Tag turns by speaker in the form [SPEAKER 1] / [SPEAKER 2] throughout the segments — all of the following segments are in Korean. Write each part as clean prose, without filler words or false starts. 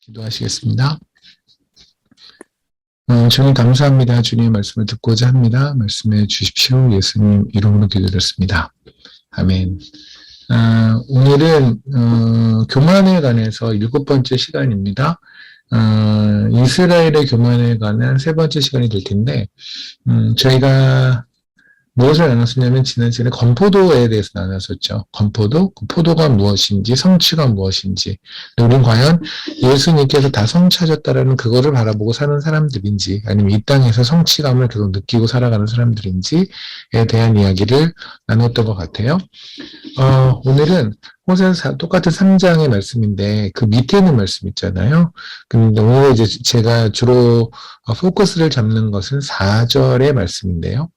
[SPEAKER 1] 기도하시겠습니다. 주님 감사합니다. 주님의 말씀을 듣고자 합니다. 말씀해 주십시오. 예수님 이름으로 기도드렸습니다. 아멘. 오늘은 교만에 관해서 7번째 시간입니다. 이스라엘의 교만에 관한 3번째 시간이 될 텐데 저희가 무엇을 나눴었냐면 지난 시간에 건포도에 대해서 나눴었죠. 건포도, 그 포도가 무엇인지, 성취가 무엇인지, 우리는 과연 예수님께서 다 성취하셨다라는 그거를 바라보고 사는 사람들인지, 아니면 이 땅에서 성취감을 계속 느끼고 살아가는 사람들인지에 대한 이야기를 나눴던 것 같아요. 오늘은 호세아서 똑같은 3장의 말씀인데 그 밑에 있는 말씀 있잖아요. 근데 오늘 이제 제가 주로 포커스를 잡는 것은 4절의 말씀인데요.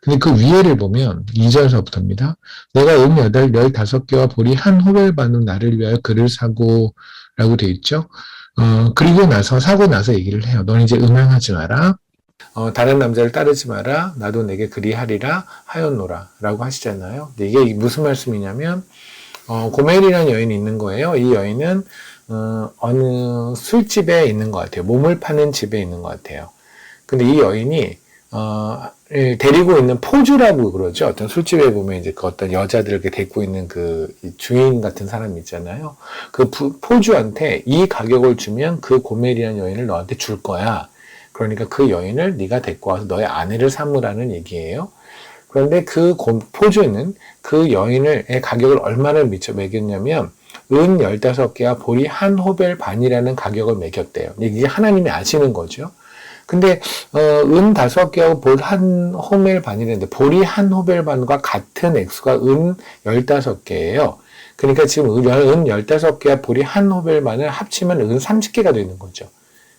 [SPEAKER 1] 근데 그 위에를 보면 2절서부터입니다. 내가 은 15개와 보리 한 호벨 반은 나를 위하여 그를 사고 라고 되어 있죠. 그리고 나서 사고 나서 얘기를 해요. 너는 이제 음행하지 마라. 다른 남자를 따르지 마라. 나도 내게 그리하리라 하였노라 라고 하시잖아요. 근데 이게 무슨 말씀이냐면 고멜이라는 여인이 있는 거예요. 이 여인은 어느 술집에 있는 것 같아요. 몸을 파는 집에 있는 것 같아요. 근데 이 여인이 데리고 있는 포주라고 그러죠. 어떤 술집에 보면 이제 그 어떤 여자들을 이렇게 데리고 있는 그 주인 같은 사람 있잖아요. 그 포주한테 이 가격을 주면 그 고멜이라는 여인을 너한테 줄 거야. 그러니까 그 여인을 네가 데리고 와서 너의 아내를 삼으라는 얘기예요. 그런데 그 포주는 그 여인의 가격을 얼마를 매겼냐면 은 15개와 보리 한 호벨 반이라는 가격을 매겼대요. 이게 하나님이 아시는 거죠. 근데 은 5개하고 볼 한 호벨 반이랬는데 보리 한 호벨 반과 같은 액수가 은 15개예요. 그러니까 지금 은 15개와 보리 한 호벨 반을 합치면 은 30개가 되는 거죠.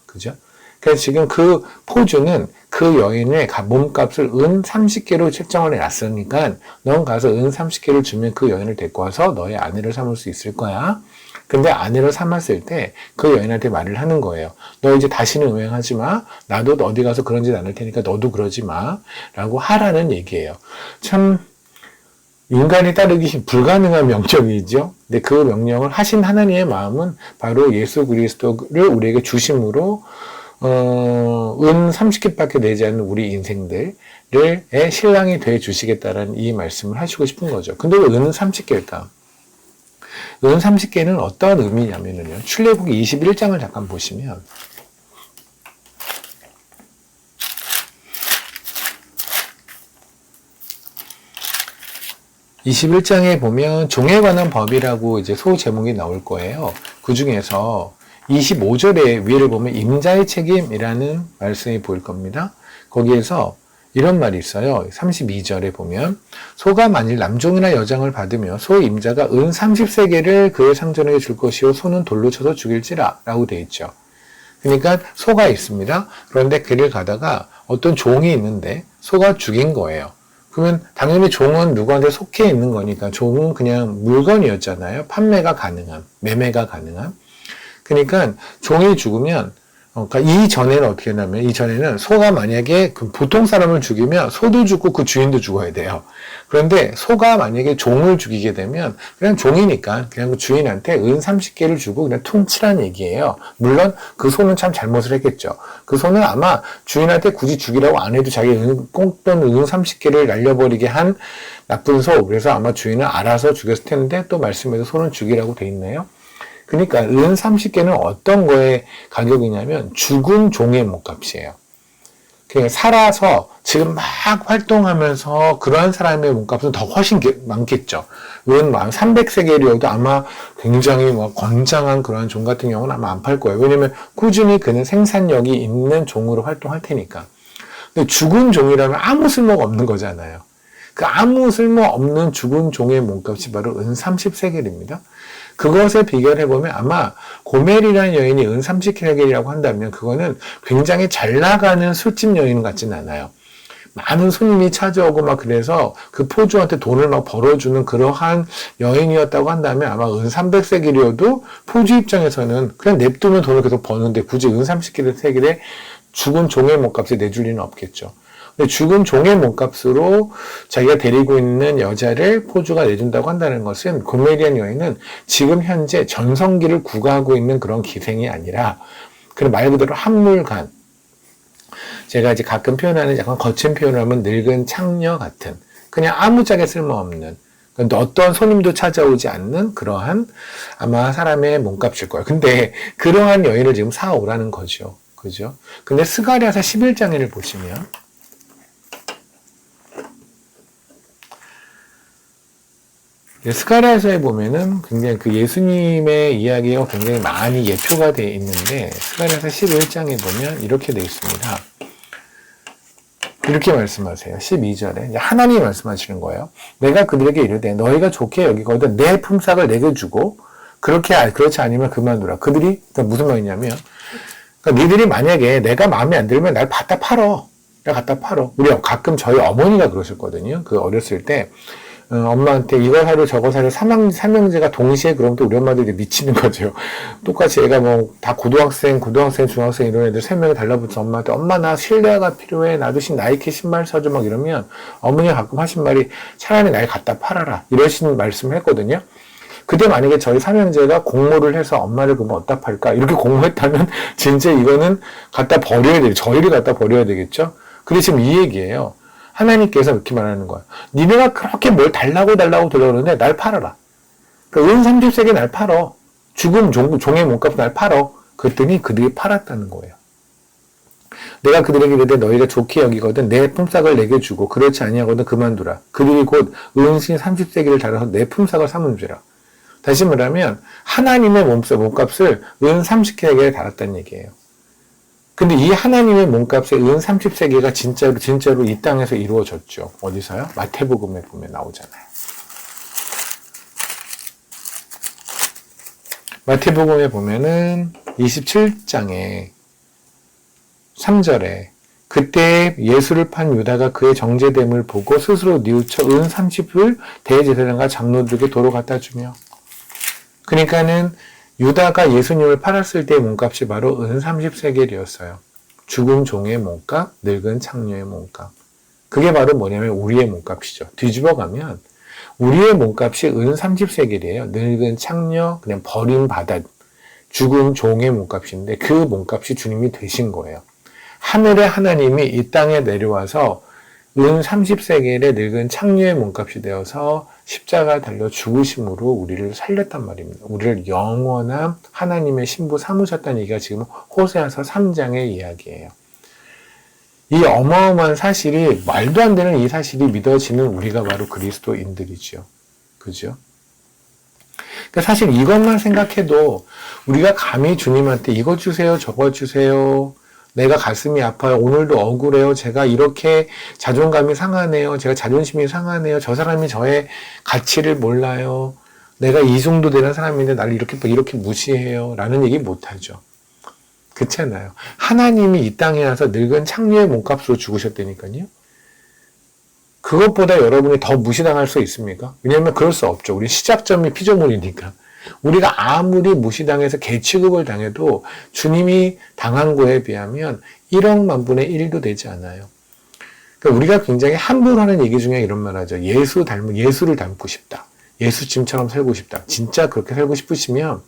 [SPEAKER 1] 그죠? 그래서 지금 그 포주는 그 여인의 몸값을 은 30개로 책정을 해놨으니까 넌 가서 은 30개를 주면 그 여인을 데리고 와서 너의 아내를 삼을 수 있을 거야. 근데 아내를 삼았을 때 그 여인한테 말을 하는 거예요. 너 이제 다시는 음행하지 마. 나도 어디 가서 그런 짓 안 할 테니까 너도 그러지 마. 라고 하라는 얘기예요. 참 인간이 따르기 불가능한 명령이죠. 근데 그 명령을 하신 하나님의 마음은 바로 예수 그리스도를 우리에게 주심으로 은 30개밖에 내지 않는 우리 인생들의 신랑이 돼 주시겠다라는 이 말씀을 하시고 싶은 거죠. 근데 왜 은은 30개일까? 은 30개는 어떠한 의미냐면요. 출애굽기 21장을 잠깐 보시면 (21장에) 보면 종에 관한 법이라고 이제 소제목이 나올 거예요. 그 중에서 25절의 위를 보면 임자의 책임이라는 말씀이 보일 겁니다. 거기에서 이런 말이 있어요. 32절에 보면 소가 만일 남종이나 여장을 받으며 소 임자가 은 30세겔을 그의 상전에게 줄 것이요 소는 돌로 쳐서 죽일지라 라고 되어 있죠. 그러니까 소가 있습니다. 그런데 길을 가다가 어떤 종이 있는데 소가 죽인 거예요. 그러면 당연히 종은 누구한테 속해 있는 거니까 종은 그냥 물건이었잖아요. 판매가 가능한, 매매가 가능한. 그러니까 종이 죽으면 그러니까 이전에는 어떻게 했냐면 이전에는 소가 만약에 그 보통 사람을 죽이면 소도 죽고 그 주인도 죽어야 돼요. 그런데 소가 만약에 종을 죽이게 되면 그냥 종이니까 그냥 그 주인한테 은 30개를 주고 그냥 퉁치라는 얘기예요. 물론 그 소는 참 잘못을 했겠죠. 그 소는 아마 주인한테 굳이 죽이라고 안 해도 자기 꽁돈 은 30개를 날려버리게 한 나쁜 소. 그래서 아마 주인은 알아서 죽였을 텐데 또 말씀에도 소는 죽이라고 돼 있네요. 그러니까 은 30개는 어떤 거의 가격이냐면 죽은 종의 몸값이에요. 그러니까 살아서 지금 막 활동하면서 그러한 사람의 몸값은 더 훨씬 많겠죠. 은 300세겔이어도 아마 굉장히 건장한 그러한 종 같은 경우는 아마 안 팔 거예요. 왜냐면 꾸준히 그는 생산력이 있는 종으로 활동할 테니까. 근데 죽은 종이라면 아무 쓸모가 없는 거잖아요. 그 아무 쓸모 없는 죽은 종의 몸값이 바로 은 30세겔입니다. 그것에 비교해보면 아마 고멜이라는 여인이 은 30세겔이라고 한다면 그거는 굉장히 잘 나가는 술집 여인 같지는 않아요. 많은 손님이 찾아오고 막 그래서 그 포주한테 돈을 막 벌어주는 그러한 여인이었다고 한다면 아마 은 300세겔이어도 포주 입장에서는 그냥 냅두면 돈을 계속 버는데 굳이 은 30세겔에 죽은 종의 몸값에 내줄 리는 없겠죠. 근데 죽은 종의 몸값으로 자기가 데리고 있는 여자를 포주가 내준다고 한다는 것은 고멜리안 여인은 지금 현재 전성기를 구가하고 있는 그런 기생이 아니라 그런 말 그대로 한물간, 제가 이제 가끔 표현하는 약간 거친 표현을 하면 늙은 창녀 같은, 그냥 아무짝에 쓸모없는, 어떤 손님도 찾아오지 않는 그러한 아마 사람의 몸값일 거예요. 근데 그러한 여인을 지금 사오라는 거죠. 그죠? 근데 스가랴서 11장에를 보시면 스가랴서에 보면은 굉장히 그 예수님의 이야기가 굉장히 많이 예표가 되어 있는데 스가랴서 11장에 보면 이렇게 되어 있습니다. 이렇게 말씀하세요. 12절에 이제 하나님이 말씀하시는 거예요. 내가 그들에게 이르되 너희가 좋게 여기거든 내 품삯을 내게 주고 그렇지 않으면 그만두라. 그들이 그러니까 무슨 말이냐면 그러니까 니들이 만약에 내가 마음에 안 들면 날 갖다 팔어. 내가 갖다 팔어. 우리 가끔 저희 어머니가 그러셨거든요. 그 어렸을 때 엄마한테 이거 사료 저거 사료 삼형제가 동시에 그럼 또 우리 엄마들이 미치는 거죠. 똑같이 애가 뭐 다 고등학생, 중학생 이런 애들 3명이 달라붙어 엄마한테 엄마 나 실내화가 필요해. 나도 나이키 신발 사줘 막 이러면 어머니가 가끔 하신 말이 차라리 날 갖다 팔아라. 이러신 말씀을 했거든요. 그때 만약에 저희 삼형제가 공모를 해서 엄마를 그러면 어디다 팔까? 이렇게 공모했다면 진짜 이거는 갖다 버려야 되겠죠. 저희를 갖다 버려야 되겠죠. 근데 지금 이 얘기예요. 하나님께서 이렇게 말하는 거야. 니네가 그렇게 뭘 달라고 들어오는데 날 팔아라. 그러니까 은 30세기 날 팔어. 죽은 종의 몸값 날 팔어. 그랬더니 그들이 팔았다는 거예요. 내가 그들에게 이르되 너희가 좋게 여기거든 내 품삯을 내게 주고 그렇지 아니하거든 그만두라. 그들이 곧 은신 30세기를 달아서 내 품삯을 삼은죄라. 다시 말하면 하나님의 몸값을 은 30세기에 달았다는 얘기예요. 근데 이 하나님의 몸값의 은 30세기가 진짜로 이 땅에서 이루어졌죠. 어디서요? 마태복음에 보면 나오잖아요. 마태복음에 보면은 27장에 3절에 그때 예수를 판 유다가 그의 정죄됨을 보고 스스로 뉘우쳐 은 30을 대제사장과 장로들에게 도로 갖다 주며, 그러니까는 유다가 예수님을 팔았을 때의 몸값이 바로 은 30세겔이었어요. 죽은 종의 몸값, 늙은 창녀의 몸값. 그게 바로 뭐냐면 우리의 몸값이죠. 뒤집어 가면 우리의 몸값이 은 30세겔이에요. 늙은 창녀, 그냥 버림받아 죽은 종의 몸값인데 그 몸값이 주님이 되신 거예요. 하늘의 하나님이 이 땅에 내려와서 은 30세겔의 늙은 창녀의 몸값이 되어서 십자가 달려 죽으심으로 우리를 살렸단 말입니다. 우리를 영원한 하나님의 신부 삼으셨다는 얘기가 지금 호세아서 3장의 이야기예요. 이 어마어마한 사실이, 말도 안 되는 이 사실이 믿어지는 우리가 바로 그리스도인들이죠. 그죠? 그러니까 사실 이것만 생각해도 우리가 감히 주님한테 이거 주세요, 저거 주세요, 내가 가슴이 아파요, 오늘도 억울해요, 제가 이렇게 자존감이 상하네요, 제가 자존심이 상하네요, 저 사람이 저의 가치를 몰라요, 내가 이 정도 되는 사람인데 나를 이렇게 무시해요 라는 얘기 못하죠. 그렇잖아요. 하나님이 이 땅에 와서 늙은 창녀의 몸값으로 죽으셨다니까요. 그것보다 여러분이 더 무시당할 수 있습니까? 왜냐하면 그럴 수 없죠. 우리 시작점이 피조물이니까. 우리가 아무리 무시당해서 개취급을 당해도 주님이 당한 거에 비하면 1억 만분의 1도 되지 않아요. 그러니까 우리가 굉장히 함부로 하는 얘기 중에 이런 말 하죠. 예수를 닮고 싶다. 예수님처럼 살고 싶다. 진짜 그렇게 살고 싶으시면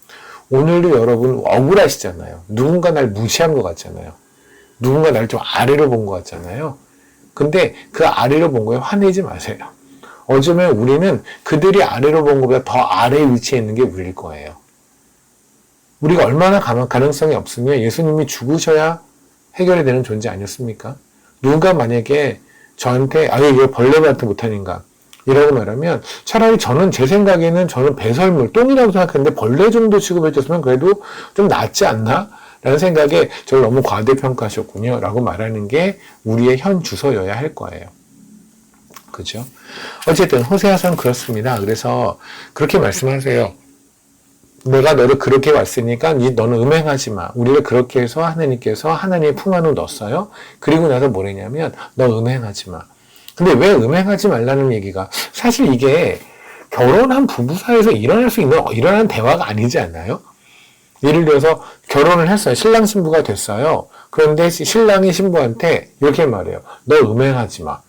[SPEAKER 1] 오늘도 여러분 억울하시잖아요. 누군가 날 무시한 것 같잖아요. 누군가 날 좀 아래로 본 것 같잖아요. 근데 그 아래로 본 거에 화내지 마세요. 어쩌면 우리는 그들이 아래로 본 것보다 더 아래에 위치해 있는 게 우리일 거예요. 우리가 얼마나 가능성이 없으면 예수님이 죽으셔야 해결이 되는 존재 아니었습니까? 누가 만약에 저한테 이거 벌레 같은 못하는가 이라고 말하면 차라리 제 생각에는 저는 배설물, 똥이라고 생각했는데 벌레 정도 취급해줬으면 그래도 좀 낫지 않나? 라는 생각에 저를 너무 과대평가하셨군요. 라고 말하는 게 우리의 현 주소여야 할 거예요. 그죠? 어쨌든 호세아서는 그렇습니다. 그래서 그렇게 말씀하세요. 내가 너를 그렇게 왔으니까 너는 음행하지 마. 우리를 그렇게 해서 하나님께서 하나님의 품 안으로 넣었어요. 그리고 나서 뭐랬냐면 너 음행하지 마. 근데 왜 음행하지 말라는 얘기가, 사실 이게 결혼한 부부 사이에서 일어나는 대화가 아니지 않나요? 예를 들어서 결혼을 했어요. 신랑 신부가 됐어요. 그런데 신랑이 신부한테 이렇게 말해요. 너 음행하지 마.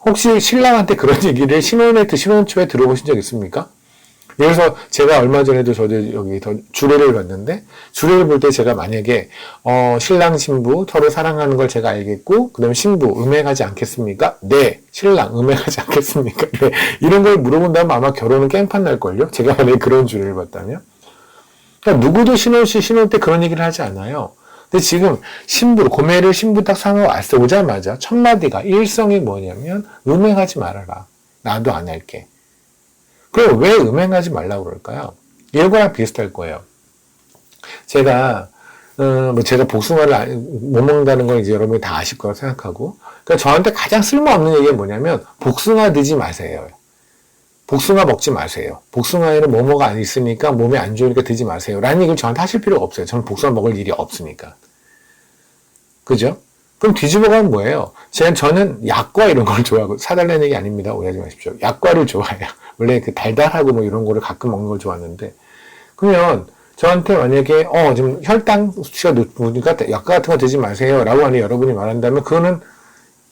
[SPEAKER 1] 혹시 신랑한테 그런 얘기를 신혼 초에 들어보신 적 있습니까? 그래서 제가 얼마 전에도 저도 여기 주례를 봤는데, 주례를 볼 때 제가 만약에 신랑 신부 서로 사랑하는 걸 제가 알겠고, 그다음에 신부 음행하지 않겠습니까? 네. 신랑 음행하지 않겠습니까? 네. 이런 걸 물어본다면 아마 결혼은 깽판 날걸요? 제가 만약에 그런 주례를 봤다면. 그러니까 누구도 신혼 때 그런 얘기를 하지 않아요. 근데 지금 고매를 신부 딱 오자마자 첫 마디가 일성이 뭐냐면 음행하지 말아라. 나도 안 할게. 그럼 왜 음행하지 말라고 그럴까요? 이거랑 비슷할 거예요. 제가 복숭아를 못 먹는다는 걸 이제 여러분이 다 아실 거라고 생각하고, 그러니까 저한테 가장 쓸모없는 얘기가 뭐냐면 복숭아 드지 마세요. 복숭아 먹지 마세요. 복숭아에는 뭐뭐가 안 있으니까 몸에 안 좋으니까 드지 마세요. 라는 얘기를 저한테 하실 필요가 없어요. 저는 복숭아 먹을 일이 없으니까. 그죠? 그럼 뒤집어 가면 뭐예요? 저는 약과 이런 걸 좋아하고, 사달라는 얘기 아닙니다. 오해하지 마십시오. 약과를 좋아해요. 원래 그 달달하고 뭐 이런 거를 가끔 먹는 걸 좋아하는데, 그러면 저한테 만약에 지금 혈당 수치가 높으니까 약과 같은 거 드지 마세요 라고 하니 여러분이 말한다면 그거는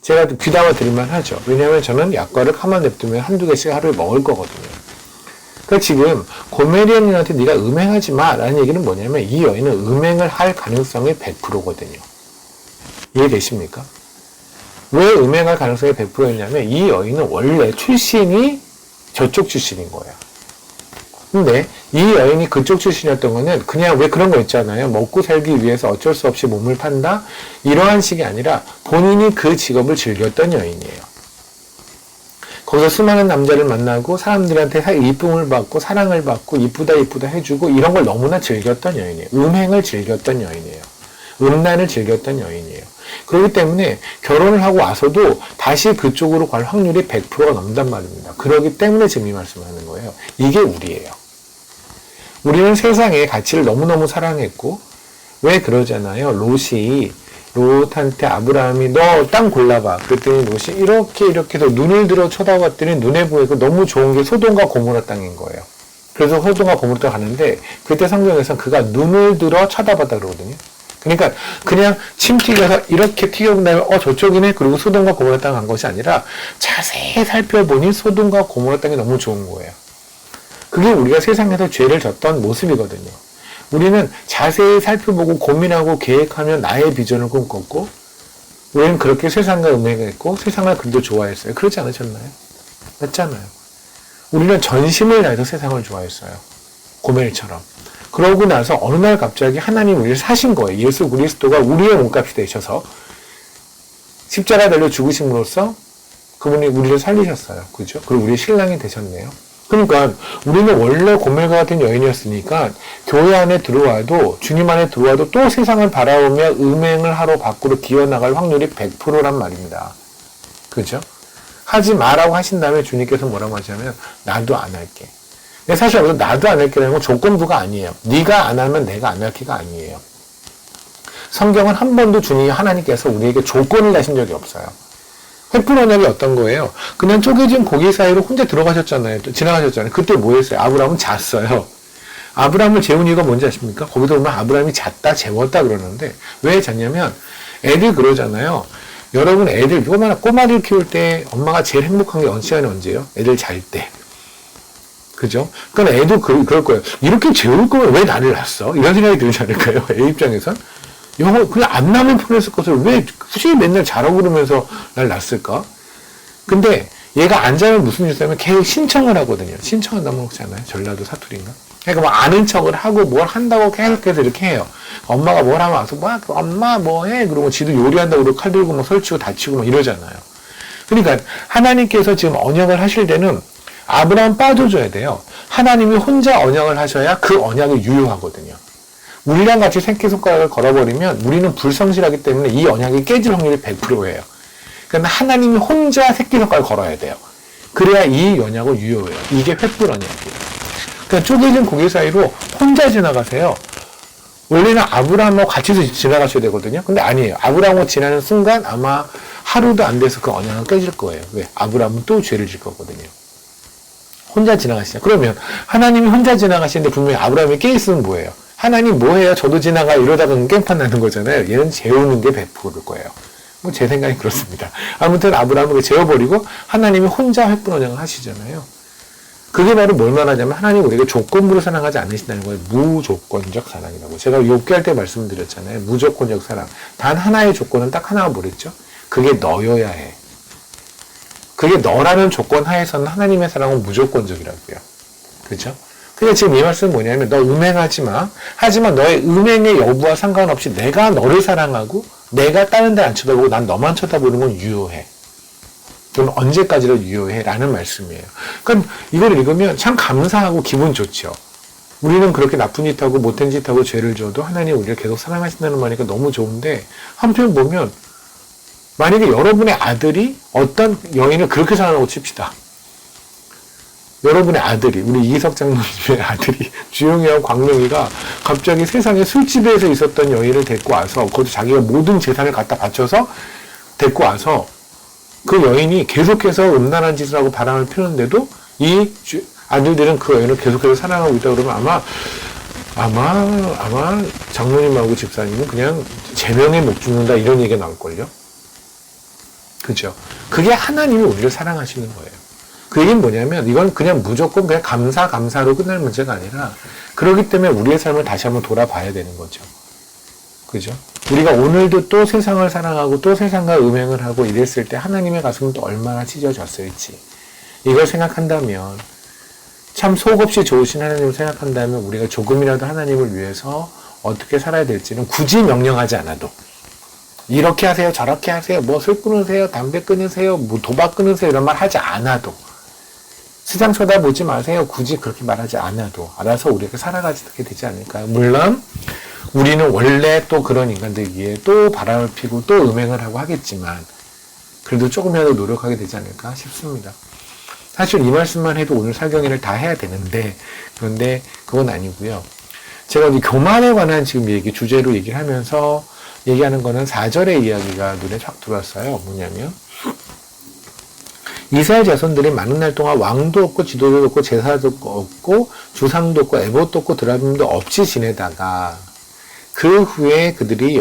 [SPEAKER 1] 제가 귀담아 드릴만 하죠. 왜냐하면 저는 약과를 가만 냅두면 한두 개씩 하루에 먹을 거거든요. 그러니까 지금 고메리언님한테 네가 음행하지 마 라는 얘기는 뭐냐면 이 여인은 음행을 할 가능성이 100%거든요. 이해되십니까? 왜 음행할 가능성이 100%였냐면 이 여인은 원래 출신이 저쪽 출신인 거예요. 근데 이 여인이 그쪽 출신이었던 거는 그냥 왜 그런 거 있잖아요. 먹고 살기 위해서 어쩔 수 없이 몸을 판다? 이러한 식이 아니라 본인이 그 직업을 즐겼던 여인이에요. 거기서 수많은 남자를 만나고 사람들한테 이쁨을 받고 사랑을 받고 이쁘다 해주고 이런 걸 너무나 즐겼던 여인이에요. 음행을 즐겼던 여인이에요. 음란을 즐겼던 여인이에요. 그렇기 때문에 결혼을 하고 와서도 다시 그쪽으로 갈 확률이 100%가 넘는단 말입니다. 그렇기 때문에 지금 이 말씀을 하는 거예요. 이게 우리예요. 우리는 세상의 가치를 너무너무 사랑했고, 왜 그러잖아요. 롯한테 아브라함이 너 땅 골라봐. 그랬더니 롯이 이렇게 해서 눈을 들어 쳐다봤더니 눈에 보이고 너무 좋은 게 소돔과 고모라 땅인 거예요. 그래서 소돔과 고모라 땅 가는데 그때 성경에서는 그가 눈을 들어 쳐다봤다 그러거든요. 그러니까 그냥 침 튀겨서 이렇게 튀겨본 다음에 저쪽이네 그리고 소돔과 고모라 땅 간 것이 아니라 자세히 살펴보니 소돔과 고모라 땅이 너무 좋은 거예요. 그게 우리가 세상에서 죄를 졌던 모습이거든요. 우리는 자세히 살펴보고 고민하고 계획하면 나의 비전을 꿈꿨고, 우리는 그렇게 세상과 음행했고 세상을 그래도 좋아했어요. 그렇지 않으셨나요? 맞잖아요. 우리는 전심을 다해서 세상을 좋아했어요. 고멜처럼. 그러고 나서 어느 날 갑자기 하나님 우리를 사신 거예요. 예수 그리스도가 우리의 몸값이 되셔서 십자가 달려 죽으심으로써 그분이 우리를 살리셨어요. 그죠? 그리고 우리의 신랑이 되셨네요. 그러니까 우리는 원래 고멜과 같은 여인이었으니까 교회 안에 들어와도 주님 안에 들어와도 또 세상을 바라보며 음행을 하러 밖으로 기어나갈 확률이 100%란 말입니다. 그죠? 하지 마라고 하신 다음에 주님께서 뭐라고 하시냐면 나도 안 할게. 근데 사실 나도 안 할게라는 건 조건부가 아니에요. 네가 안 하면 내가 안 할게가 아니에요. 성경은 한 번도 주님 하나님께서 우리에게 조건을 내신 적이 없어요. 횃불 언약이 어떤 거예요? 그냥 쪼개진 고기 사이로 혼자 들어가셨잖아요. 지나가셨잖아요. 그때 뭐 했어요? 아브라함은 잤어요. 아브라함을 재운 이유가 뭔지 아십니까? 거기서 보면 아브라함이 잤다, 재웠다 그러는데 왜 잤냐면 애들 그러잖아요. 여러분 애들 꼬마를 키울 때 엄마가 제일 행복한 게 시간이 언제예요? 애들 잘 때. 그죠? 그러니까 애도 그럴 거예요. 이렇게 재울 거면 왜 나를 낳았어? 이런 생각이 들지 않을까요? 애 입장에선? 그냥 안 낳으면 편했을 것을 왜 굳이 맨날 자라고 그러면서 날 낳았을까? 근데 얘가 안 자면 무슨 짓을 하면 계속 신청을 하거든요. 신청한다면 혹시 아나요? 전라도 사투리인가? 그러니까 뭐 아는 척을 하고 뭘 한다고 계속해서 이렇게 해요. 엄마가 뭘 하면 와서 엄마 뭐 해? 그러고 지도 요리한다고 그러고 칼 들고 막 설치고 다치고 막 이러잖아요. 그러니까 하나님께서 지금 언약을 하실 때는 아브라함 빠져줘야 돼요. 하나님이 혼자 언약을 하셔야 그 언약이 유효하거든요. 우리랑 같이 새끼손가락을 걸어버리면 우리는 불성실하기 때문에 이 언약이 깨질 확률이 100%예요. 그러니까 하나님이 혼자 새끼손가락을 걸어야 돼요. 그래야 이 언약은 유효해요. 이게 횃불 언약이에요. 그러니까 쪼개진 고개 사이로 혼자 지나가세요. 원래는 아브라함하고 같이 지나가셔야 되거든요. 근데 아니에요. 아브라함하고 지나는 순간 아마 하루도 안 돼서 그 언약은 깨질 거예요. 왜? 아브라함은 또 죄를 질 거거든요. 혼자 지나가시죠. 그러면 하나님이 혼자 지나가시는데 분명히 아브라함이 깨있으면 뭐예요? 하나님 뭐해요? 저도 지나가 이러다가 깽판 나는 거잖아요. 얘는 재우는 게 100%일 거예요. 뭐 제 생각이 그렇습니다. 아무튼 아브라함을 재워버리고 하나님이 혼자 획분원장을 하시잖아요. 그게 바로 뭘 말하냐면 하나님 우리가 조건부로 사랑하지 않으신다는 거예요. 무조건적 사랑이라고. 제가 욥기할 때 말씀드렸잖아요. 무조건적 사랑. 단 하나의 조건은 딱 하나가 뭐랬죠? 그게 너여야 해. 그게 너라는 조건 하에서는 하나님의 사랑은 무조건적이라고요. 그죠? 근데 지금 이 말씀은 뭐냐면 너 음행하지 마. 하지만 너의 음행의 여부와 상관없이 내가 너를 사랑하고 내가 다른 데 안 쳐다보고 난 너만 쳐다보는 건 유효해. 그럼 언제까지도 유효해? 라는 말씀이에요. 그러니까 이걸 읽으면 참 감사하고 기분 좋죠. 우리는 그렇게 나쁜 짓하고 못된 짓하고 죄를 져도 하나님 우리를 계속 사랑하신다는 말이니까 너무 좋은데 한편 보면 만약에 여러분의 아들이 어떤 여인을 그렇게 사랑하고 칩시다. 여러분의 아들이, 우리 이석 장로님의 아들이, 주영이와 광명이가 갑자기 세상에 술집에서 있었던 여인을 데리고 와서, 거기서 자기가 모든 재산을 갖다 바쳐서 데리고 와서, 그 여인이 계속해서 음란한 짓을 하고 바람을 피우는데도, 이 아들들은 그 여인을 계속해서 사랑하고 있다 그러면 아마 장로님하고 집사님은 그냥 제명에 목 죽는다 이런 얘기가 나올걸요? 그죠? 그게 하나님이 우리를 사랑하시는 거예요. 그 얘기는 뭐냐면 이건 그냥 무조건 그냥 감사로 끝날 문제가 아니라 그렇기 때문에 우리의 삶을 다시 한번 돌아봐야 되는 거죠. 그죠? 우리가 오늘도 또 세상을 사랑하고 또 세상과 음행을 하고 이랬을 때 하나님의 가슴은 또 얼마나 찢어졌을지 이걸 생각한다면 참 속없이 좋으신 하나님을 생각한다면 우리가 조금이라도 하나님을 위해서 어떻게 살아야 될지는 굳이 명령하지 않아도 이렇게 하세요, 저렇게 하세요, 뭐 술 끊으세요, 담배 끊으세요, 뭐 도박 끊으세요 이런 말 하지 않아도 세상 쳐다보지 마세요. 굳이 그렇게 말하지 않아도 알아서 우리가 살아가게 되지 않을까요? 물론 우리는 원래 또 그런 인간들이기에 또 바람을 피고 또 음행을 하고 하겠지만 그래도 조금이라도 노력하게 되지 않을까 싶습니다. 사실 이 말씀만 해도 오늘 설경회를 다 해야 되는데 그런데 그건 아니고요. 제가 이 교만에 관한 지금 주제로 얘기를 하면서 얘기하는 거는 4절의 이야기가 눈에 확 들어왔어요. 뭐냐면 이스라엘 자손들이 많은 날 동안 왕도 없고 지도자도 없고 제사도 없고 주상도 없고 에봇도 없고 드라빔도 없이 지내다가 그 후에 그들이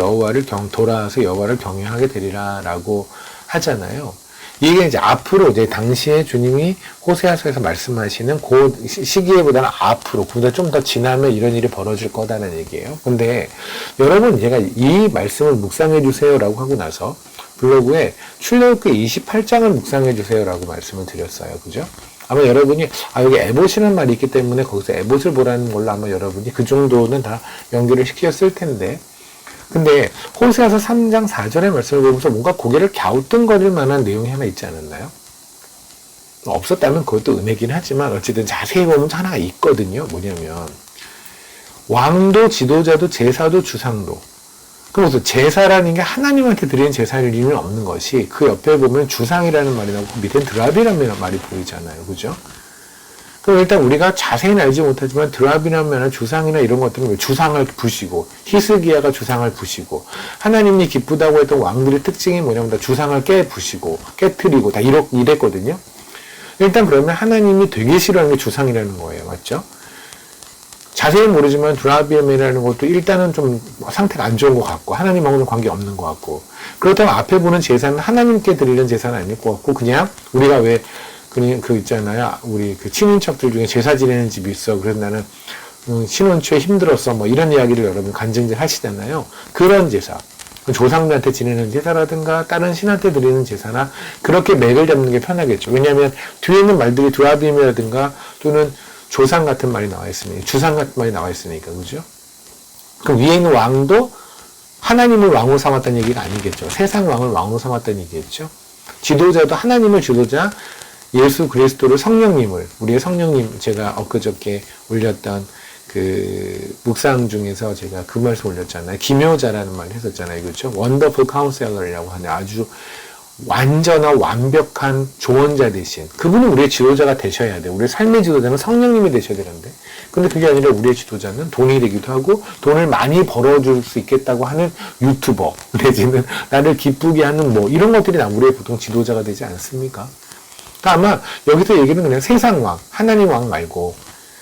[SPEAKER 1] 돌아와서 여호와를 경외하게 되리라라고 하잖아요. 이게 이제 앞으로 이제 당시에 주님이 호세아서에서 말씀하시는 그 시기에보다는 앞으로 그보다 좀 더 지나면 이런 일이 벌어질 거다는 얘기예요. 근데 여러분 제가 이 말씀을 묵상해 주세요라고 하고 나서 블로그에 출애굽기 28장을 묵상해 주세요라고 말씀을 드렸어요. 그죠? 아마 여러분이 여기 에봇이라는 말이 있기 때문에 거기서 에봇을 보라는 걸로 아마 여러분이 그 정도는 다 연결을 시켰을 텐데 근데 호세아서 3장 4절의 말씀을 보면서 뭔가 고개를 갸우뚱거릴 만한 내용이 하나 있지 않았나요? 없었다면 그것도 은혜긴 하지만 어쨌든 자세히 보면 하나가 있거든요. 뭐냐면 왕도 지도자도 제사도 주상도 그래서 제사라는 게 하나님한테 드리는 제사일 리는 없는 것이 그 옆에 보면 주상이라는 말이 나오고 밑엔 드랍이라는 말이 보이잖아요. 그죠? 그럼 일단 우리가 자세히는 알지 못하지만 드랍이라는 주상이나 이런 것들은 주상을 부시고 히스기야가 주상을 부시고 하나님이 기쁘다고 했던 왕들의 특징이 뭐냐면 다 주상을 부시고 깨트리고 다 이랬거든요. 일단 그러면 하나님이 되게 싫어하는 게 주상이라는 거예요. 맞죠? 자세히 모르지만 드라비엠이라는 것도 일단은 좀 상태가 안 좋은 것 같고 하나님하고는 관계 없는 것 같고 그렇다면 앞에 보는 제사는 하나님께 드리는 제사는 아닐 것 같고 그냥 우리가 왜 그 있잖아요. 우리 그 친인척들 중에 제사 지내는 집이 있어. 그래서 나는 신혼 초에 힘들었어. 뭐 이런 이야기를 여러분 간증들 하시잖아요. 그런 제사. 조상들한테 지내는 제사라든가 다른 신한테 드리는 제사나 그렇게 맥을 잡는 게 편하겠죠. 왜냐하면 뒤에 있는 말들이 드라빔이라든가 또는 조상 같은 말이 나와 있으니까 주상 같은 말이 나와 있으니까 그죠? 그럼 위에 있는 왕도 하나님을 왕으로 삼았다는 얘기가 아니겠죠. 세상 왕을 왕으로 삼았다는 얘기겠죠. 지도자도 하나님을 지도자 예수 그리스도를 성령님을 우리의 성령님 제가 엊그저께 올렸던 그 묵상 중에서 제가 그 말씀 올렸잖아요. 기묘자라는 말을 했었잖아요. 그렇죠? 원더풀 카운셀러라고 하는 아주 완전한 완벽한 조언자 대신 그분은 우리의 지도자가 되셔야 돼요. 우리의 삶의 지도자는 성령님이 되셔야 되는데 근데 그게 아니라 우리의 지도자는 돈이 되기도 하고 돈을 많이 벌어줄 수 있겠다고 하는 유튜버 내지는 나를 기쁘게 하는 뭐 이런 것들이 우리의 보통 지도자가 되지 않습니까? 그러니까 아마 여기서 얘기는 그냥 세상 왕 하나님 왕 말고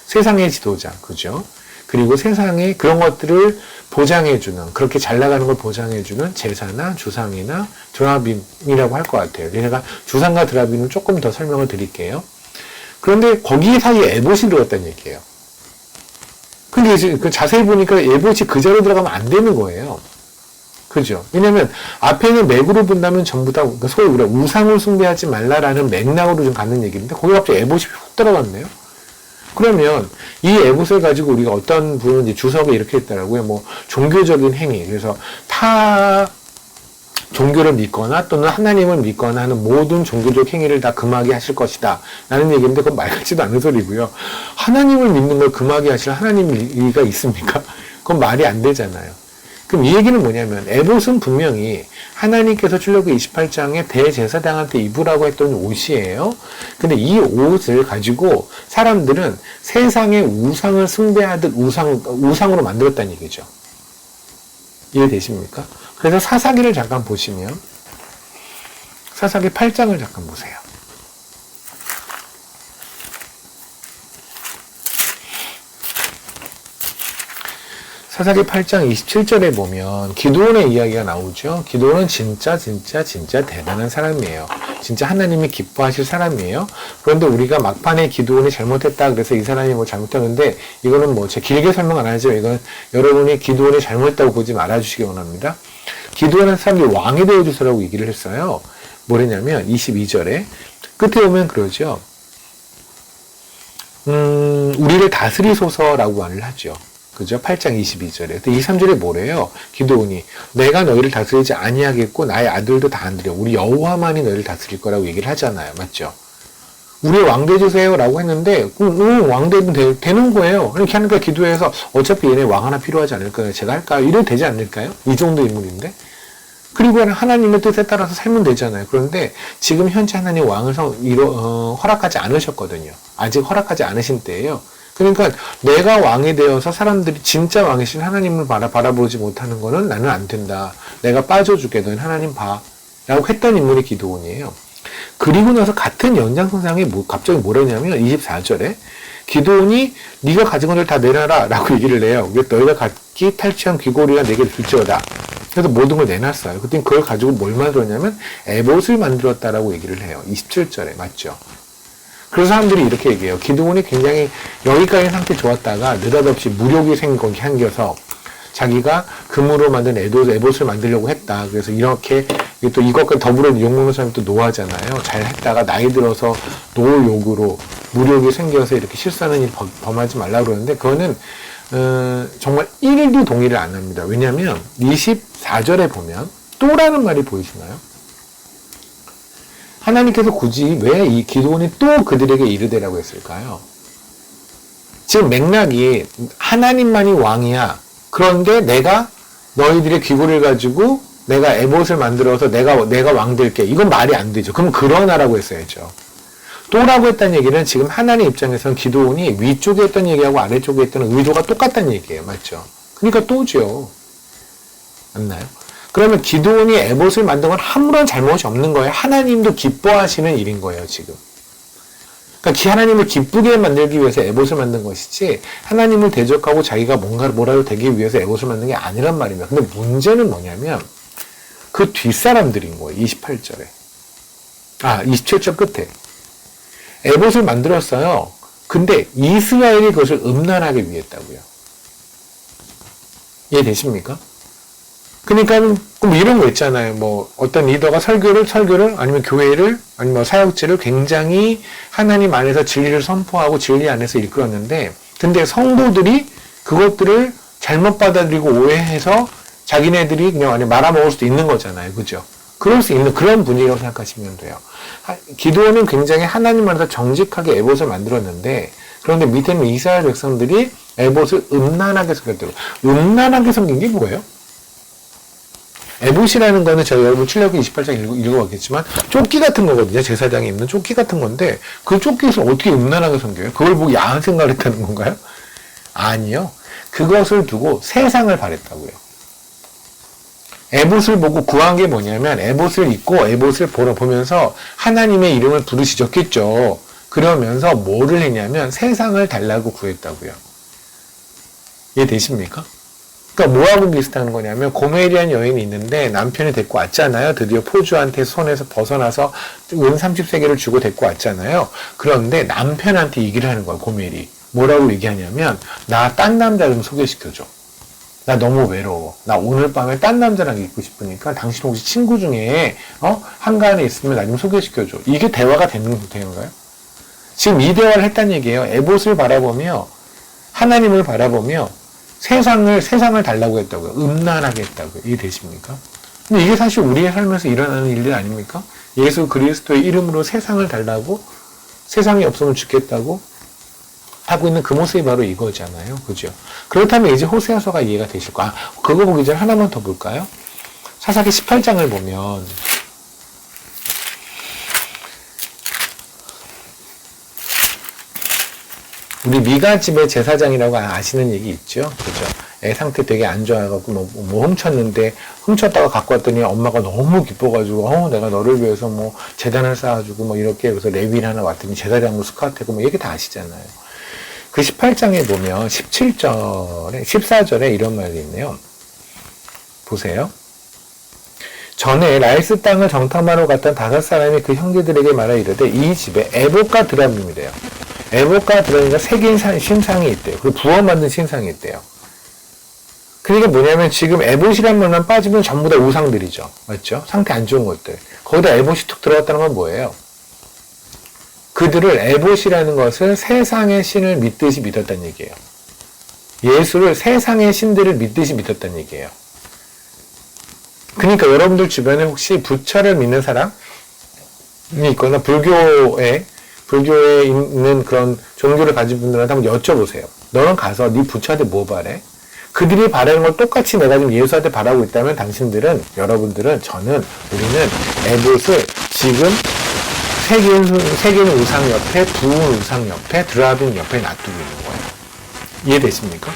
[SPEAKER 1] 세상의 지도자 그죠? 그리고 세상에 그런 것들을 보장해주는, 그렇게 잘 나가는 걸 보장해주는 제사나 주상이나 드라빔이라고 할 것 같아요. 제가 주상과 드라빔은 조금 더 설명을 드릴게요. 그런데 거기 사이에 에봇이 들어갔다는 얘기예요. 근데 이제 그 자세히 보니까 에봇이 그 자리에 들어가면 안 되는 거예요. 그죠? 왜냐면 앞에는 맥으로 본다면 전부 다 소위 우리가 우상을 숭배하지 말라라는 맥락으로 좀 가는 얘기인데 거기 갑자기 에봇이 훅 들어갔네요. 그러면 이 에봇을 가지고 우리가 어떤 분은 이제 주석에 이렇게 했더라고요. 뭐 종교적인 행위, 그래서 타 종교를 믿거나 또는 하나님을 믿거나 하는 모든 종교적 행위를 다 금하게 하실 것이다 라는 얘기인데 그건 말 같지도 않은 소리고요. 하나님을 믿는 걸 금하게 하실 하나님이가 있습니까? 그건 말이 안 되잖아요. 그럼 이 얘기는 뭐냐면 에봇은 분명히 하나님께서 출애굽기 28장에 대제사장한테 입으라고 했던 옷이에요. 근데 이 옷을 가지고 사람들은 세상의 우상을 숭배하듯 우상으로 만들었다는 얘기죠. 이해되십니까? 그래서 사사기를 잠깐 보시면 사사기 8장을 잠깐 보세요. 사사기 8장 27절에 보면 기드온의 이야기가 나오죠. 기드온은 진짜 대단한 사람이에요. 진짜 하나님이 기뻐하실 사람이에요. 그런데 우리가 막판에 기드온이 잘못했다 그래서 이 사람이 뭐 잘못했는데 이거는 뭐 제가 길게 설명 안 하죠. 이건 여러분이 기드온이 잘못했다고 보지 말아주시기 원합니다. 기드온은 사람들이 왕이 되어주세요라고 얘기를 했어요. 뭐랬냐면 22절에 끝에 오면 그러죠. 우리를 다스리소서라고 말을 하죠. 그죠? 8장 22절에. 23절에 뭐래요? 기드온이 내가 너희를 다스리지 아니하겠고 나의 아들도 다 안 드려. 우리 여호와만이 너희를 다스릴 거라고 얘기를 하잖아요. 맞죠? 우리 왕 되주세요 라고 했는데 왕 되면 되는 거예요. 이렇게 하니까 기도해서 어차피 얘네 왕 하나 필요하지 않을까요? 제가 할까요? 이래도 되지 않을까요? 이 정도 인물인데. 그리고 하나님의 뜻에 따라서 살면 되잖아요. 그런데 지금 현재 하나님 왕을 허락하지 않으셨거든요. 아직 허락하지 않으신 때예요. 그러니까 내가 왕이 되어서 사람들이 진짜 왕이신 하나님을 바라보지 못하는 거는 나는 안 된다. 내가 빠져줄게. 너는 하나님 봐. 라고 했던 인물이 기드온이에요. 그리고 나서 같은 연장선상에 갑자기 뭐라냐면 24절에 기드온이 네가 가진 것을 다 내놔라 라고 얘기를 해요. 너희가 갖기 탈취한 귀고리가 내게 줄지어다. 그래서 모든 걸 내놨어요. 그때 그걸 가지고 뭘 만들었냐면 에봇을 만들었다라고 얘기를 해요. 27절에 맞죠? 그래서 사람들이 이렇게 얘기해요. 기드온이 굉장히 여기까지 상태 좋았다가 느닷없이 무력이 생겨서 자기가 금으로 만든 에봇을 만들려고 했다. 그래서 이렇게 또 이것과 더불어 욕먹는 사람이 또 노하잖아요. 잘 했다가 나이 들어서 노욕으로 무력이 생겨서 이렇게 실수하는 일 범하지 말라고 그러는데 그거는 정말 1일도 동의를 안 합니다. 왜냐하면 24절에 보면 또라는 말이 보이시나요? 하나님께서 굳이 왜 이 기드온이 또 그들에게 이르되라고 했을까요? 지금 맥락이 하나님만이 왕이야. 그런데 내가 너희들의 귀고리를 가지고 내가 에봇을 만들어서 내가 왕 될게. 이건 말이 안 되죠. 그럼 그러나라고 했어야죠. 또라고 했다는 얘기는 지금 하나님 입장에서는 기드온이 위쪽에 했던 얘기하고 아래쪽에 했던 의도가 똑같다는 얘기예요. 맞죠? 그러니까 또죠. 맞나요? 그러면 기드온이 에봇을 만든 건 아무런 잘못이 없는 거예요. 하나님도 기뻐하시는 일인 거예요, 지금. 그러니까 하나님을 기쁘게 만들기 위해서 에봇을 만든 것이지 하나님을 대적하고 자기가 뭐라도 되기 위해서 에봇을 만든 게 아니란 말입니다. 근데 문제는 뭐냐면 그 뒷사람들인 거예요. 28절에. 27절 끝에. 에봇을 만들었어요. 근데 이스라엘이 그것을 음란하게 위했다고요. 이해되십니까? 그러니까 뭐 이런 거 있잖아요. 뭐 어떤 리더가 설교를 아니면 교회를 아니면 사역지를 굉장히 하나님 안에서 진리를 선포하고 진리 안에서 이끌었는데 근데 성도들이 그것들을 잘못 받아들이고 오해해서 자기네들이 그냥 말아먹을 수도 있는 거잖아요. 그죠? 그럴 수 있는 그런 분위기라고 생각하시면 돼요. 기드온은 굉장히 하나님 안에서 정직하게 에봇을 만들었는데 그런데 밑에는 이스라엘 백성들이 에봇을 음란하게 섬겼대요. 음란하게 섬긴 게 뭐예요? 에봇이라는 거는 제가 여러분 출애굽기 28장 읽어봤겠지만 조끼 같은 거거든요. 제사장이 입는 조끼 같은 건데 그 조끼에서 어떻게 음란하게 섬겨요? 그걸 보고 야한 생각을 했다는 건가요? 아니요. 그것을 두고 세상을 바랬다고요. 에봇을 보고 구한 게 뭐냐면 에봇을 입고 에봇을 보면서 하나님의 이름을 부르시졌겠죠. 그러면서 뭐를 했냐면 세상을 달라고 구했다고요. 이해되십니까? 그러니까 뭐하고 비슷한 거냐면 고멜이라는 여인이 있는데 남편이 데리고 왔잖아요. 드디어 포주한테 손에서 벗어나서 은 30세계를 주고 데리고 왔잖아요. 그런데 남편한테 얘기를 하는 거야, 고멜이. 뭐라고 얘기하냐면 나 딴 남자 좀 소개시켜줘. 나 너무 외로워. 나 오늘 밤에 딴 남자랑 있고 싶으니까 당신 혹시 친구 중에 한가한에 있으면 나 좀 소개시켜줘. 이게 대화가 되는 거예요. 지금 이 대화를 했다는 얘기예요. 에봇을 바라보며 하나님을 바라보며 세상을 달라고 했다고요. 음란하게 했다고요. 이게 되십니까? 근데 이게 사실 우리의 삶에서 일어나는 일들 아닙니까? 예수 그리스도의 이름으로 세상을 달라고, 세상이 없으면 죽겠다고 하고 있는 그 모습이 바로 이거잖아요. 그죠? 그렇다면 이제 호세아서가 이해가 되실 거야. 그거 보기 전에 하나만 더 볼까요? 사사기 18장을 보면 우리 미가 집의 제사장이라고 아시는 얘기 있죠? 그죠? 애 상태 되게 안 좋아가지고 뭐 훔쳤는데 훔쳤다가 갖고 왔더니 엄마가 너무 기뻐가지고 내가 너를 위해서 뭐 제단을 쌓아주고 뭐 이렇게 그래서 레위인 하나 왔더니 제사장으로 스카우트하고 뭐 얘기 다 아시잖아요. 그 18장에 보면 17절에 14절에 이런 말이 있네요. 보세요. 전에 라이스 땅을 정탐하러 갔던 5사람이 그 형제들에게 말하 이르되 이 집에 에봇과 드라빔이래요. 에봇과 드라빔과 새긴 신상이 있대요. 그리고 부어 만든 신상이 있대요. 그러니까 뭐냐면 지금 에봇이란 말만 빠지면 전부 다 우상들이죠. 맞죠? 상태 안 좋은 것들. 거기다 에봇이 툭 들어갔다는 건 뭐예요? 그들을 에봇이라는 것을 세상의 신을 믿듯이 믿었다는 얘기예요. 예수를 세상의 신들을 믿듯이 믿었다는 얘기예요. 그러니까 여러분들 주변에 혹시 부처를 믿는 사람이 있거나 불교에 있는 그런 종교를 가진 분들한테 한번 여쭤보세요. 너는 가서 네 부처한테 뭐 바래? 그들이 바라는 걸 똑같이 내가 지금 예수한테 바라고 있다면 여러분들은 우리는 에봇을 지금 새긴 우상 옆에, 부은 우상 옆에, 드라빔 옆에 놔두고 있는 거예요. 이해되십니까?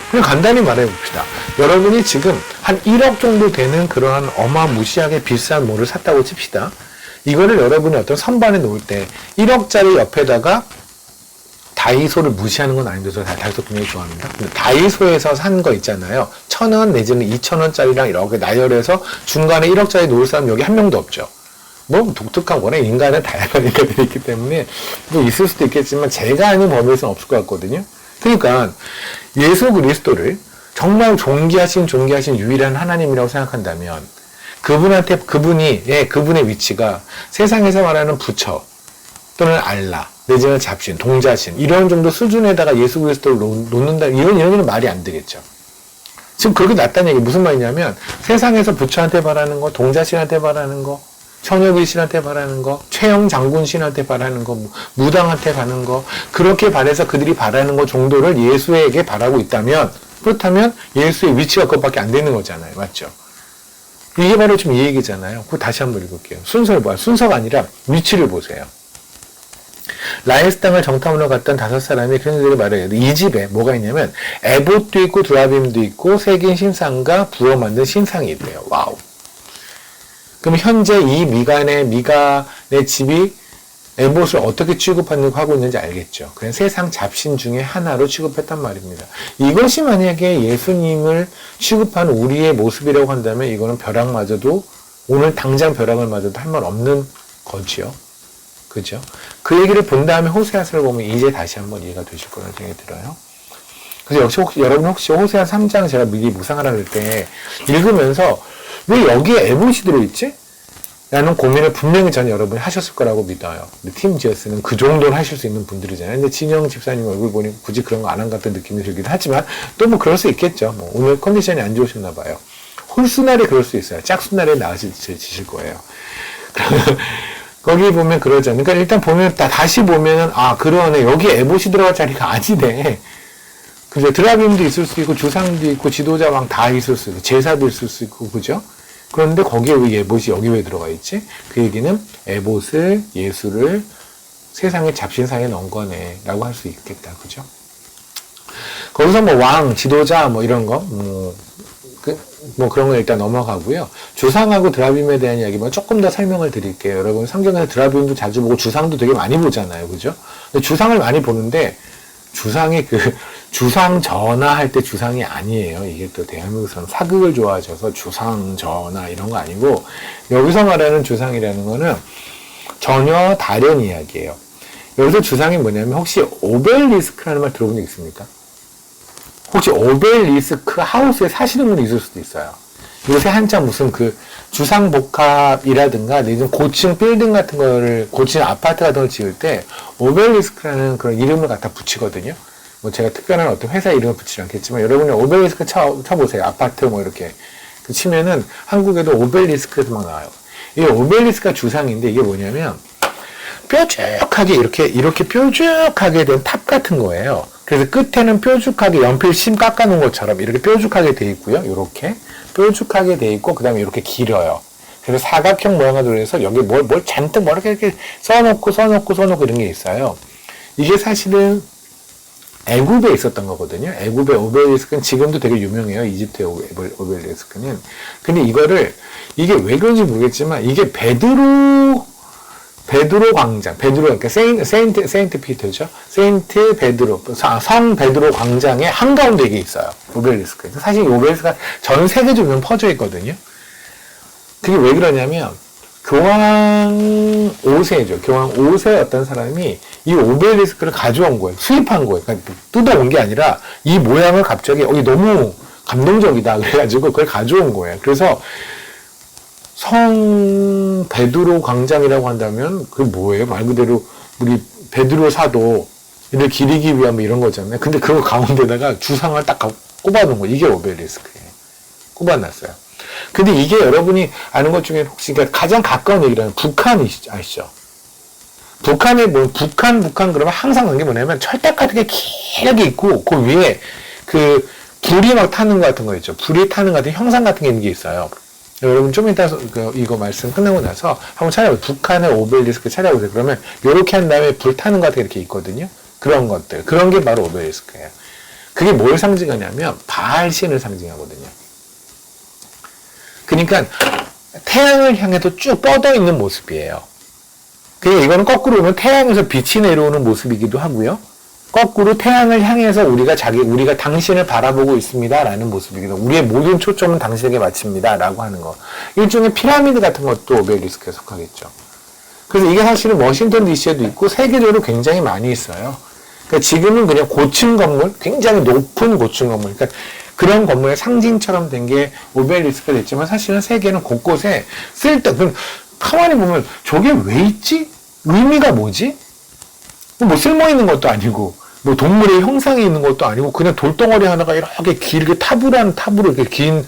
[SPEAKER 1] 그냥 간단히 말해봅시다. 여러분이 지금 한 1억 정도 되는 그러한 어마무시하게 비싼 뭐를 샀다고 칩시다. 이거를 여러분이 어떤 선반에 놓을 때 1억짜리 옆에다가 다이소를 무시하는 건 아닌데 저 다이소 굉장히 좋아합니다. 근데 다이소에서 산 거 있잖아요. 1,000원 내지는 2,000원짜리랑 이렇게 나열해서 중간에 1억짜리 놓을 사람 여기 한 명도 없죠. 뭐 독특한 거네. 인간은 다양한 인간들이 있기 때문에 뭐 있을 수도 있겠지만 제가 아는 범위에서는 없을 것 같거든요. 그러니까 예수 그리스도를 정말 존귀하신 유일한 하나님이라고 생각한다면 그분의 위치가 세상에서 말하는 부처 또는 알라 내지는 잡신, 동자신 이런 정도 수준에다가 예수 그리스도를 놓는다 이런 말이 안 되겠죠. 지금 그렇게 낫다는 얘기 무슨 말이냐면 세상에서 부처한테 바라는 거, 동자신한테 바라는 거, 천여귀 신한테 바라는 거, 최영 장군 신한테 바라는 거, 무당한테 가는 거, 그렇게 바라서 그들이 바라는 거 정도를 예수에게 바라고 있다면, 그렇다면 예수의 위치가 그것밖에 안 되는 거잖아요. 맞죠? 이게 바로 지금 이 얘기잖아요. 그거 다시 한번 읽을게요. 순서를 봐요. 순서가 아니라 위치를 보세요. 라이스 땅을 정탐하러 갔던 5사람이 그런 들이 말해요. 이 집에 뭐가 있냐면 에봇도 있고 드라빔도 있고 새긴 신상과 부어 만든 신상이 있대요. 와우. 그럼 현재 이 미간의 집이 에봇을 어떻게 하고 있는지 알겠죠. 그냥 세상 잡신 중에 하나로 취급했단 말입니다. 이것이 만약에 예수님을 취급하는 우리의 모습이라고 한다면 이거는 오늘 당장 벼락을 맞아도 할 말 없는 거지요. 그죠? 그 얘기를 본 다음에 호세아서를 보면 이제 다시 한번 이해가 되실 거라는 생각이 들어요. 그래서 여러분 혹시 호세아 3장 제가 미리 묵상하라 그럴 때 읽으면서 왜 여기에 에봇이 들어있지? 라는 고민을 분명히 전 여러분이 하셨을 거라고 믿어요. 팀 지어스는 그 정도는 하실 수 있는 분들이잖아요. 근데 진영 집사님 얼굴 보니 굳이 그런 거 안 한 것 같은 느낌이 들기도 하지만 또 뭐 그럴 수 있겠죠. 뭐 오늘 컨디션이 안 좋으셨나 봐요. 홀수날에 그럴 수 있어요. 짝수날에 나으실 거예요. 거기 보면 그러잖아요. 그러니까 일단 보면 다시 보면은 그러네. 여기에 에봇이 들어갈 자리가 아니네. 그죠? 드라빔도 있을 수 있고 주상도 있고 지도자 왕 다 있을 수 있고 제사도 있을 수 있고 그죠? 그런데 거기에 왜 에봇이 여기 왜 들어가 있지? 그 얘기는 예수를 세상의 잡신상에 넣은 거네 라고 할 수 있겠다. 그죠? 거기서 뭐 왕, 지도자 뭐 이런 거 뭐 그런 거 일단 넘어가고요. 주상하고 드라빔에 대한 이야기만 조금 더 설명을 드릴게요. 여러분 성경에서 드라빔도 자주 보고 주상도 되게 많이 보잖아요. 그죠? 근데 주상을 많이 보는데 주상이
[SPEAKER 2] 주상 전하 할 때 주상이 아니에요. 이게 또 대한민국에서는 사극을 좋아하셔서 주상 전하 이런 거 아니고, 여기서 말하는 주상이라는 거는 전혀 다른 이야기예요. 여기서 주상이 뭐냐면, 혹시 오벨리스크라는 말 들어본 적 있습니까? 혹시 오벨리스크 하우스에 사시는 분이 있을 수도 있어요. 요새 한참 무슨 그 주상복합이라든가 내지는 고층 빌딩 같은 거를, 고층 아파트 같은 걸 지을 때 오벨리스크라는 그런 이름을 갖다 붙이거든요. 뭐 제가 특별한 어떤 회사 이름을 붙이지 않겠지만, 여러분이 오벨리스크 쳐보세요. 아파트 뭐 이렇게 치면은 한국에도 오벨리스크에서 막 나와요. 이 오벨리스크가 주상인데, 이게 뭐냐면 뾰족하게 이렇게 뾰족하게 된 탑 같은 거예요. 그래서 끝에는 뾰족하게 연필 심 깎아놓은 것처럼 이렇게 뾰족하게 돼 있고요. 이렇게 뾰족하게 돼 있고, 그 다음에 이렇게 길어요. 그래서 사각형 모양으로 들어서 여기 뭘 잔뜩 뭐 이렇게 써놓고 이런 게 있어요. 이게 사실은 애굽에 있었던 거거든요. 애굽의 오벨리스크는 지금도 되게 유명해요. 이집트의 오벨리스크는. 근데 이게 왜 그런지 모르겠지만, 이게 베드로 광장, 그러니까 세인트 피터죠. 세인트 베드로, 성 베드로 광장의 한가운데 이게 있어요. 오벨리스크. 사실 이 오벨리스크가 전 세계적으로 퍼져 있거든요. 그게 왜 그러냐면, 교황 5세죠. 교황 5세 어떤 사람이 이 오벨리스크를 가져온 거예요. 수입한 거예요. 그러니까 뜯어온 게 아니라 이 모양을 갑자기, 이게 너무 감동적이다. 그래가지고 그걸 가져온 거예요. 그래서 성 베드로 광장이라고 한다면 그게 뭐예요? 말 그대로 우리 베드로 사도 이를 기리기 위한 뭐 이런 거잖아요. 근데 그거 가운데다가 주상을 딱 꼽아놓은 거예요. 이게 오벨리스크예요. 꼽아놨어요. 근데 이게 여러분이 아는 것 중에 혹시 가장 가까운 얘기라면 북한 아시죠? 북한 그러면 항상 그런 게 뭐냐면 철탑 같은 게 길게 있고, 그 위에 그 불이 막 타는 것 같은 거 있죠. 불이 타는 것 같은 형상 같은 게 있는 게 있어요. 여러분 좀 이따 이거 말씀 끝나고 나서 한번 찾아보세요. 북한의 오벨리스크 찾아보세요. 그러면 요렇게 한 다음에 불 타는 것 같은 게 이렇게 있거든요. 그런 것들. 그런 게 바로 오벨리스크예요. 그게 뭘 상징하냐면 바알 신을 상징하거든요. 그러니까 태양을 향해서 쭉 뻗어 있는 모습이에요. 그러니까 이거는 거꾸로 보면 태양에서 빛이 내려오는 모습이기도 하고요. 거꾸로 태양을 향해서 우리가 당신을 바라보고 있습니다라는 모습이기도 하고, 우리의 모든 초점은 당신에게 맞춥니다라고 하는 거. 일종의 피라미드 같은 것도 오벨리스크에 속하겠죠. 그래서 이게 사실은 워싱턴 DC에도 있고 세계적으로 굉장히 많이 있어요. 그러니까 지금은 그냥 고층 건물, 굉장히 높은 고층 건물, 그러니까 그런 건물의 상징처럼 된 게 오벨리스크가 됐지만, 사실은 세계는 곳곳에 가만히 보면 저게 왜 있지? 의미가 뭐지? 뭐 쓸모있는 것도 아니고, 뭐 동물의 형상이 있는 것도 아니고, 그냥 돌덩어리 하나가 이렇게 길게 탑으로 이렇게 긴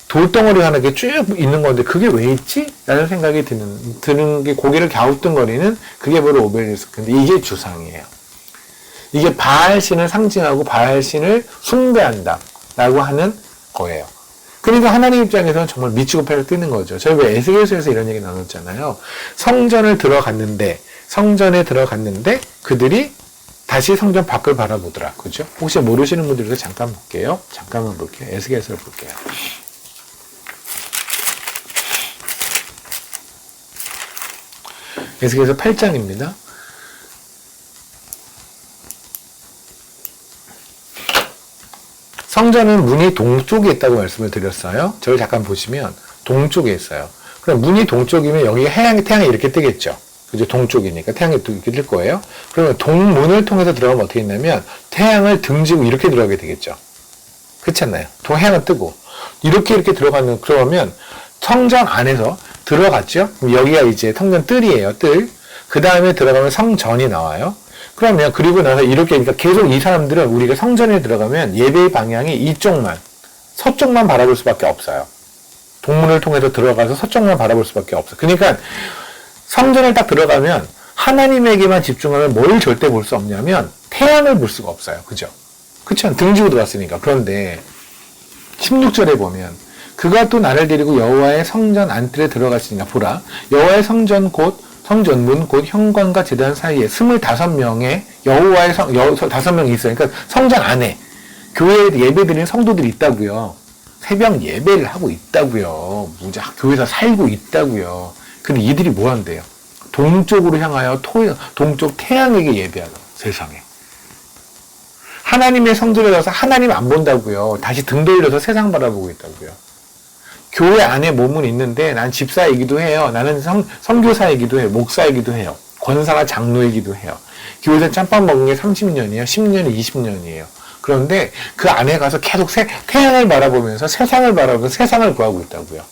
[SPEAKER 2] 돌덩어리 하나 이렇게 쭉 있는 건데, 그게 왜 있지? 라는 생각이 드는 게, 고개를 갸우뚱거리는 그게 바로 오벨리스크인데, 이게 주상이에요. 이게 바알 신을 상징하고 바알 신을 숭배한다 라고 하는 거예요. 그러니까 하나님 입장에서는 정말 미치고 팔을 뛰는 거죠. 저희 왜 에스겔서에서 이런 얘기 나눴잖아요. 성전에 들어갔는데 그들이 다시 성전 밖을 바라보더라. 그죠? 혹시 모르시는 분들도 잠깐만 볼게요. 에스겔서를 볼게요. 에스겔서 8장입니다. 성전은 문이 동쪽에 있다고 말씀을 드렸어요. 저를 잠깐 보시면 동쪽에 있어요. 그럼 문이 동쪽이면 여기가 태양이 이렇게 뜨겠죠. 그죠? 동쪽이니까 태양이 이렇게 뜰 거예요. 그러면 동문을 통해서 들어가면 어떻게 했냐면 태양을 등지고 이렇게 들어가게 되겠죠. 그렇지 않나요? 태양은 뜨고 이렇게 들어가면 성전 안에서 들어갔죠. 그럼 여기가 이제 성전 뜰이에요. 뜰. 그 다음에 들어가면 성전이 나와요. 그러면 그리고 나서 이렇게, 그러니까 계속 이 사람들은 우리가 성전에 들어가면 예배의 방향이 서쪽만 바라볼 수밖에 없어요. 동문을 통해서 들어가서 서쪽만 바라볼 수밖에 없어요. 그러니까 성전에 딱 들어가면 하나님에게만 집중하면 뭘 절대 볼 수 없냐면 태양을 볼 수가 없어요. 그죠? 그쵸? 등지고 들어왔으니까. 그런데 16절에 보면 그가 또 나를 데리고 여호와의 성전 안뜰에 들어갔으니까 보라. 여호와의 성전문 곧 현관과 제단 사이에 25명의 여호와의 5명이 있어요. 그러니까 성전 안에 교회에 예배드리는 성도들이 있다고요. 새벽 예배를 하고 있다고요. 교회에서 살고 있다고요. 근데 이들이 뭐 한대요? 동쪽으로 향하여 동쪽 태양에게 예배하는 세상에. 하나님의 성전에 가서 하나님 안 본다고요. 다시 등 돌려서 세상 바라보고 있다고요. 교회 안에 몸은 있는데 난 집사이기도 해요. 나는 선교사이기도 해요. 목사이기도 해요. 권사나 장로이기도 해요. 교회에서 짬밥 먹은 게 30년이에요. 10년이 20년이에요. 그런데 그 안에 가서 계속 태양을 바라보면서 세상을 바라보면서 세상을 구하고 있다고요.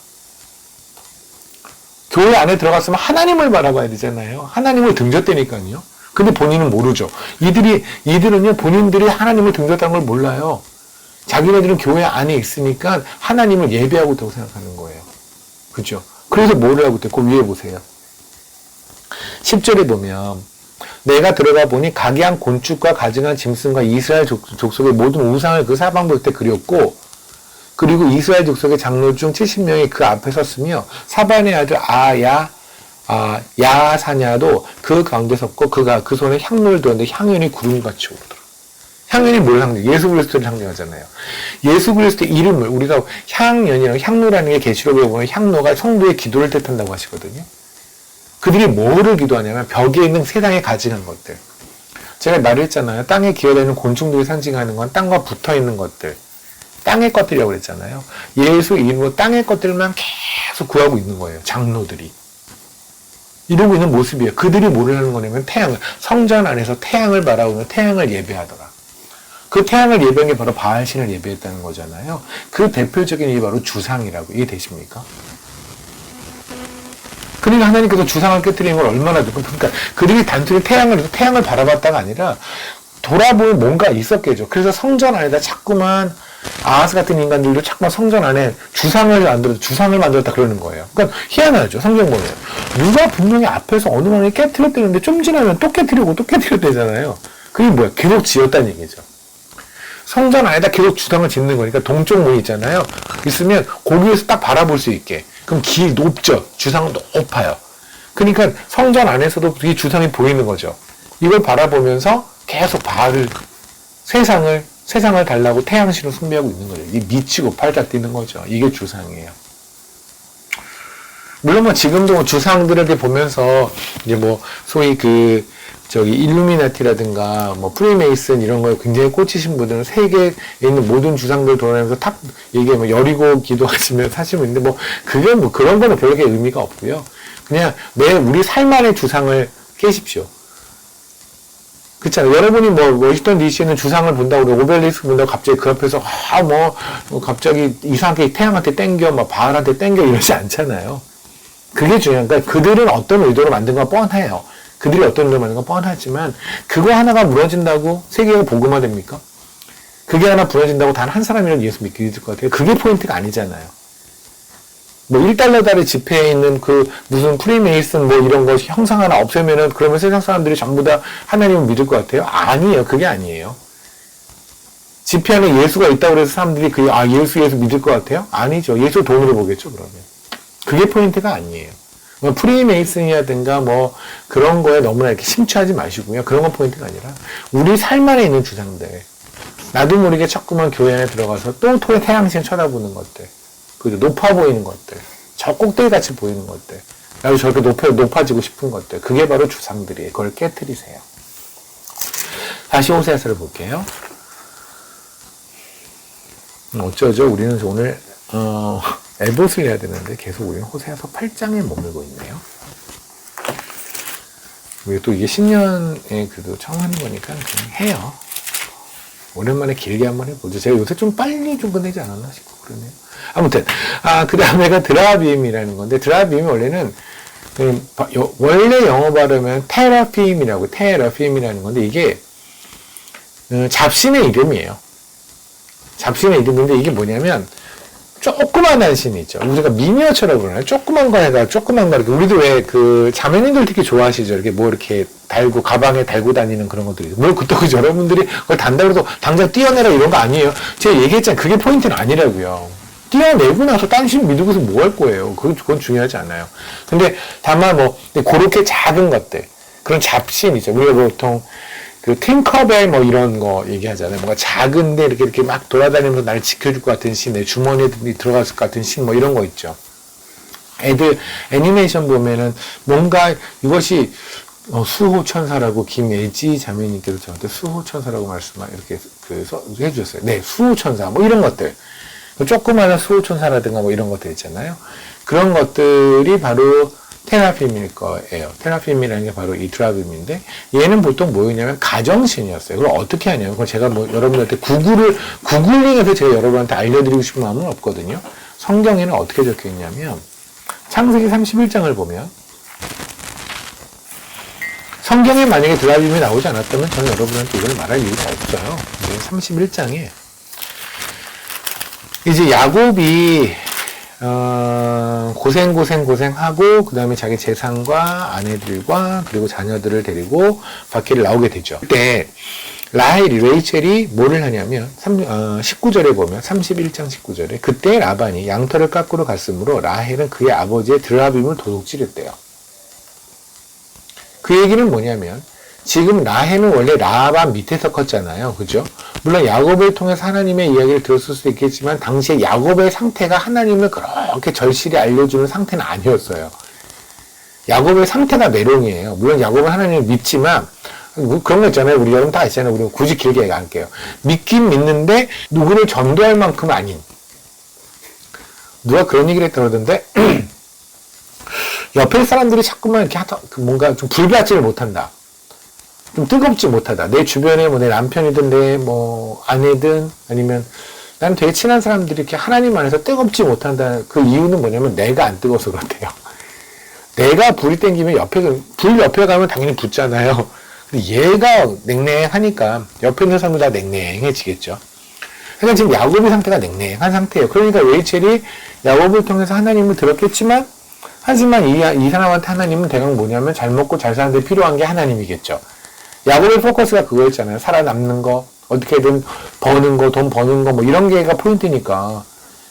[SPEAKER 2] 교회 안에 들어갔으면 하나님을 바라봐야 되잖아요. 하나님을 등졌다니까요. 근데 본인은 모르죠. 이들은요, 본인들이 하나님을 등졌다는 걸 몰라요. 자기네들은 교회 안에 있으니까 하나님을 예배하고 있다고 생각하는 거예요. 그죠? 그래서 뭐를 하고 있대요? 그 위에 보세요. 10절에 보면, 내가 들어가 보니 각양 곤축과 가증한 짐승과 이스라엘 족속의 모든 우상을 그 사방볼 때 그렸고, 그리고 이스라엘 족속의 장로 중 70명이 그 앞에 섰으며 사반의 아들 야사냐도 그 가운데 섰고 그가 그 손에 향로를 들었는데 향연이 구름같이 오르더라. 향연이 뭘 상징해요? 예수 그리스도를 상징하잖아요. 예수 그리스도의 이름을 우리가 향연이라고 향로라는 게 계시록에 보면 향로가 성도의 기도를 뜻한다고 하시거든요. 그들이 뭐를 기도하냐면 벽에 있는 세상에 가증한 것들. 제가 말했잖아요. 땅에 기어다니는 곤충들이 상징하는 건 땅과 붙어있는 것들. 땅의 것들이라고 그랬잖아요. 예수 이름으로 땅의 것들만 계속 구하고 있는 거예요. 장로들이. 이러고 있는 모습이에요. 그들이 뭐를 하는 거냐면 태양을, 성전 안에서 태양을 바라보며 태양을 예배하더라. 그 태양을 예배한 게 바로 바알신을 예배했다는 거잖아요. 그 대표적인 게 바로 주상이라고. 이해되십니까? 그러니까 하나님께서 주상을 깨뜨리는 걸 얼마나 그러니까 그들이 단순히 태양을 바라봤다가 아니라 돌아보면 뭔가 있었겠죠. 그래서 성전 안에다 자꾸만 아하스 같은 인간들도 자꾸만 성전 안에 주상을 만들었다 그러는 거예요. 그러니까 희한하죠. 성경 보면. 누가 분명히 앞에서 어느 방에 깨뜨렸다는데 좀 지나면 또 깨뜨렸대잖아요. 그게 뭐야? 계속 지었다는 얘기죠. 성전 안에다 계속 주상을 짓는 거니까 동쪽 문이 있잖아요. 있으면 거기에서 딱 바라볼 수 있게. 그럼 길 높죠. 주상은 높아요. 그러니까 성전 안에서도 이 주상이 보이는 거죠. 이걸 바라보면서 계속 세상을 달라고 태양신을 숭배하고 있는 거죠. 이 미치고 팔짝 뛰는 거죠. 이게 주상이에요. 물론 뭐 지금도 주상들에게 보면서 이제 뭐 소위 일루미나티라든가 뭐 프리메이슨 이런 거에 굉장히 꽂히신 분들은 세계에 있는 모든 주상들 돌아다니면서 이게 뭐 여리고 기도하시면 사시면 있는데 뭐 그게 뭐 그런 거는 별로 의미가 없고요. 그냥 우리 삶 안의 주상을 깨십시오. 그렇잖아요. 여러분이 뭐 워싱턴 DC에는 주상을 본다고 그러고 오벨리스크 본다고 갑자기 그 앞에서 갑자기 이상하게 태양한테 땡겨 막 바알한테 땡겨 이러지 않잖아요. 그게 중요한 거니까 그들은 어떤 의도로 만든 건 뻔해요. 그들이 어떤 의도로 만든 건 뻔하지만 그거 하나가 무너진다고 세계가 복음화됩니까? 그게 하나 무너진다고 단 한 사람이라도 예수 믿게 될 것 같아요. 그게 포인트가 아니잖아요. 뭐 1달러짜리 지폐에 있는 무슨 프리메이슨 뭐 이런 거 형상 하나 없애면은 그러면 세상 사람들이 전부 다 하나님을 믿을 것 같아요? 아니에요. 그게 아니에요. 지폐 안에 예수가 있다고 해서 사람들이 예수 믿을 것 같아요? 아니죠. 예수 돈으로 보겠죠, 그러면. 그게 포인트가 아니에요. 뭐 프리메이슨이라든가 뭐 그런 거에 너무나 이렇게 심취하지 마시고요. 그런 건 포인트가 아니라 우리 삶 안에 있는 주장들. 나도 모르게 자꾸만 교회 안에 들어가서 또 태양신 쳐다보는 것들. 그죠? 높아 보이는 것들. 저 꼭대기 같이 보이는 것들. 나도 저렇게 높아지고 싶은 것들. 그게 바로 주상들이에요. 그걸 깨트리세요. 다시 호세아서를 볼게요. 어쩌죠? 우리는 오늘, 에봇을 해야 되는데 계속 우리는 호세아서 8장에 머물고 있네요. 우리 또 이게 10년에 그래도 처음 하는 거니까 그냥 해요. 오랜만에 길게 한번 해보죠. 제가 요새 좀 빨리 좀 끝내지 않았나 싶고 그러네요. 아무튼 그 다음에가 드라빔이라는 건데 드라빔이 원래는 원래 영어 발음은 테라핌이라는 건데 이게 잡신의 이름이에요. 잡신의 이름인데 이게 뭐냐면 조그만한 신이 있죠. 우리가 미니어처라고 그러나요? 조그만 거 이렇게 우리도 왜 자매님들 특히 좋아하시죠? 이렇게 뭐 이렇게 가방에 달고 다니는 그런 것들이. 그죠? 여러분들이 그걸 단다고 해도 당장 띄어내라 이런 거 아니에요. 제가 얘기했잖아요. 그게 포인트는 아니라고요. 띄어내고 나서 딴 신 믿고서 뭐 할 거예요. 그건 중요하지 않아요. 근데 다만 그렇게 작은 것들, 그런 잡신이죠. 우리가 보통 팅커벨 이런 거 얘기하잖아요. 뭔가 작은데 이렇게 막 돌아다니면서 날 지켜줄 것 같은 신, 내 주머니에 들어갔을 것 같은 신, 이런 거 있죠. 애들 애니메이션 보면은 뭔가 이것이 수호천사라고 김예지 자매님께서 저한테 수호천사라고 이렇게 해주셨어요. 네, 수호천사 뭐 이런 것들, 조그마한 수호천사라든가 뭐 이런 것들 있잖아요. 그런 것들이 바로 테라핌일 거예요. 테라핌이라는 게 바로 이 드라빔인데, 얘는 보통 뭐였냐면 가정신이었어요. 그걸 어떻게 하냐면, 그걸 제가 뭐 여러분들한테 구글링해서 제가 여러분한테 알려드리고 싶은 마음은 없거든요. 성경에는 어떻게 적혀 있냐면, 창세기 31장을 보면, 성경에 만약에 드라빔이 나오지 않았다면 저는 여러분한테 이걸 말할 이유가 없어요. 31장에 이제 야곱이 고생하고 그 다음에 자기 재산과 아내들과 그리고 자녀들을 데리고 밖에 나오게 되죠. 그때 레이첼이 뭐를 하냐면 19절에 보면 31장 19절에 그때 라반이 양털을 깎으러 갔으므로 라헬은 그의 아버지의 드라빔을 도둑질했대요. 그 얘기는 뭐냐면 지금 라헬은 원래 라반 밑에서 컸잖아요. 그죠? 물론 야곱을 통해서 하나님의 이야기를 들었을 수도 있겠지만 당시에 야곱의 상태가 하나님을 그렇게 절실히 알려주는 상태는 아니었어요. 야곱의 상태가 메롱이에요. 물론 야곱은 하나님을 믿지만 그런 거 있잖아요. 우리 여러분 다 있잖아요. 우리 굳이 길게 안 할게요. 믿긴 믿는데 누구를 전도할 만큼 아닌. 누가 그런 얘기를 했더라던데 옆에 사람들이 자꾸만 이렇게 뭔가 좀 불같지를 못한다. 좀 뜨겁지 못하다. 내 주변에 뭐 내 남편이든 내 뭐 아내든 아니면 나는 되게 친한 사람들이 이렇게 하나님 안에서 뜨겁지 못한다. 그 이유는 뭐냐면 내가 안 뜨거워서 그렇대요. 내가 불이 땡기면 불 옆에 가면 당연히 붙잖아요. 근데 얘가 냉랭하니까 옆에 있는 사람도 다 냉랭해지겠죠. 그러니까 지금 야곱의 상태가 냉랭한 상태예요. 그러니까 레이첼이 야곱을 통해서 하나님을 들었겠지만 하지만 이 사람한테 하나님은 대강 뭐냐면 잘 먹고 잘 사는 데 필요한 게 하나님이겠죠. 야곱의 포커스가 그거였잖아요. 살아남는 거, 어떻게든 버는 거, 돈 버는 거, 뭐 이런 게가 포인트니까.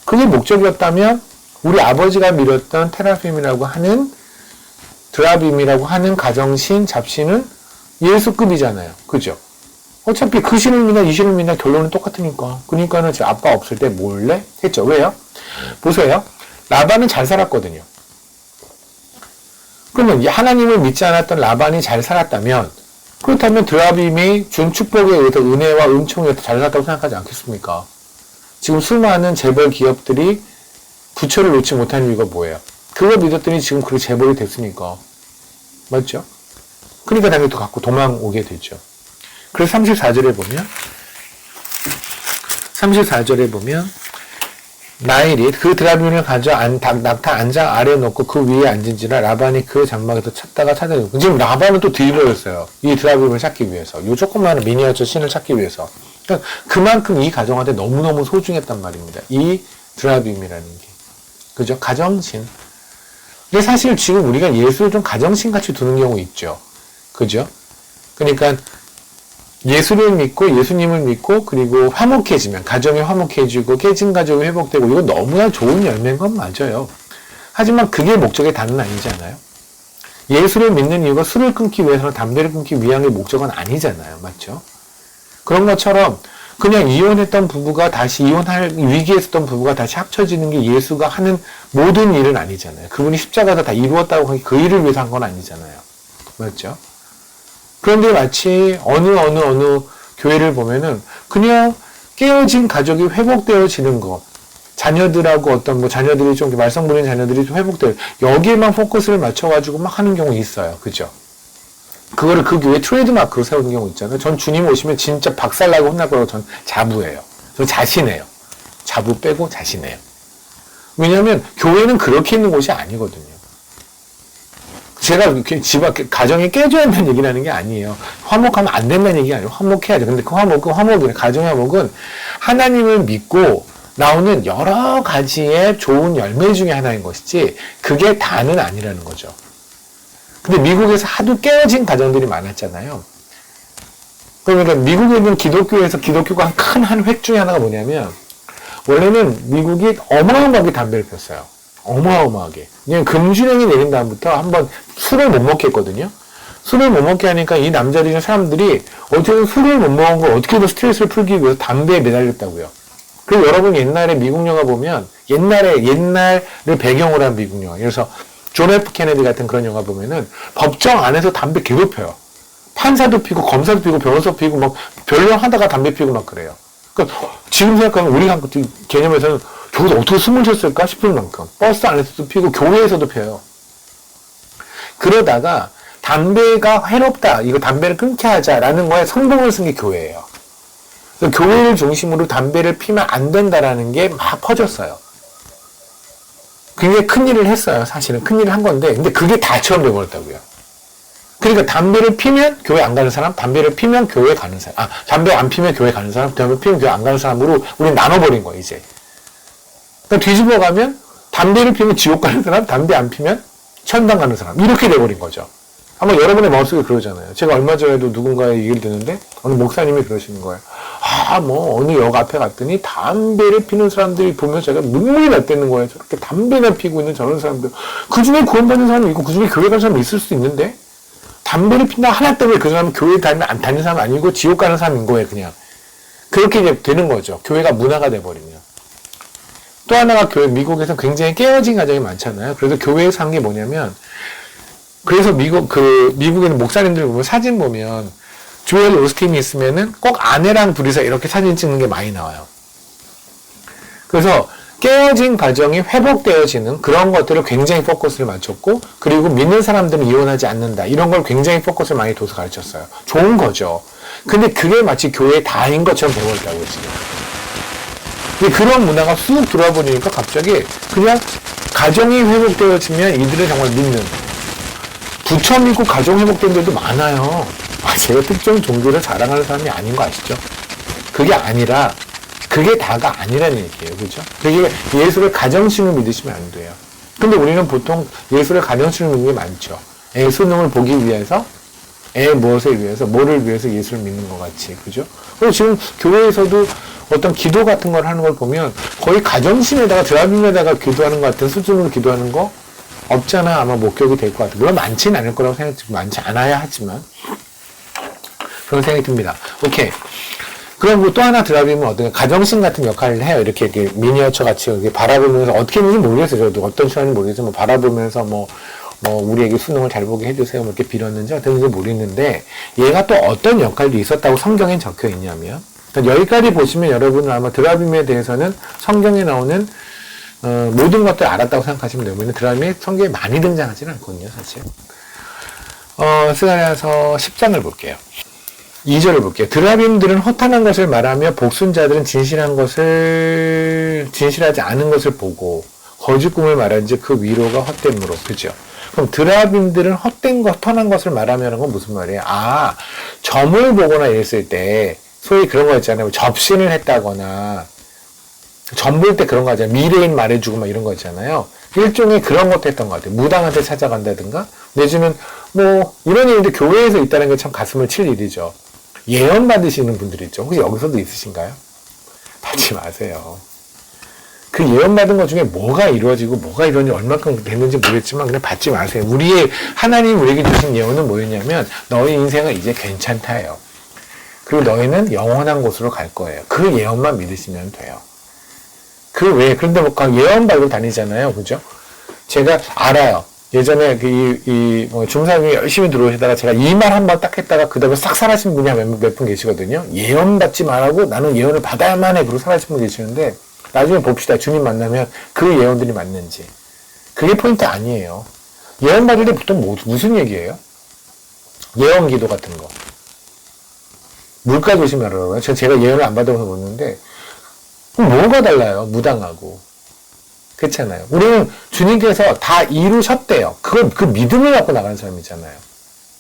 [SPEAKER 2] 그게 목적이었다면 우리 아버지가 밀었던 테라핌이라고 하는 드라빔이라고 하는 가정신, 잡신은 예수급이잖아요. 그죠? 어차피 그 신을 믿나 이 신을 믿나 결론은 똑같으니까. 그러니까는 제 아빠 없을 때 몰래 했죠. 왜요? 보세요. 라반은 잘 살았거든요. 그러면 하나님을 믿지 않았던 라반이 잘 살았다면 그렇다면 드라빔이 준 축복에 의해서 은혜와 은총에 의해서 잘 살았다고 생각하지 않겠습니까? 지금 수많은 재벌 기업들이 부처를 놓지 못하는 이유가 뭐예요? 그걸 믿었더니 지금 그렇게 재벌이 됐으니까. 맞죠? 그러니까 당연히 또 갖고 도망오게 되죠. 그래서 34절에 보면 라헬이 그 드라빔을 가져 낙타 안장 아래에 놓고 그 위에 앉은지라 라반이 그 장막에서 찾다가 지금 라반은 또 뒤집어졌어요. 이 드라빔을 찾기 위해서. 이 조그마한 미니어처 신을 찾기 위해서. 그러니까 그만큼 이 가정한테 너무너무 소중했단 말입니다. 이 드라빔이라는 게. 그죠? 가정신. 근데 사실 지금 우리가 예수를 좀 가정신같이 두는 경우 있죠. 그죠? 그러니까 예수를 믿고 예수님을 믿고 그리고 화목해지면 가정이 화목해지고 깨진 가족이 회복되고 이거 너무나 좋은 열매인 건 맞아요. 하지만 그게 목적의 단은 아니잖아요. 예수를 믿는 이유가 술을 끊기 위해서나 담배를 끊기 위함의 목적은 아니잖아요. 맞죠? 그런 것처럼 그냥 이혼했던 부부가 다시 이혼할 위기에 있었던 부부가 다시 합쳐지는 게 예수가 하는 모든 일은 아니잖아요. 그분이 십자가에서 다 이루었다고 하기 그 일을 위해서 한 건 아니잖아요. 맞죠? 그런데 마치 어느 교회를 보면은 그냥 깨어진 가족이 회복되어지는 거, 자녀들하고 어떤 뭐 자녀들이 좀 말썽 부리는 자녀들이 좀 회복돼요. 여기에만 포커스를 맞춰가지고 막 하는 경우 있어요. 그죠? 그거를 그 교회 트레이드마크로 세우는 경우 있잖아요. 전 주님 오시면 진짜 박살나고 혼날 거라고 전 자부해요. 저 자신해요. 자부 빼고 자신해요. 왜냐하면 교회는 그렇게 있는 곳이 아니거든요. 제가 가정이 깨져야 한다는 얘기라는 게 아니에요. 화목하면 안 된다는 얘기가 아니에요. 화목해야죠. 근데 그 화목은, 가정의 화목은 하나님을 믿고 나오는 여러 가지의 좋은 열매 중에 하나인 것이지, 그게 다는 아니라는 거죠. 근데 미국에서 하도 깨어진 가정들이 많았잖아요. 그러니까 미국에 있는 기독교에서 기독교가 큰 한 획 중에 하나가 뭐냐면, 원래는 미국이 어마어마하게 담배를 폈어요. 어마어마하게. 그냥 금주령이 내린 다음부터 한번 술을 못 먹게 했거든요. 술을 못 먹게 하니까 이 남자들이나 사람들이 어쨌든 술을 못 먹은 걸 어떻게든 스트레스를 풀기 위해서 담배에 매달렸다고요. 그리고 여러분 옛날에 미국 영화 보면 옛날을 배경으로 한 미국 영화. 그래서 존 F 케네디 같은 그런 영화 보면은 법정 안에서 담배 계속 펴요. 판사도 피고 검사도 피고 변호사도 피고 막 변론하다가 담배 피고 막 그래요. 그러니까 지금 생각하면 우리 개념에서는 저기서 어떻게 숨을 쉬었을까 싶을 만큼 버스 안에서도 피고 교회에서도 펴요. 그러다가 담배가 해롭다, 이거 담배를 끊게 하자라는 거에 성공을 쓴 게 교회예요. 그래서 교회를 중심으로 담배를 피면 안 된다라는 게 막 퍼졌어요. 굉장히 큰 일을 했어요. 사실은 큰 일을 한 건데, 근데 그게 다처럼 되어버렸다고요. 그러니까 담배를 피면 교회 안 가는 사람, 담배를 피면 교회 가는 사람, 담배 안 피면 교회 가는 사람, 담배 피면 교회 안 가는 사람으로 우리 나눠버린 거예요, 이제. 그러니까 뒤집어 가면 담배를 피면 지옥 가는 사람, 담배 안 피면 천당 가는 사람, 이렇게 돼버린 거죠. 아마 여러분의 마음속에 그러잖아요. 제가 얼마 전에도 누군가의 얘기를 듣는데 어느 목사님이 그러시는 거예요. 어느 역 앞에 갔더니 담배를 피는 사람들이 보면 제가 눈물이 났다는 거예요. 저렇게 담배나 피고 있는 저런 사람들. 그 중에 구원받는 사람이 있고 그 중에 교회 가는 사람이 있을 수 있는데 담배를 피나 하나 때문에 그 사람은 교회 다니면 안 다니는 사람 아니고 지옥 가는 사람인 거예요, 그냥. 그렇게 이제 되는 거죠. 교회가 문화가 돼버리면. 또 하나가 미국에서 굉장히 깨어진 가정이 많잖아요. 그래서 교회에서 한 게 뭐냐면, 그래서 미국에 있는 목사님들 보면 사진 보면, 조엘 오스틴이 있으면은 꼭 아내랑 둘이서 이렇게 사진 찍는 게 많이 나와요. 그래서 깨어진 가정이 회복되어지는 그런 것들을 굉장히 포커스를 맞췄고, 그리고 믿는 사람들은 이혼하지 않는다. 이런 걸 굉장히 포커스를 많이 둬서 가르쳤어요. 좋은 거죠. 근데 그게 마치 교회의 다인 것처럼 되어버렸다고요, 지금. 근데 그런 문화가 쑥 들어와 버리니까 갑자기 그냥 가정이 회복되어지면 이들을 정말 믿는. 부처 믿고 가정 회복된 데도 많아요. 제가 특정 종교를 자랑하는 사람이 아닌 거 아시죠? 그게 아니라, 그게 다가 아니라는 얘기예요. 그죠? 그게 예수를 가정신으로 믿으시면 안 돼요. 근데 우리는 보통 예수를 가정신으로 믿는 게 많죠. 애 수능을 보기 위해서, 무엇을 위해서, 뭐를 위해서 예수를 믿는 것 같이. 그죠? 그리고 지금 교회에서도 어떤 기도 같은 걸 하는 걸 보면 거의 가정신에다가 드라빔에다가 기도하는 것 같은 수준으로 기도하는 거 없잖아. 아마 목격이 될 것 같아요. 물론 많지는 않을 거라고 생각하지, 많지 않아야 하지만. 그런 생각이 듭니다. 오케이. 그럼 또 하나 드라빔은 어떤 가정신 같은 역할을 해요. 이렇게 미니어처 같이 이렇게 바라보면서 어떻게 했는지 모르겠어요. 저도 어떤 시간인지 모르겠지만 바라보면서 우리에게 수능을 잘 보게 해주세요. 이렇게 빌었는지 어떤지 모르겠는데 얘가 또 어떤 역할도 있었다고 성경에 적혀 있냐면 여기까지 보시면 여러분은 아마 드라빔에 대해서는 성경에 나오는 모든 것들 알았다고 생각하시면 되면 드라빔이 성경에 많이 등장하지는 않거든요. 사실. 스가랴서 10장을 볼게요. 2절을 볼게요. 드라빔들은 허탄한 것을 말하며 복순자들은 진실하지 않은 것을 보고 거짓 꿈을 말한지 그 위로가 헛됨으로. 그죠? 그럼 드라빔들은 허탄한 것을 말하면은 건 무슨 말이에요? 점을 보거나 이랬을 때 소위 그런 거 있잖아요. 접신을 했다거나 점 볼 때 그런 거 하잖아요. 미래인 말해주고 막 이런 거 있잖아요. 일종의 그런 것도 했던 것 같아요. 무당한테 찾아간다든가 내지는 이런 일인데 교회에서 있다는 게 참 가슴을 칠 일이죠. 예언 받으시는 분들 있죠. 혹시 여기서도 있으신가요? 받지 마세요. 그 예언 받은 것 중에 뭐가 이루어지고 뭐가 이루어지는지 얼마큼 됐는지 모르겠지만 그냥 받지 마세요. 하나님 우리에게 주신 예언은 뭐였냐면 너희 인생은 이제 괜찮다예요. 그리고 너희는 영원한 곳으로 갈 거예요. 그 예언만 믿으시면 돼요. 그런데 예언 받고 다니잖아요. 그죠? 제가 알아요. 예전에 중사님이 열심히 들어오시다가 제가 이 말 한 번 딱 했다가 그 다음에 싹 사라진 분이 몇 분 계시거든요. 예언 받지 말라고 나는 예언을 받아야만 해. 그러고 사라진 분 계시는데 나중에 봅시다. 주님 만나면 그 예언들이 맞는지. 그게 포인트 아니에요. 예언 받을 때 보통 무슨 얘기예요? 예언 기도 같은 거. 물가 조심하라고요. 제가 예언을 안 받아서 그러는데 뭐가 달라요? 무당하고. 그렇잖아요. 우리는 주님께서 다 이루셨대요. 그 믿음을 갖고 나가는 사람이잖아요.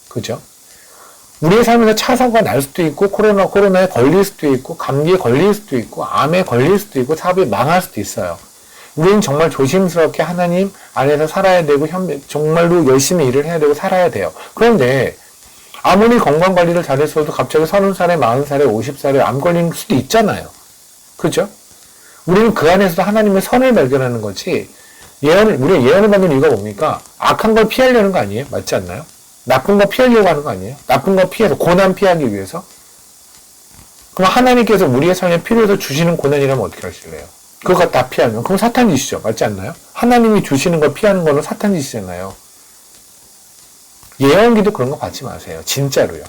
[SPEAKER 2] 그죠? 우리의 삶에서 차 사고가 날 수도 있고, 코로나에 걸릴 수도 있고, 감기에 걸릴 수도 있고, 암에 걸릴 수도 있고, 사업이 망할 수도 있어요. 우리는 정말 조심스럽게 하나님 안에서 살아야 되고, 정말로 열심히 일을 해야 되고, 살아야 돼요. 그런데, 아무리 건강관리를 잘했어도 갑자기 30살에, 40살에, 50살에 암 걸릴 수도 있잖아요. 그죠? 우리는 그 안에서도 하나님의 선을 발견하는 거지, 우리가 예언을 받는 이유가 뭡니까? 악한 걸 피하려는 거 아니에요? 맞지 않나요? 나쁜 거 피하려고 하는 거 아니에요? 나쁜 거 피해서, 고난 피하기 위해서? 그럼 하나님께서 우리의 삶에 필요해서 주시는 고난이라면 어떻게 하실래요? 그거 다 피하면 그럼 사탄 짓이죠. 맞지 않나요? 하나님이 주시는 걸 피하는 거는 사탄 짓이잖아요. 예언기도 그런 거 받지 마세요. 진짜로요.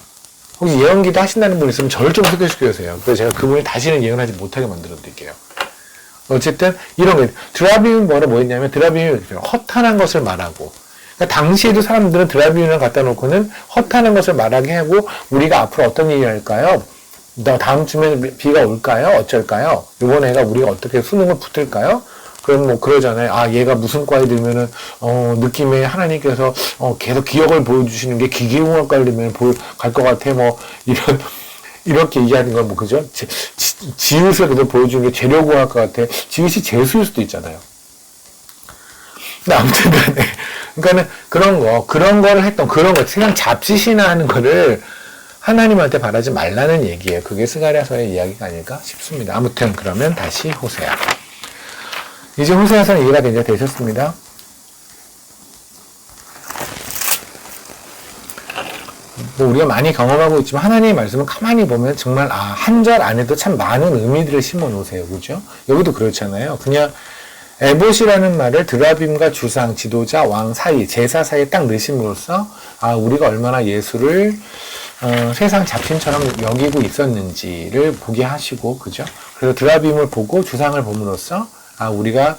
[SPEAKER 2] 혹시 예언기도 하신다는 분 있으면 저를 좀 소개시켜 주세요. 그래서 제가 그분이 다시는 예언하지 못하게 만들어 드릴게요. 어쨌든 이런 거 드라빔은 뭐였냐면 드라빔이 허탄한 것을 말하고, 그러니까 당시에도 사람들은 드라빔을 갖다 놓고는 허탄한 것을 말하게 하고, 우리가 앞으로 어떤 일을 할까요? 다음 주에 비가 올까요? 어쩔까요? 이번 애가 우리가 어떻게 수능을 붙을까요? 그럼 뭐 그러잖아요. 아, 얘가 무슨 과에 들면은 느낌에 하나님께서 계속 기억을 보여주시는 게 기계공학과를 들면 갈 것 같아. 뭐 이렇게 얘기하는 건 뭐 그죠? 지읒을 그대로 보여주는 게 재료공학과 같아. 지읒이 재수일 수도 있잖아요. 근데 아무튼 간에 그러니까는 그런 거를 했던 그런 거 그냥 잡짓이나 하는 거를 하나님한테 바라지 말라는 얘기예요. 그게 스가랴서의 이야기가 아닐까 싶습니다. 아무튼 그러면 다시 호세아. 이제 호세아서는 이해가 굉장히 되셨습니다. 뭐 우리가 많이 경험하고 있지만 하나님의 말씀을 가만히 보면 정말 한 절 안에도 참 많은 의미들을 심어 놓으세요. 그죠? 여기도 그렇잖아요. 그냥 에봇이라는 말을 드라빔과 주상, 지도자, 왕 사이, 제사 사이에 딱 넣으심으로써 우리가 얼마나 예수를 세상 잡신처럼 여기고 있었는지를 보게 하시고, 그죠? 그래서 드라빔을 보고 주상을 봄으로써 우리가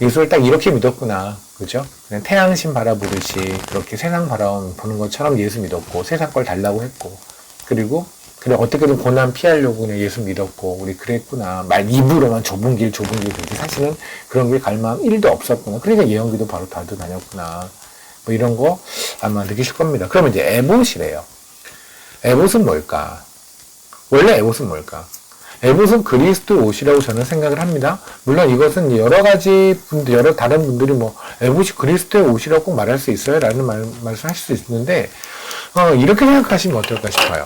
[SPEAKER 2] 예수를 딱 이렇게 믿었구나. 그죠? 그냥 태양신 바라보듯이 그렇게 세상 바라보는 것처럼 예수 믿었고, 세상 걸 달라고 했고, 그리고 어떻게든 고난 피하려고 그냥 예수 믿었고, 우리 그랬구나. 입으로만 좁은 길 그렇게 사실은 그런 길 갈 마음 1도 없었구나. 그러니까 예언기도 바로 달도 다녔구나. 뭐 이런 거 아마 느끼실 겁니다. 그러면 이제 에봇이래요. 에봇은 뭘까? 원래 에봇은 뭘까? 에봇은 그리스도 옷이라고 저는 생각을 합니다. 물론 이것은 여러 가지 분들, 다른 분들이 뭐, 에봇이 그리스도의 옷이라고 꼭 말할 수 있어요? 라는 말씀 하실 수 있는데, 이렇게 생각하시면 어떨까 싶어요.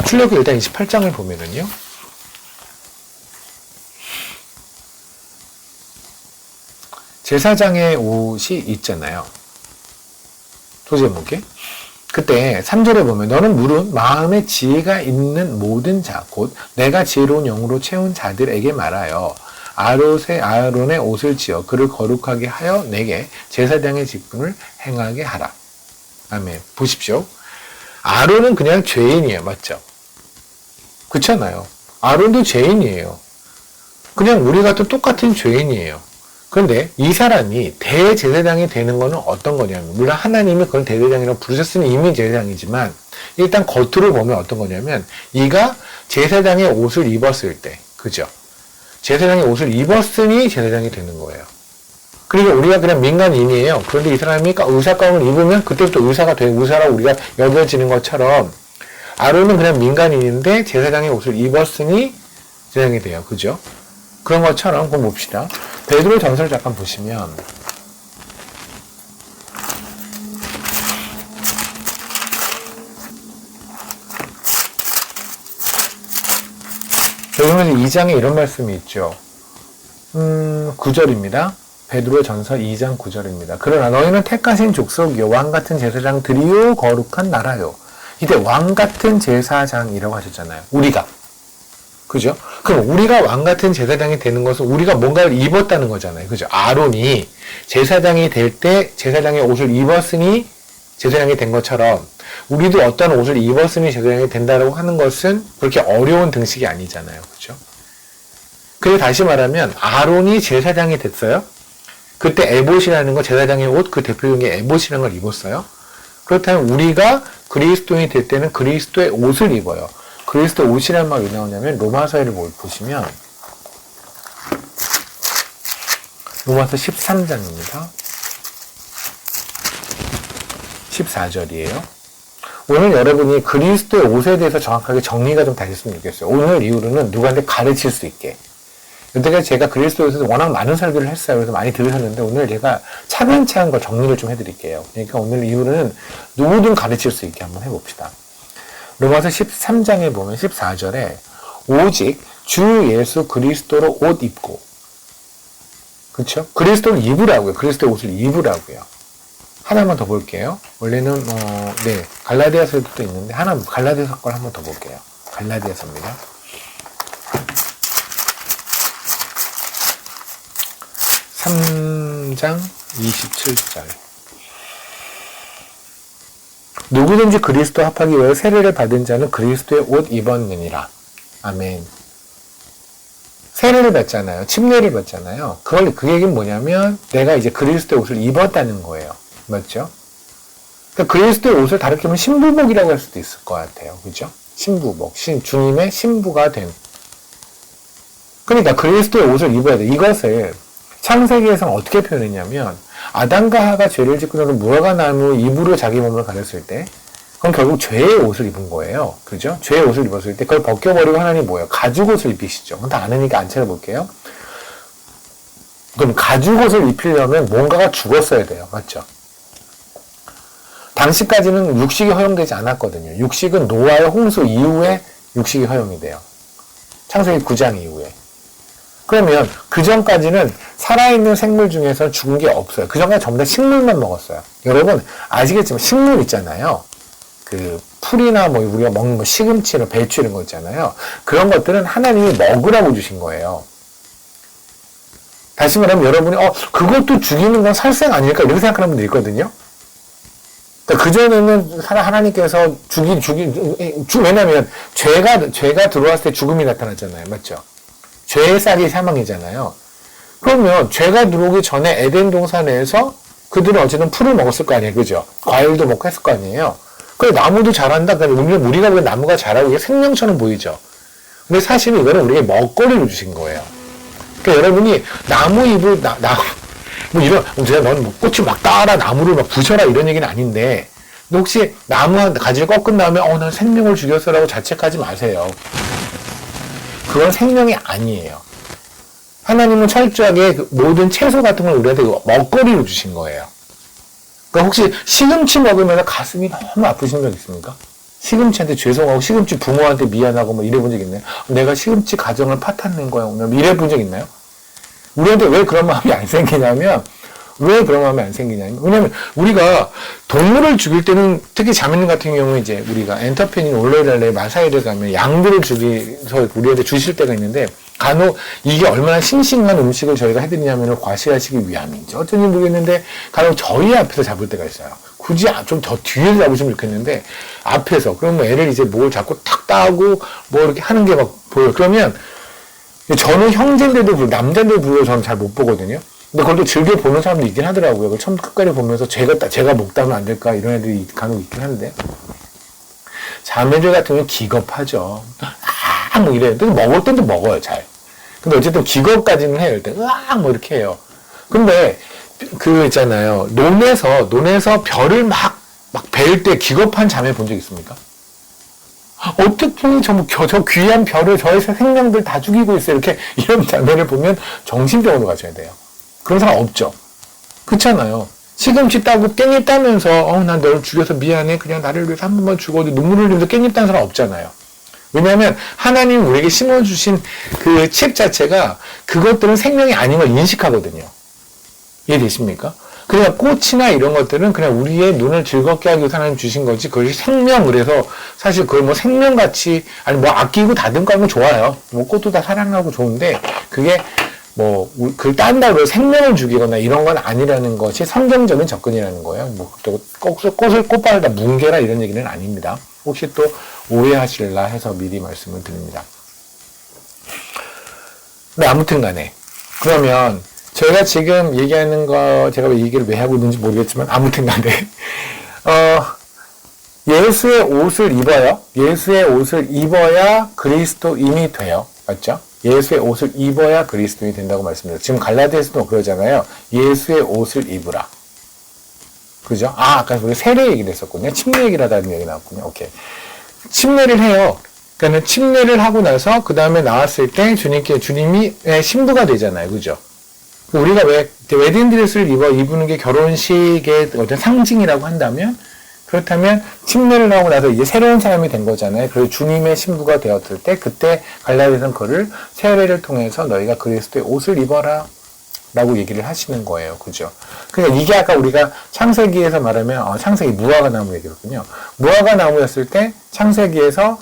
[SPEAKER 2] 출애굽기 일단 28장을 보면은요. 제사장의 옷이 있잖아요. 소제목에. 그때 3절에 보면 너는 물은 마음에 지혜가 있는 모든 자, 곧 내가 지혜로운 영으로 채운 자들에게 말하여 아론의 옷을 지어 그를 거룩하게 하여 내게 제사장의 직분을 행하게 하라. 아멘. 보십시오. 아론은 그냥 죄인이에요. 맞죠? 그렇잖아요. 아론도 죄인이에요. 그냥 우리 같은 똑같은 죄인이에요. 그런데 이 사람이 대제사장이 되는 거는 어떤 거냐면, 물론 하나님이 그걸 대제사장이라고 부르셨으니 이미 제사장이지만, 일단 겉으로 보면 어떤 거냐면, 이가 제사장의 옷을 입었을 때, 그죠? 제사장의 옷을 입었으니 제사장이 되는 거예요. 그리고 우리가 그냥 민간인이에요. 그런데 이 사람이 의사가운을 입으면 그때부터 의사라고 우리가 여겨지는 것처럼, 아론은 그냥 민간인인데 제사장의 옷을 입었으니 제사장이 돼요. 그죠? 그런 것처럼 한번 봅시다. 베드로 전서를 잠깐 보시면, 베드로전서 2장에 이런 말씀이 있죠. 9절입니다. 베드로 전서 2장 9절입니다. 그러나 너희는 택하신 족속이요 왕 같은 제사장들이요 거룩한 나라요. 이때 왕 같은 제사장이라고 하셨잖아요. 우리가. 그죠? 그럼 우리가 왕 같은 제사장이 되는 것은 우리가 뭔가를 입었다는 거잖아요. 그죠? 아론이 제사장이 될 때 제사장의 옷을 입었으니 제사장이 된 것처럼 우리도 어떤 옷을 입었으니 제사장이 된다고 하는 것은 그렇게 어려운 등식이 아니잖아요. 그죠? 그리고 다시 말하면 아론이 제사장이 됐어요. 그때 에봇이라는 거, 제사장의 옷, 그 대표적인 게 에봇이라는 걸 입었어요. 그렇다면 우리가 그리스도인이 될 때는 그리스도의 옷을 입어요. 그리스도 옷이라는 말이 왜 나오냐면 로마서를 보시면 로마서 13장입니다. 14절이에요. 오늘 여러분이 그리스도의 옷에 대해서 정확하게 정리가 좀 되셨으면 좋겠어요. 오늘 이후로는 누구한테 가르칠 수 있게. 여태까지 제가 그리스도에서 워낙 많은 설교를 했어요. 그래서 많이 들으셨는데 오늘 제가 차근차근 걸 정리를 좀 해드릴게요. 그러니까 오늘 이후로는 누구든 가르칠 수 있게 한번 해봅시다. 로마서 13장에 보면 14절에 오직 주 예수 그리스도로 옷 입고, 그렇죠? 그리스도를 입으라고요. 그리스도의 옷을 입으라고요. 하나만 더 볼게요. 원래는 갈라디아서에도 또 있는데 갈라디아서 걸 한번 더 볼게요. 갈라디아서입니다. 3장 27절. 누구든지 그리스도 합하기 위하여 세례를 받은 자는 그리스도의 옷 입었느니라. 아멘. 세례를 받잖아요. 침례를 받잖아요. 그 얘기는 뭐냐면 내가 이제 그리스도의 옷을 입었다는 거예요. 맞죠? 그러니까 그리스도의 옷을 다르게 보면 신부복이라고 할 수도 있을 것 같아요. 그죠? 신부복. 주님의 신부가 된. 그러니까 그리스도의 옷을 입어야 돼. 이것을 창세기에서는 어떻게 표현했냐면 아담과 하가 죄를 짓고 나서 무화과 나무 잎으로 자기 몸을 가렸을 때 그건 결국 죄의 옷을 입은 거예요. 그죠? 죄의 옷을 입었을 때 그걸 벗겨버리고 하나님 뭐예요? 가죽 옷을 입히시죠. 그건 다 아느니까 안 찾아볼게요. 그럼 가죽 옷을 입히려면 뭔가가 죽었어야 돼요. 맞죠? 당시까지는 육식이 허용되지 않았거든요. 육식은 노아의 홍수 이후에 육식이 허용이 돼요. 창세기 9장 이후에. 그러면 그 전까지는 살아있는 생물 중에서 죽은 게 없어요. 그 전까지 전부 다 식물만 먹었어요. 여러분 아시겠지만 식물 있잖아요. 그 풀이나 뭐 우리가 먹는 거 시금치, 배추 이런 거 있잖아요. 그런 것들은 하나님이 먹으라고 주신 거예요. 다시 말하면 여러분이 그것도 죽이는 건 살생 아닐까 이렇게 생각하는 분들 있거든요. 그러니까 그전에는 하나님께서 왜냐면 죄가 들어왔을 때 죽음이 나타났잖아요. 맞죠? 죄의 싹이 사망이잖아요. 그러면 죄가 들어오기 전에 에덴 동산에서 그들은 어쨌든 풀을 먹었을 거 아니에요. 그죠? 과일도 먹고 했을 거 아니에요. 그래, 나무도 자란다. 그러면 우리가 보기엔 나무가 자라고 이게 생명처럼 보이죠. 근데 사실은 이거는 우리에게 먹거리를 주신 거예요. 그러니까 여러분이 나무 잎을, 뭐 이런, 넌 뭐 꽃이 막 따라 나무를 막 부셔라 이런 얘기는 아닌데, 근데 혹시 나무 한 가지를 꺾은 다음에, 난 생명을 죽였어라고 자책하지 마세요. 그건 생명이 아니에요. 하나님은 철저하게 그 모든 채소 같은 걸 우리한테 먹거리로 주신 거예요. 그러니까 혹시 시금치 먹으면서 가슴이 너무 아프신 적 있습니까? 시금치한테 죄송하고 시금치 부모한테 미안하고 뭐 이래 본 적 있나요? 내가 시금치 가정을 파탄낸 거야 오늘 이래 본 적 있나요? 우리한테 왜 그런 마음이 안 생기냐면 왜냐면 우리가 동물을 죽일 때는 특히 자매님 같은 경우에 이제 우리가 엔터페닌 올로이랄레 마사이를 가면 양들을 죽여서 우리한테 주실 때가 있는데 간혹 이게 얼마나 싱싱한 음식을 저희가 해드리냐면 과시하시기 위함인지 어쩐지 모르겠는데 간혹 저희 앞에서 잡을 때가 있어요. 굳이 좀 더 뒤에서 잡으시면 좋겠는데 앞에서 그러면 애를 이제 뭘 자꾸 탁 따고 뭐 이렇게 하는 게 막 보여요. 그러면 저는 형제인데도 남자인데도 불구하고 저는 잘 못 보거든요. 근데 그걸 또 즐겨 보는 사람도 있긴 하더라고요. 그걸 처음 끝까지 보면서 제가 먹다면 안 될까 이런 애들이 간혹 있긴 한데 자매들 같은 경우는 기겁하죠. 뭐 이래요. 먹을 땐도 먹어요, 잘. 근데 어쨌든 기겁까지는 해요. 일단 뭐 이렇게 해요. 근데 그 있잖아요. 논에서 별을 막 벨 때 기겁한 자매 본 적 있습니까? 어떻게 저 귀한 별을 저의 생명들 다 죽이고 있어요. 이렇게 이런 자매를 보면 정신병원으로 가셔야 돼요. 그런 사람 없죠. 그렇잖아요. 시금치 따고 깻잎 따면서 난 너를 죽여서 미안해. 그냥 나를 위해서 한 번만 죽어도 눈물을 흘리면서 깻잎 딴 사람 없잖아요. 왜냐하면 하나님 우리에게 심어주신 그 칩 자체가 그것들은 생명이 아닌 걸 인식하거든요. 이해되십니까? 그러니까 꽃이나 이런 것들은 그냥 우리의 눈을 즐겁게 하기 위해서 하나님 주신 거지 그것이 생명 그래서 사실 그걸 뭐 생명같이 아니 뭐 아끼고 다듬고 하는 건 좋아요. 뭐 꽃도 다 사랑하고 좋은데 그게 뭐 그걸 딴다고 생명을 죽이거나 이런 건 아니라는 것이 성경적인 접근이라는 거예요. 뭐 또 꽃발을 다 뭉개라 이런 얘기는 아닙니다. 혹시 또 오해하실라 해서 미리 말씀을 드립니다. 네, 아무튼 간에 그러면 제가 지금 얘기하는 거 제가 이 얘기를 왜 하고 있는지 모르겠지만 아무튼 간에 예수의 옷을 입어요. 예수의 옷을 입어야 그리스도인이 돼요. 맞죠? 예수의 옷을 입어야 그리스도인이 된다고 말씀드렸어요. 지금 갈라디아서도 그러잖아요. 예수의 옷을 입으라. 그죠? 아까 우리 세례 얘기를 했었군요. 침례 얘기를 하다는 얘기 나왔군요. 오케이. 침례를 해요. 그러니까 침례를 하고 나서 그 다음에 나왔을 때 주님이 신부가 되잖아요. 그죠? 우리가 왜 웨딩드레스를 입는 게 결혼식의 어떤 상징이라고 한다면 그렇다면 침례를 하고 나서 이제 새로운 사람이 된 거잖아요. 그래서 주님의 신부가 되었을 때 그때 갈라디아서는 그를 세례를 통해서 너희가 그리스도의 옷을 입어라 라고 얘기를 하시는 거예요. 그죠? 그러니까 이게 아까 우리가 창세기에서 말하면 창세기 무화과 나무 얘기였군요. 무화과 나무였을 때 창세기에서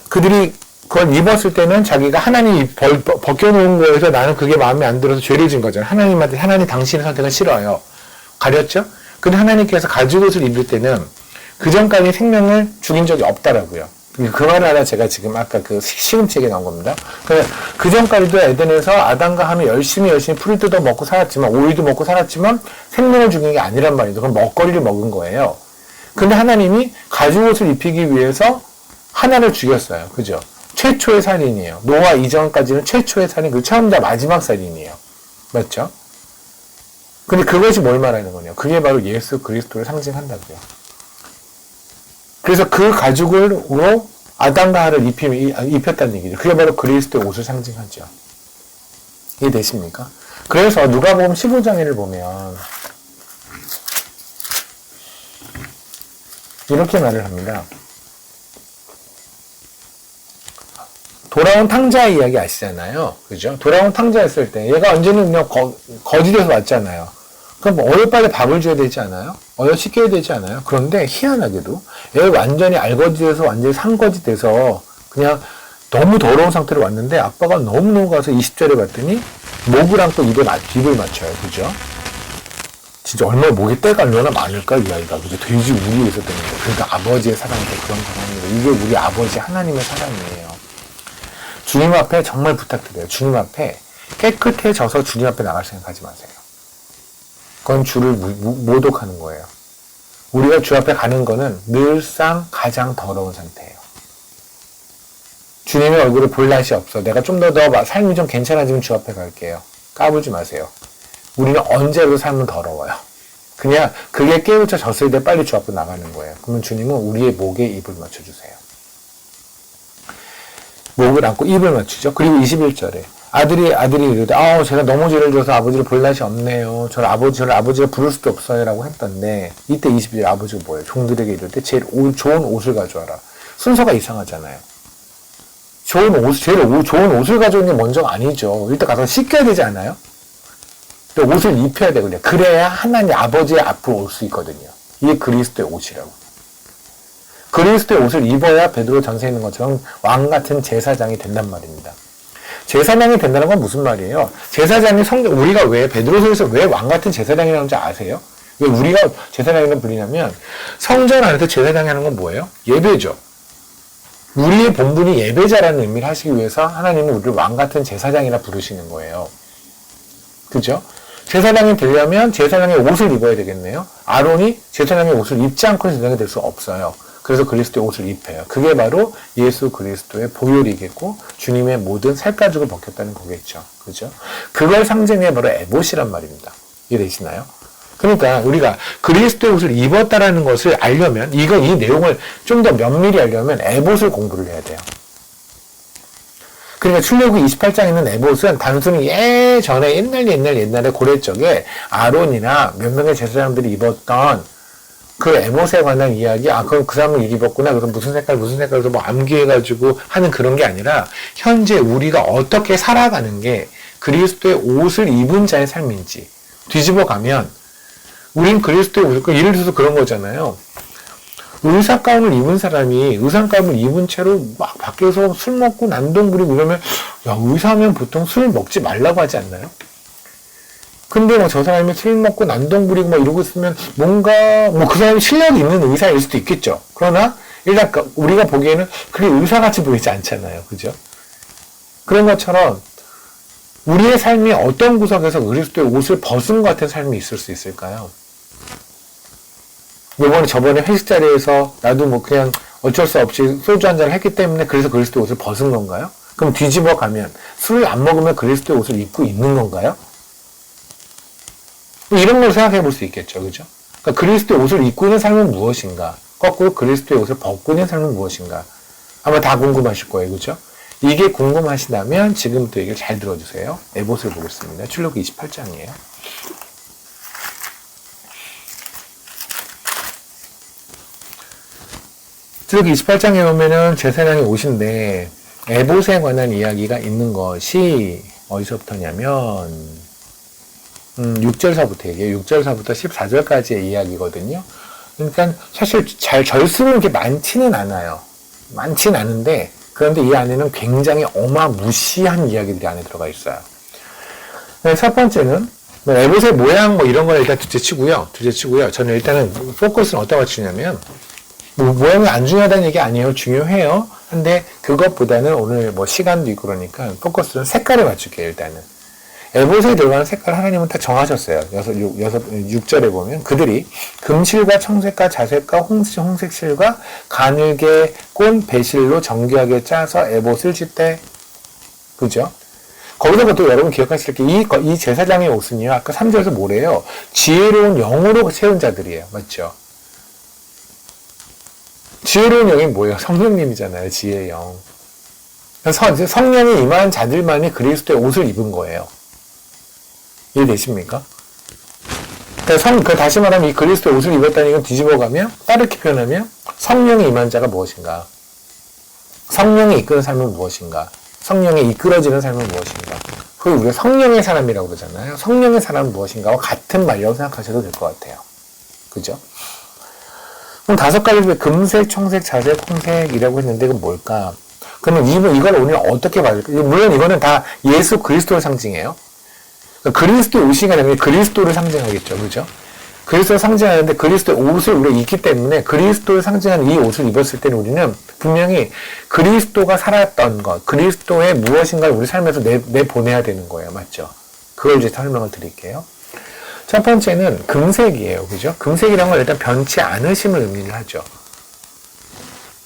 [SPEAKER 2] 그들이 그걸 입었을 때는 자기가 하나님이 벗겨놓은 거에서 나는 그게 마음에 안 들어서 죄를 진 거잖아요. 하나님 당신의 선택은 싫어요. 가렸죠? 근데 하나님께서 가죽옷을 입을 때는 그 전까지 생명을 죽인 적이 없다라고요. 그 말을 하나 제가 지금 아까 그 시금책에 나온 겁니다. 그 전까지도 에덴에서 아담과 함이 열심히 풀을 뜯어 먹고 살았지만, 오이도 먹고 살았지만 생명을 죽인 게 아니란 말이죠. 그럼 먹거리를 먹은 거예요. 근데 하나님이 가죽옷을 입히기 위해서 하나를 죽였어요. 그죠? 최초의 살인이에요. 노아 이전까지는 최초의 살인, 그 처음자 마지막 살인이에요. 맞죠? 근데 그것이 뭘 말하는 거냐? 그게 바로 예수 그리스도를 상징한다고요. 그래서 그 가죽으로 아담과 하를 입혔다는 얘기죠. 그게 바로 그리스도의 옷을 상징하죠. 이해되십니까? 그래서 누가복음 15장을 보면 이렇게 말을 합니다. 돌아온 탕자 이야기 아시잖아요. 그죠? 돌아온 탕자였을 때 얘가 언제는 그냥 거지돼서 왔잖아요. 그럼 뭐 어여빨리 밥을 줘야 되지 않아요? 어여 씻겨야 되지 않아요? 그런데 희한하게도 얘가 완전히 알거지돼서 완전히 상거지 돼서 그냥 너무 더러운 상태로 왔는데 아빠가 너무너무 가서 20절에 봤더니 목을 안고 입을 맞춰요. 그죠? 진짜 얼마나 목에 때가 얼마나 많을까 이 아이가. 그죠? 돼지 우리에 있었던 거예요. 그러니까 아버지의 사랑도 그런 사랑이고 이게 우리 아버지 하나님의 사랑이에요. 주님 앞에 정말 부탁드려요. 주님 앞에 깨끗해져서 주님 앞에 나갈 생각하지 마세요. 그건 주를 모독하는 거예요. 우리가 주 앞에 가는 거는 늘상 가장 더러운 상태예요. 주님의 얼굴을 볼 날이 없어. 내가 좀 더 삶이 좀 괜찮아지면 주 앞에 갈게요. 까불지 마세요. 우리는 언제라도 삶은 더러워요. 그냥 그게 깨우쳐졌을 때 빨리 주 앞으로 나가는 거예요. 그러면 주님은 우리의 목에 입을 맞춰주세요. 목을 안고 입을 맞추죠. 그리고 21절에 아들이 이르되 제가 너무 죄를 져서 아버지를 볼 날이 없네요. 저를 아버지가 부를 수도 없어요. 라고 했던데 이때 22절 아버지가 뭐예요? 종들에게 이르되 제일 좋은 옷을 가져와라. 순서가 이상하잖아요. 제일 좋은 옷을 가져오는 게 먼저가 아니죠. 일단 가서 씻겨야 되지 않아요? 또 옷을 입혀야 되거든요. 그래야 하나님 아버지의 앞으로 올 수 있거든요. 이게 그리스도의 옷이라고. 그리스도의 옷을 입어야 베드로 전서에 있는 것처럼 왕 같은 제사장이 된단 말입니다. 제사장이 된다는 건 무슨 말이에요? 제사장이 우리가 왜 베드로서에서 왜 왕 같은 제사장이라는지 아세요? 왜 우리가 제사장이라고 불리냐면 성전 안에서 제사장이 하는 건 뭐예요? 예배죠. 우리의 본분이 예배자라는 의미를 하시기 위해서 하나님은 우리를 왕 같은 제사장이라 부르시는 거예요. 그죠? 제사장이 되려면 제사장의 옷을 입어야 되겠네요. 아론이 제사장의 옷을 입지 않고 제사장이 될 수 없어요. 그래서 그리스도의 옷을 입혀요. 그게 바로 예수 그리스도의 보혈이겠고 주님의 모든 살가죽을 벗겼다는 거겠죠. 그죠? 그걸 상징해 바로 에봇이란 말입니다. 이해되시나요? 그러니까 우리가 그리스도의 옷을 입었다라는 것을 알려면 이 내용을 좀 더 면밀히 알려면 에봇을 공부를 해야 돼요. 그러니까 출애굽기 28장에 있는 에봇은 단순히 옛날에 고려 적에 아론이나 몇 명의 제사장들이 입었던 그 에봇에 관한 이야기, 그럼 그 사람은 이 입었구나. 그래서 무슨 색깔에서 뭐 암기해가지고 하는 그런 게 아니라, 현재 우리가 어떻게 살아가는 게 그리스도의 옷을 입은 자의 삶인지 뒤집어 가면, 우린 그리스도의 옷을, 예를 들어서 그런 거잖아요. 의사가운을 입은 사람이 의사가운을 입은 채로 막 밖에서 술 먹고 난동 부리고 이러면, 의사면 보통 술 먹지 말라고 하지 않나요? 근데 저 사람이 술 먹고 난동 부리고 이러고 있으면 뭔가 그 사람이 실력이 있는 의사일 수도 있겠죠. 그러나 일단 우리가 보기에는 그게 의사같이 보이지 않잖아요. 그죠? 그런 것처럼 우리의 삶이 어떤 구석에서 그리스도의 옷을 벗은 것 같은 삶이 있을 수 있을까요? 저번에 회식 자리에서 나도 그냥 어쩔 수 없이 소주 한잔을 했기 때문에 그래서 그리스도의 옷을 벗은 건가요? 그럼 뒤집어 가면 술을 안 먹으면 그리스도의 옷을 입고 있는 건가요? 이런 걸 생각해 볼 수 있겠죠. 그죠? 그러니까 그리스도의 옷을 입고 있는 삶은 무엇인가? 거꾸로 그리스도의 옷을 벗고 있는 삶은 무엇인가? 아마 다 궁금하실 거예요. 그죠? 이게 궁금하시다면 지금부터 얘기를 잘 들어주세요. 에봇을 보겠습니다. 출애굽기 28장이에요. 출애굽기 28장에 보면은 제사장의 옷인데 에봇에 관한 이야기가 있는 것이 어디서부터냐면 6절서부터 얘기해요. 6절서부터 14절까지의 이야기거든요. 그러니까 사실 절수는 그렇게 많지는 않아요. 많지는 않은데 그런데 이 안에는 굉장히 어마무시한 이야기들이 안에 들어가 있어요. 첫 번째는 에봇의 모양 이런 걸 일단 둘째치고요. 저는 일단은 포커스는 어디다 맞추냐면 모양이 안 중요하다는 얘기 아니에요. 중요해요. 근데 그것보다는 오늘 시간도 있고 그러니까 포커스는 색깔에 맞출게요. 일단은 에봇에 들어가는 색깔 하나님은 다 정하셨어요. 6절에 보면 그들이 금실과 청색과 자색과 홍색실과 가늘게 꼰 배실로 정교하게 짜서 에봇을 찢대. 그죠? 거기서 또 여러분 기억하실 게 이 제사장의 옷은요. 아까 3절에서 뭐래요? 지혜로운 영으로 세운 자들이에요. 맞죠? 지혜로운 영이 뭐예요? 성령님이잖아요. 지혜의 영. 성령이 임한 자들만이 그리스도의 옷을 입은 거예요. 이해되십니까? 다시 말하면 이 그리스도의 옷을 입었다는 건 뒤집어가면 따르게 표현하면 성령이 임한 자가 무엇인가? 성령이 이끄는 삶은 무엇인가? 성령이 이끌어지는 삶은 무엇인가? 그걸 우리가 성령의 사람이라고 그러잖아요. 성령의 사람은 무엇인가와 같은 말이라고 생각하셔도 될 것 같아요. 그죠? 그럼 5가지 금색, 청색, 자색, 홍색이라고 했는데 그건 뭘까? 그러면 이걸 오늘 어떻게 받을까? 물론 이거는 다 예수 그리스도를 상징해요. 그리스도의 옷이 아니라 그리스도를 상징하겠죠. 그죠? 그리스도를 상징하는데 그리스도의 옷을 우리가 입기 때문에 그리스도를 상징하는 이 옷을 입었을 때는 우리는 분명히 그리스도가 살았던 것, 그리스도의 무엇인가를 우리 삶에서 내보내야 되는 거예요. 맞죠? 그걸 이제 설명을 드릴게요. 첫 번째는 금색이에요. 그죠? 금색이라는 건 일단 변치 않으심을 의미를 하죠.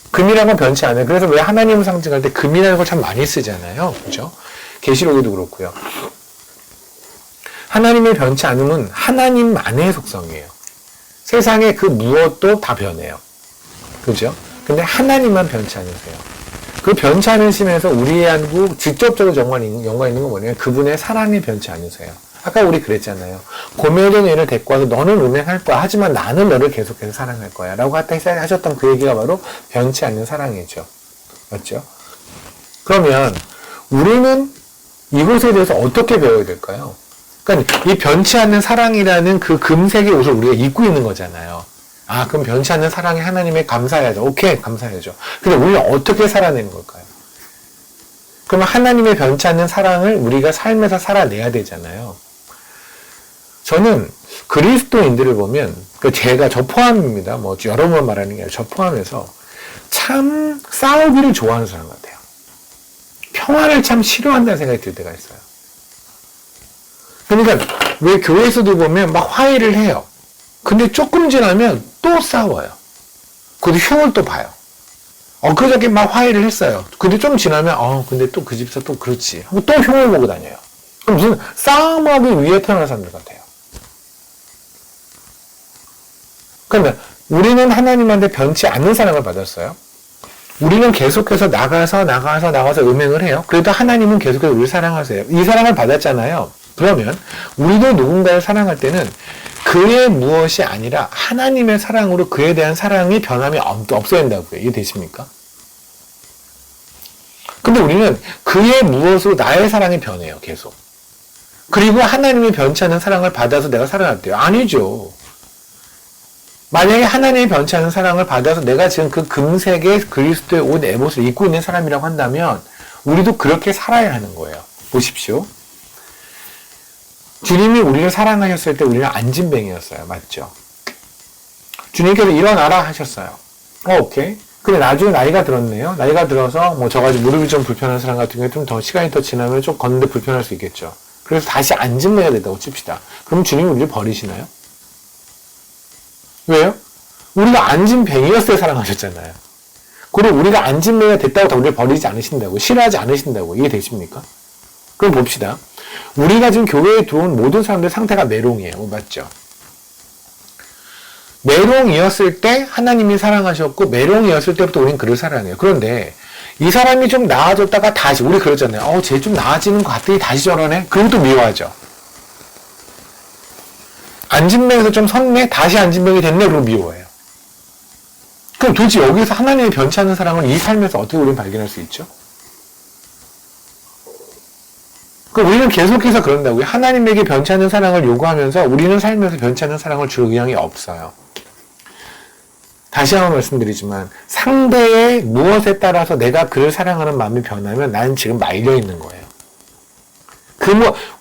[SPEAKER 2] 금이라는 건 변치 않아요. 그래서 왜 하나님을 상징할 때 금이라는 걸 참 많이 쓰잖아요. 그죠? 계시록에도 그렇고요. 하나님의 변치 않음은 하나님만의 속성이에요. 세상의 그 무엇도 다 변해요. 그죠? 근데 하나님만 변치 않으세요. 그 변치 않으시면서 우리하고 직접적으로 연관 있는 건 뭐냐면 그분의 사랑이 변치 않으세요. 아까 우리 그랬잖아요. 고멜된 애를 데리고 와서 너는 음행할 거야. 하지만 나는 너를 계속해서 사랑할 거야. 라고 하셨던 그 얘기가 바로 변치 않는 사랑이죠. 맞죠? 그러면 우리는 이것에 대해서 어떻게 배워야 될까요? 그러니까 이 변치 않는 사랑이라는 그 금색의 옷을 우리가 입고 있는 거잖아요. 아, 그럼 변치 않는 사랑에 하나님에 감사해야죠. 오케이, 감사해야죠. 근데 우리는 어떻게 살아내는 걸까요? 그러면 하나님의 변치 않는 사랑을 우리가 삶에서 살아내야 되잖아요. 저는 그리스도인들을 보면, 제가 저 포함입니다. 여러 번 말하는 게 아니라 저 포함해서 참 싸우기를 좋아하는 사람 같아요. 평화를 참 싫어한다는 생각이 들 때가 있어요. 그러니까 왜 교회에서도 보면 막 화해를 해요. 근데 조금 지나면 또 싸워요. 그래도 흉을 또 봐요. 그저께 막 화해를 했어요. 근데 좀 지나면 근데 또 그 집에서 또 그렇지 하고 또 흉을 보고 다녀요. 그럼 무슨 싸움하기 위해 태어난 사람들 같아요. 그러면 우리는 하나님한테 변치 않는 사랑을 받았어요. 우리는 계속해서 나가서 음행을 해요. 그래도 하나님은 계속해서 우리를 사랑하세요. 이 사랑을 받았잖아요. 그러면 우리도 누군가를 사랑할 때는 그의 무엇이 아니라 하나님의 사랑으로 그에 대한 사랑이 변함이 없어야 된다고요. 이해되십니까? 근데 우리는 그의 무엇으로 나의 사랑이 변해요. 계속. 그리고 하나님이 변치 않는 사랑을 받아서 내가 사랑할게요. 아니죠. 만약에 하나님이 변치 않는 사랑을 받아서 내가 지금 그 금색의 그리스도의 옷 에봇을 입고 있는 사람이라고 한다면 우리도 그렇게 살아야 하는 거예요. 보십시오. 주님이 우리를 사랑하셨을 때 우리는 안진뱅이였어요. 맞죠? 주님께서 일어나라 하셨어요. 오케이. 근데 나중에 나이가 들었네요. 나이가 들어서 저가지고 무릎이 좀 불편한 사람 같은 경우에 좀 더 시간이 더 지나면 좀 걷는데 불편할 수 있겠죠. 그래서 다시 안진뱅이가 됐다고 칩시다. 그럼 주님이 우리를 버리시나요? 왜요? 우리가 안진뱅이였을 때 사랑하셨잖아요. 그리고 우리가 안진뱅이가 됐다고 다 우리를 버리지 않으신다고, 싫어하지 않으신다고. 이해되십니까? 그럼 봅시다. 우리가 지금 교회에 들어온 모든 사람들 상태가 메롱이에요. 맞죠? 메롱이었을 때 하나님이 사랑하셨고 메롱이었을 때부터 우리는 그를 사랑해요. 그런데 이 사람이 좀 나아졌다가 다시 우리 그러잖아요. 쟤 좀 나아지는 것 같더니 다시 저러네. 그리고 또 미워하죠. 안진뱅에서 좀 섰네. 다시 안진뱅이 됐네. 그리고 미워해요. 그럼 도대체 여기서 하나님의 변치 않는 사랑을 이 삶에서 어떻게 우리는 발견할 수 있죠? 우리는 계속해서 그런다고요. 하나님에게 변치 않는 사랑을 요구하면서 우리는 삶에서 변치 않는 사랑을 줄 의향이 없어요. 다시 한번 말씀드리지만 상대의 무엇에 따라서 내가 그를 사랑하는 마음이 변하면 나는 지금 말려 있는 거예요.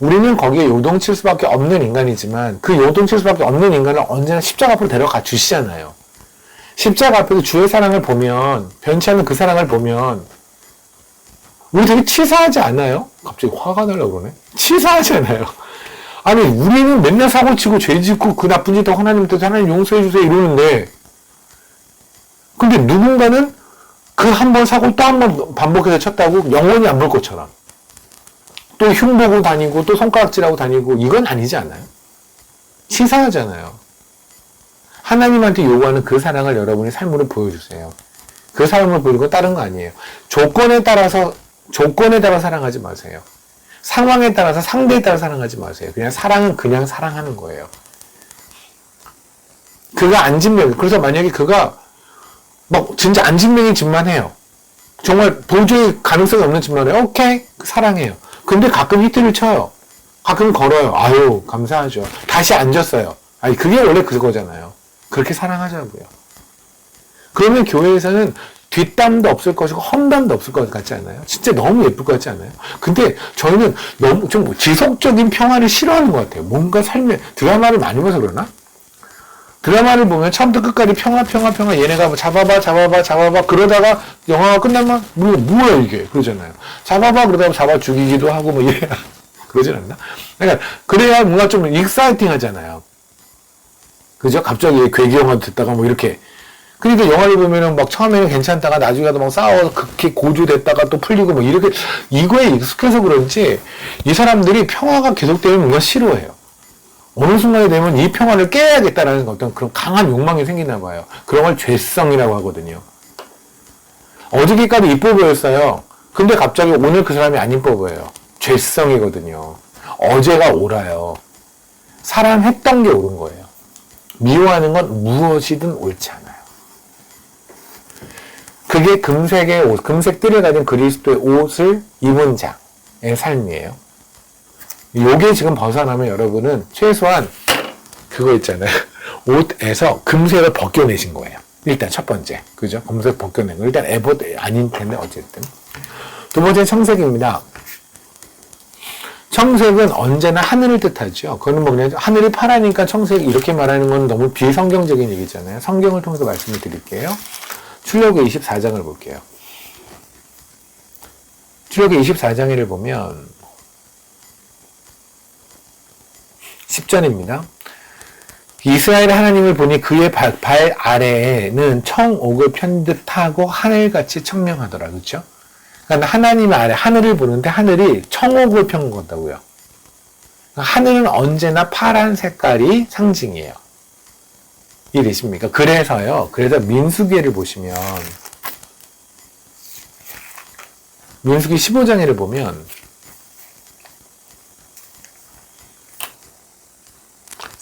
[SPEAKER 2] 우리는 거기에 요동칠 수밖에 없는 인간이지만 그 요동칠 수밖에 없는 인간을 언제나 십자가 앞으로 데려가 주시잖아요. 십자가 앞에서 주의 사랑을 보면, 변치 않는 그 사랑을 보면 우리 되게 치사하지 않아요? 갑자기 화가 나려고 그러네. 치사하지 않아요? 아니 우리는 맨날 사고치고 죄짓고 그 나쁜 짓도 하나님한테 하나님 용서해 주세요 이러는데, 근데 누군가는 그 한 번 사고 또 한 번 반복해서 쳤다고 영원히 안 볼 것처럼 또 흉보고 다니고 또 손가락질하고 다니고, 이건 아니지 않아요? 치사하잖아요. 하나님한테 요구하는 그 사랑을 여러분이 삶으로 보여주세요. 그 사랑을 보이는 건 다른 거 아니에요. 조건에 따라서 사랑하지 마세요. 상황에 따라서, 상대에 따라 사랑하지 마세요. 그냥 사랑은 그냥 사랑하는 거예요. 그가 안진명, 그래서 만약에 그가 막 진짜 안진명인 짓만 해요. 정말 도저히 가능성이 없는 짓만 해요. 오케이, 사랑해요. 근데 가끔 히트를 쳐요. 가끔 걸어요. 아유, 감사하죠. 다시 앉았어요. 아니, 그게 원래 그거잖아요. 그렇게 사랑하자고요. 그러면 교회에서는 뒷담도 없을 것이고 험담도 없을 것 같지 않아요? 진짜 너무 예쁠 것 같지 않아요? 근데 저희는 너무 좀 지속적인 평화를 싫어하는 것 같아요. 뭔가 삶에, 드라마를 많이 봐서 그러나? 드라마를 보면 처음부터 끝까지 평화 얘네가 뭐 잡아봐 그러다가 영화가 끝나면 뭐야 이게 그러잖아요. 잡아봐 그러다가 잡아 죽이기도 하고 뭐 이래 그러진 않나? 그러니까 그래야 뭔가 좀 익사이팅 하잖아요. 그죠? 갑자기 괴기 영화 듣다가 뭐 이렇게, 그러니까 영화를 보면은 막 처음에는 괜찮다가 나중에 가도 막 싸워서 극히 고조됐다가 또 풀리고 뭐 이렇게, 이거에 익숙해서 그런지 이 사람들이 평화가 계속되면 뭔가 싫어해요. 어느 순간에 되면 이 평화를 깨야겠다라는 어떤 그런 강한 욕망이 생기나 봐요. 그런 걸 죄성이라고 하거든요. 어저께까지 이뻐 보였어요. 근데 갑자기 오늘 그 사람이 안 이뻐 보여요. 죄성이거든요. 어제가 옳아요. 사랑했던 게 옳은 거예요. 미워하는 건 무엇이든 옳지 않아요. 그게 금색의 옷, 금색 띠를 가진 그리스도의 옷을 입은 자의 삶이에요. 요게 지금 벗어나면 여러분은 최소한 그거 있잖아요. 옷에서 금색을 벗겨내신 거예요. 일단 첫 번째. 그죠? 금색 벗겨낸 거. 일단 에봇 아닌 텐데 어쨌든. 두 번째 청색입니다. 청색은 언제나 하늘을 뜻하죠. 그거는 뭐 그냥 하늘이 파라니까 청색 이렇게 말하는 건 너무 비성경적인 얘기잖아요. 성경을 통해서 말씀을 드릴게요. 출애굽기 24장을 볼게요. 출애굽기 24장을 보면 10절입니다. 이스라엘 하나님을 보니 그의 발 아래에는 청옥을 편 듯하고 하늘같이 청명하더라. 그렇죠? 그러니까 하나님 아래 하늘을 보는데 하늘이 청옥을 편 거다고요. 하늘은 언제나 파란 색깔이 상징이에요. 이해되십니까? 그래서 민수기를 보시면 민수기 15장을 보면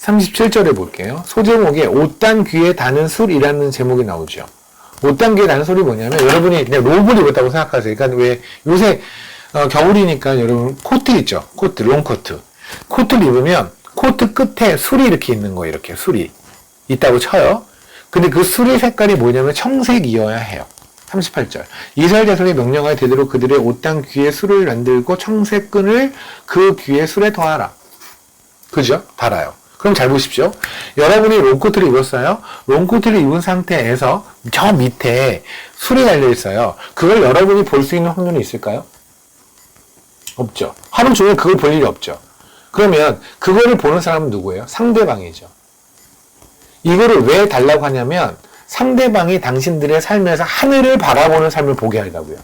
[SPEAKER 2] 37절에 볼게요. 소제목에 옷단 귀에 다는 술이라는 제목이 나오죠. 옷단 귀에 다는 술이 뭐냐면 여러분이 그냥 롭을 입었다고 생각하세요. 그러니까 왜 요새 겨울이니까 여러분 코트 있죠. 코트, 롱코트. 코트를 입으면 코트 끝에 술이 이렇게 있는 거예요. 이렇게 술이 있다고 쳐요. 근데 그 술의 색깔이 뭐냐면 청색이어야 해요. 38절. 이스라엘 자손이 명령하여 되도록 그들의 옷단 귀에 술을 만들고 청색 끈을 그 귀에 술에 더하라. 그죠? 달아요. 그럼 잘 보십시오. 여러분이 롱코트를 입었어요. 롱코트를 입은 상태에서 저 밑에 술이 달려있어요. 그걸 여러분이 볼 수 있는 확률이 있을까요? 없죠. 하루 종일 그걸 볼 일이 없죠. 그러면 그거를 보는 사람은 누구예요? 상대방이죠. 이거를 왜 달라고 하냐면 상대방이 당신들의 삶에서 하늘을 바라보는 삶을 보게 하려고요.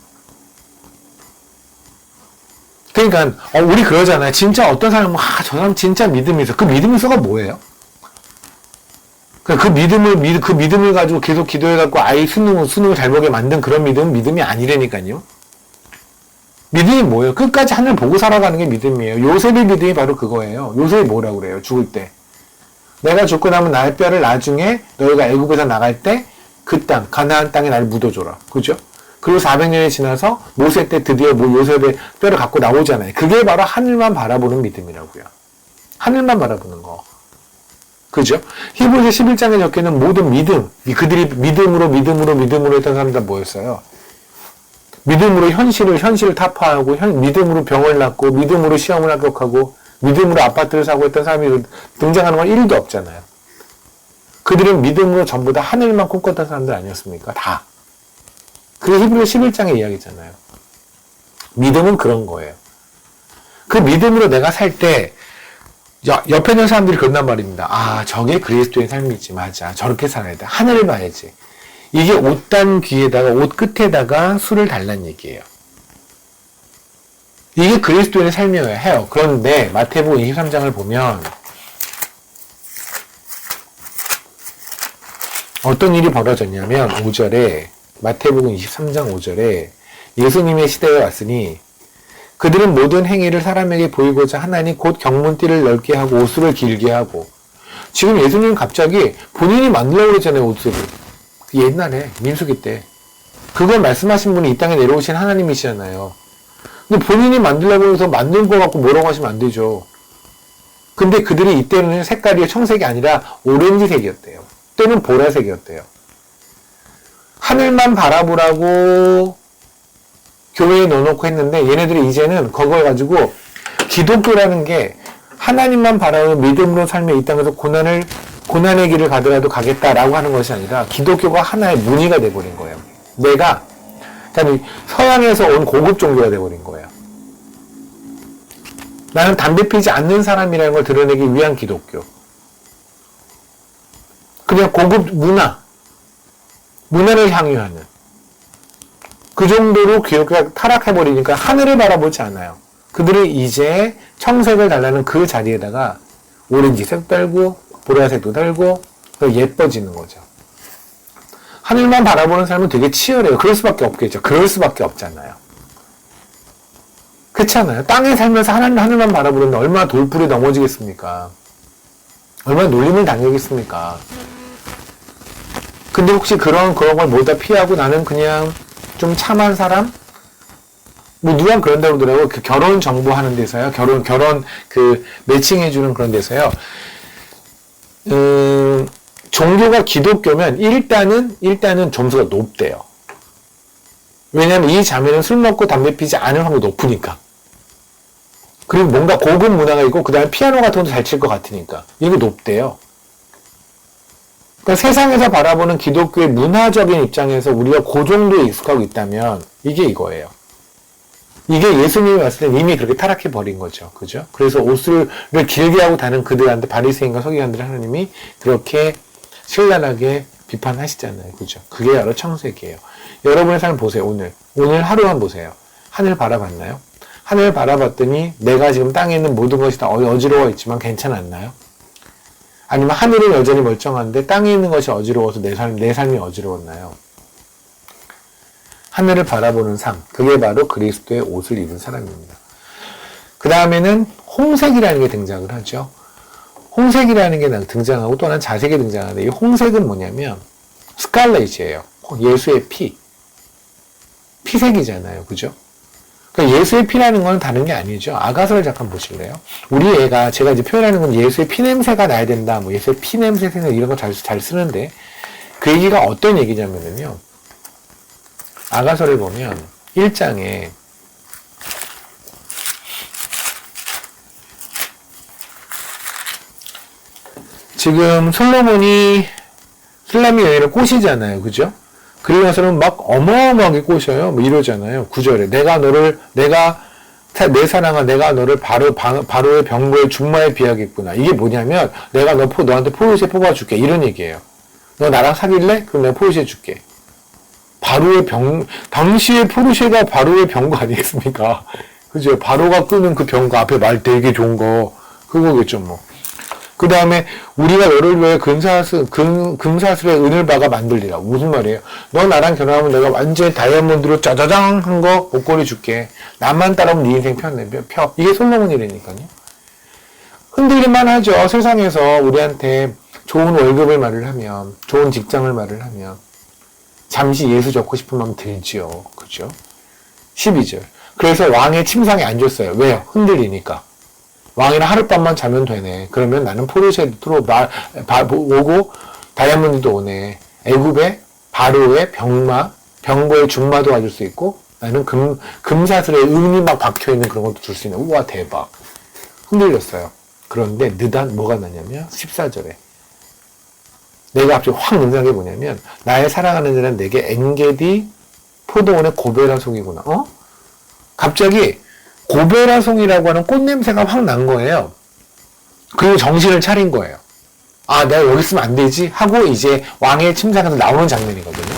[SPEAKER 2] 그러니까 우리 그러잖아요. 진짜 어떤 사람은 저 사람 진짜 믿음이 있어. 그 믿음이 있어가 뭐예요? 그 믿음을 가지고 계속 기도해갖고 아이 수능을 잘 보게 만든 그런 믿음은 믿음이 아니라니까요. 믿음이 뭐예요? 끝까지 하늘 보고 살아가는 게 믿음이에요. 요셉의 믿음이 바로 그거예요. 요셉이 뭐라고 그래요? 죽을 때. 내가 죽고 나면 나의 뼈를 나중에 너희가 애굽에서 나갈 때 그 땅, 가나안 땅에 나를 묻어줘라. 그죠? 그리고 400년이 지나서 모세 때 드디어 요셉의 뼈를 갖고 나오잖아요. 그게 바로 하늘만 바라보는 믿음이라고요. 하늘만 바라보는 거. 그죠? 히브리서 11장에 적혀있는 모든 믿음, 그들이 믿음으로 했던 사람들 뭐였어요? 믿음으로 현실을 타파하고, 믿음으로 병을 낫고, 믿음으로 시험을 합격하고, 믿음으로 아파트를 사고 했던 사람이 등장하는 건 1도 없잖아요. 그들은 믿음으로 전부 다 하늘만 꿈꿨던 사람들 아니었습니까? 다. 그게 히브리서 11장의 이야기잖아요. 믿음은 그런 거예요. 그 믿음으로 내가 살 때, 옆에 있는 사람들이 그런단 말입니다. 아, 저게 그리스도의 삶이지. 맞아. 저렇게 살아야 돼. 하늘을 봐야지. 이게 옷단 귀에다가, 옷 끝에다가 술을 달란 얘기예요. 이게 그리스도의 삶이어야 해요. 그런데 마태복음 23장을 보면 어떤 일이 벌어졌냐면 5절에 마태복음 23장 5절에 예수님의 시대에 왔으니 그들은 모든 행위를 사람에게 보이고자 하나니 곧 경문띠를 넓게 하고 옷을 길게 하고 지금 예수님은 갑자기 본인이 만들려고 그랬잖아요. 옷을. 옛날에 민수기 때 그걸 말씀하신 분이 이 땅에 내려오신 하나님이시잖아요. 근데 본인이 만들려고 해서 만든 거 갖고 뭐라고 하시면 안 되죠. 근데 그들이 이때는 색깔이 청색이 아니라 오렌지색이었대요. 때는 보라색이었대요. 하늘만 바라보라고 교회에 넣어놓고 했는데 얘네들이 이제는 그걸 가지고 기독교라는 게 하나님만 바라보는 믿음으로 삶의 이 땅에서 고난의 길을 가더라도 가겠다라고 하는 것이 아니라 기독교가 하나의 무늬가 돼버린 거예요. 내가 그러니까 서양에서 온 고급 종교가 돼버린 거예요. 나는 담배 피지 않는 사람이라는 걸 드러내기 위한 기독교. 그냥 고급 문화를 향유하는 그 정도로 기독교가 타락해버리니까 하늘을 바라보지 않아요. 그들은 이제 청색을 달라는 그 자리에다가 오렌지색 달고 보라색도 달고 예뻐지는 거죠. 하늘만 바라보는 사람은 되게 치열해요. 그럴 수밖에 없겠죠. 그럴 수밖에 없잖아요. 그렇잖아요. 땅에 살면서 하늘만 바라보는데 얼마나 돌불이 넘어지겠습니까? 얼마나 놀림을 당하겠습니까? 근데 혹시 그런 걸 모두 피하고 나는 그냥 좀 참한 사람? 뭐 누가 그런다고 그러더라고요. 그 결혼 정보하는 데서요. 결혼 매칭해주는 그런 데서요. 종교가 기독교면 일단은 점수가 높대요. 왜냐면 이 자매는 술 먹고 담배 피지 않을 확률이 높으니까. 그리고 뭔가 고급 문화가 있고 그 다음에 피아노 같은 것도 잘 칠 것 같으니까. 이게 높대요. 그러니까 세상에서 바라보는 기독교의 문화적인 입장에서 우리가 그 정도에 익숙하고 있다면 이게 이거예요. 이게 예수님이 왔을 때 이미 그렇게 타락해 버린 거죠. 그죠? 그래서 옷을 길게 하고 다는 그들한테 바리새인과 서기관들 하나님이 그렇게 신랄하게 비판하시잖아요. 그죠? 그게 바로 청색이에요. 여러분의 삶 보세요. 오늘 하루만 보세요. 하늘 바라봤나요? 하늘 바라봤더니 내가 지금 땅에 있는 모든 것이 다 어지러워 있지만 괜찮았나요? 아니면 하늘은 여전히 멀쩡한데 땅에 있는 것이 어지러워서 내 삶이 어지러웠나요? 하늘을 바라보는 삶, 그게 바로 그리스도의 옷을 입은 사람입니다. 그 다음에는 홍색이라는 게 등장을 하죠. 홍색이라는 게 등장하고 또 하나는 자색이 등장하는데 이 홍색은 뭐냐면 스칼렛이에요. 예수의 피색이잖아요. 그죠? 그러니까 예수의 피라는 건 다른 게 아니죠. 아가서를 잠깐 보실래요? 우리 애가 제가 이제 표현하는 건 예수의 피냄새가 나야 된다. 뭐 예수의 피냄새 이런 거 잘 쓰는데 그 얘기가 어떤 얘기냐면요. 아가서를 보면 1장에 지금 솔로몬이 술람미 여인을 꼬시잖아요. 그죠? 그리고 나서는 막 어마어마하게 꼬셔요. 뭐 이러잖아요. 9절에 내 사랑아 내가 너를 바로의 병거의 준마에 비하겠구나. 이게 뭐냐면 내가 너한테 포르쉐 뽑아줄게. 이런 얘기예요. 너 나랑 사귈래? 그럼 내가 포르쉐 줄게. 당시에 포르쉐가 바로의 병거 아니겠습니까? 그죠? 바로가 끄는 그 병거 앞에 말 되게 좋은 거 그거겠죠 뭐. 그 다음에 우리가 너를 위해 금사슬의 은을바가 만들리라. 무슨 말이에요? 너 나랑 결혼하면 내가 완전 다이아몬드로 짜자장 한 거 목걸이 줄게. 나만 따라오면 네 인생 펴. 이게 솔로몬이라니까요. 흔들릴만 하죠. 세상에서 우리한테 좋은 월급을 말을 하면, 좋은 직장을 말을 하면 잠시 예수 적고 싶은 마음 들지요. 그죠? 12절. 그래서 왕의 침상에 앉았어요. 왜요? 흔들리니까. 왕이랑 하룻밤만 자면 되네. 그러면 나는 포르쉐도 오고 다이아몬드도 오네. 애굽의 바로의 병거의 중마도 가질 수 있고 나는 금사슬에 은이 막 박혀있는 그런 것도 줄 수 있는. 우와 대박. 흔들렸어요. 그런데 느닷 뭐가 나냐면 14절에 내가 갑자기 확 능력한 게 뭐냐면 나의 사랑하는 자는 내게 엔게디 포도원의 고베라 송이구나. 갑자기 고베라 송이라고 하는 꽃냄새가 확 난 거예요. 그리고 정신을 차린 거예요. 아, 내가 여기 있으면 안 되지? 하고 이제 왕의 침상에서 나오는 장면이거든요.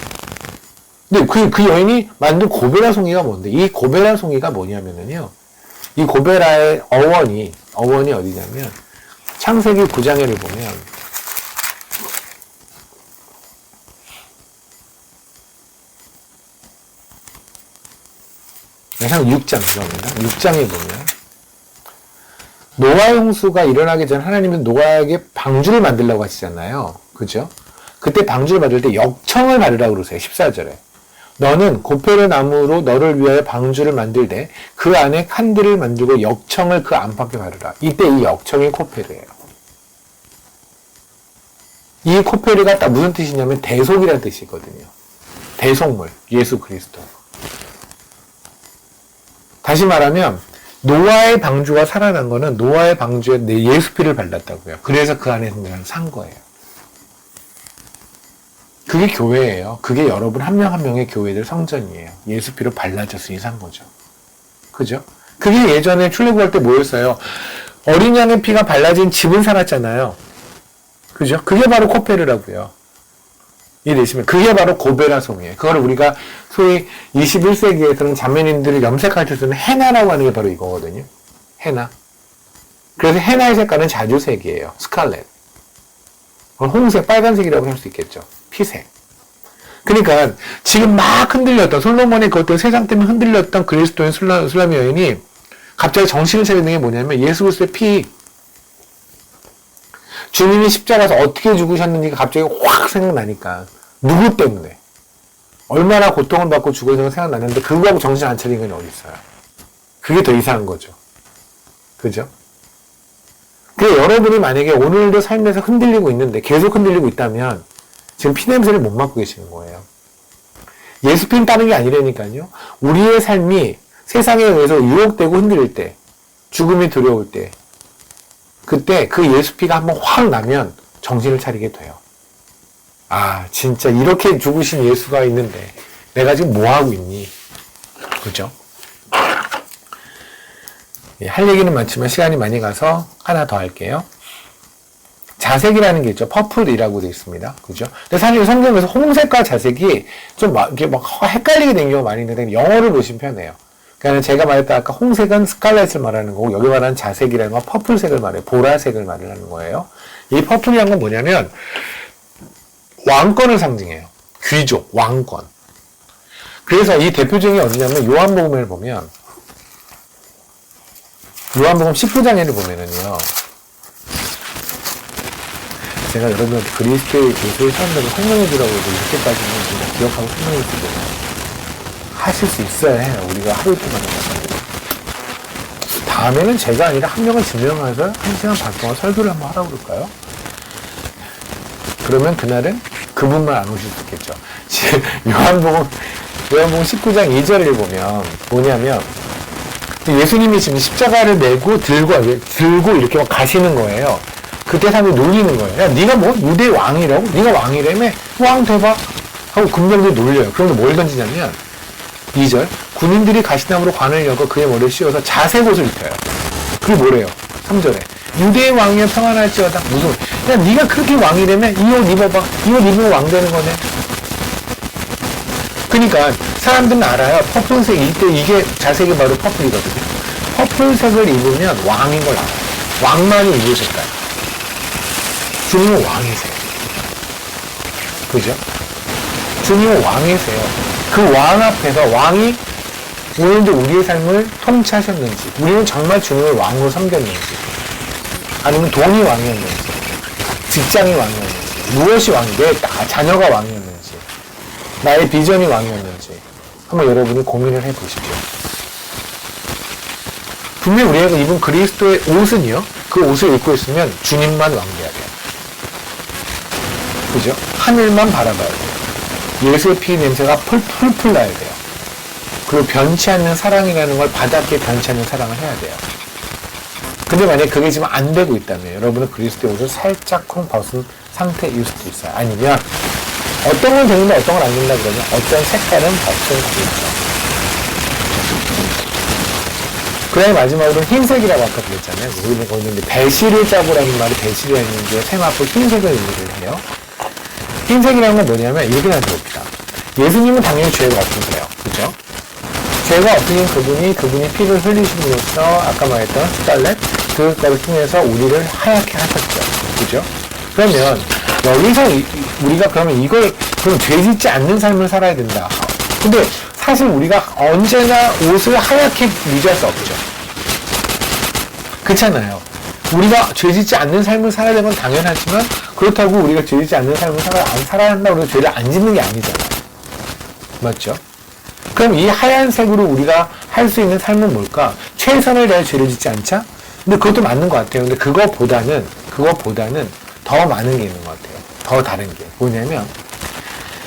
[SPEAKER 2] 근데 그 여인이 만든 고베라 송이가 뭔데? 이 고베라 송이가 뭐냐면요. 이 고베라의 어원이 어디냐면 창세기 9장에를 보면 한 6장 들어갑니다. 6장에 보면 노아 홍수가 일어나기 전 하나님은 노아에게 방주를 만들라고 하시잖아요. 그죠? 그때 방주를 만들 때 역청을 바르라고 그러세요. 14절에. 너는 고페르 나무로 너를 위하여 방주를 만들되 그 안에 칸들을 만들고 역청을 그 안팎에 바르라. 이때 이 역청이 코페르예요. 이 코페르가 딱 무슨 뜻이냐면 대속이라는 뜻이거든요. 대속물, 예수 그리스도. 다시 말하면 노아의 방주가 살아난 거는 노아의 방주에 내 예수 피를 발랐다고요. 그래서 그 안에서 내가 산 거예요. 그게 교회예요. 그게 여러분 한 명 한 명의 교회들 성전이에요. 예수 피로 발라졌으니 산 거죠. 그죠? 그게 예전에 출애굽할 때 뭐였어요? 어린 양의 피가 발라진 집은 살았잖아요. 그죠? 그게 바로 코페르라고요. 이해되시면 그게 바로 고베라 송이에요. 그걸 우리가 소위 21세기에서는 자매님들을 염색할 때 쓰는 헤나라고 하는 게 바로 이거거든요. 헤나. 그래서 헤나의 색깔은 자주색이에요. 스칼렛. 홍색, 빨간색이라고 할 수 있겠죠. 피색. 그러니까 지금 막 흔들렸던 솔로몬의 그것도 세상 때문에 흔들렸던 그리스도인 술람의 여인이 갑자기 정신을 차리는 게 뭐냐면 예수 그리스도의 피. 주님이 십자가에서 어떻게 죽으셨는지가 갑자기 확 생각나니까. 누구 때문에? 얼마나 고통을 받고 죽어서 생각나는데 그거하고 정신 안 차리는 건 어디 있어요? 그게 더 이상한 거죠. 그죠? 그래서 여러분이 만약에 오늘도 삶에서 흔들리고 있는데 계속 흔들리고 있다면 지금 피냄새를 못 맡고 계시는 거예요. 예수 피는 따는 게 아니라니까요. 우리의 삶이 세상에 의해서 유혹되고 흔들릴 때, 죽음이 두려울 때, 그때 그 예수 피가 한번 확 나면 정신을 차리게 돼요. 아, 진짜 이렇게 죽으신 예수가 있는데 내가 지금 뭐 하고 있니? 그죠? 예, 할 얘기는 많지만 시간이 많이 가서 하나 더 할게요. 자색이라는 게 있죠. 퍼플이라고 되어 있습니다. 그죠? 근데 사실 성경에서 홍색과 자색이 좀 이렇게 막 헷갈리게 된 경우가 많이 있는데 영어를 보시면 편해요. 그러니까 제가 말했던 아까 홍색은 스칼렛을 말하는 거고 여기 말하는 자색이라는 건 퍼플색을 말해요. 보라색을 말하는 거예요. 이 퍼플이란 건 뭐냐면 왕권을 상징해요. 귀족, 왕권. 그래서 이 대표적인 게 어디냐면 요한복음을 보면 요한복음 19장에를 보면은요. 제가 여러분한테 그리스도의 교수의 사람들을 설명해 주라고 해서 이렇게까지는 우리가 기억하고 설명해 주고 하실 수 있어야 해요. 우리가 하루 동안 하는 거예요. 다음에는 제가 아니라 한 명을 지명해서 1시간 반 동안 설교를 한번 하라고 그럴까요? 그러면 그날은 그분만 안 오실 수 있겠죠. 지금 요한복음 19장 2절을 보면 뭐냐면 예수님이 지금 십자가를 메고 들고 이렇게 가시는 거예요. 그때 사람들이 놀리는 거예요. 야, 네가 뭐 유대 왕이라고? 네가 왕이라며? 왕 대박! 하고 군병들이 놀려요. 그런데 뭘 던지냐면 2절 군인들이 가시나무로 관을 열고 그의 머리를 씌워서 자색 옷을 입혀요. 그게 뭐래요? 3절에 유대의 왕이여 평안할지어다. 무슨 야 네가 그렇게 왕이라며? 이 옷 입어봐. 이 옷 입으면 왕 되는 거네. 그러니까 사람들은 알아요. 퍼플색 이때 이게 자색이 바로 퍼플이거든요. 퍼플색을 입으면 왕인 걸 알아요. 왕만이 입을 색깔. 주님은 왕이세요. 그죠? 주님은 왕이세요. 그 왕 앞에서 왕이 오늘도 우리의 삶을 통치하셨는지, 우리는 정말 주님을 왕으로 섬겼는지, 아니면 돈이 왕이었는지, 직장이 왕이었는지, 무엇이 내 자녀가 왕이었는지, 나의 비전이 왕이었는지, 한번 여러분이 고민을 해보십시오. 분명히 우리가 입은 그리스도의 옷은요, 그 옷을 입고 있으면 주님만 왕래해야 돼요. 그죠? 하늘만 바라봐야 돼요. 예수의 피 냄새가 풀풀 나야 돼요. 그리고 변치 않는 사랑이라는 걸 바닥에 변치 않는 사랑을 해야 돼요. 근데 만약에 그게 지금 안 되고 있다면 여러분은 그리스도의 옷을 살짝쿵 벗은 상태일 수도 있어요. 아니면 어떤 건 되는데 어떤 건 안 된다 그러면 어떤 색깔은 벗은 거겠죠. 그 다음에 마지막으로 흰색이라고 아까 그랬잖아요. 우리는 이제 배실을 짜고라는 말이 배실이라는 게 세마포 흰색을 의미를 해요. 흰색이라는 건 뭐냐면 이렇게 나눠봅니다. 예수님은 당연히 죄가 없으세요. 그죠? 죄가 없으신 그분이 피를 흘리심으로써 아까 말했던 스칼렛 그거를 통해서 우리를 하얗게 하셨죠. 그죠? 그러면 여기서 우리가 그러면 그럼 죄 짓지 않는 삶을 살아야 된다. 근데 사실 우리가 언제나 옷을 하얗게 유지할 수 없죠. 그렇잖아요. 우리가 죄 짓지 않는 삶을 살아야 되는 건 당연하지만 그렇다고 우리가 죄 짓지 않는 삶을 살아야 한다고 해서 죄를 안 짓는 게 아니잖아요. 맞죠? 그럼 이 하얀색으로 우리가 할 수 있는 삶은 뭘까? 최선을 다해 죄를 짓지 않자? 근데 그것도 맞는 것 같아요. 근데 그거보다는 더 많은 게 있는 것 같아요. 더 다른 게. 뭐냐면,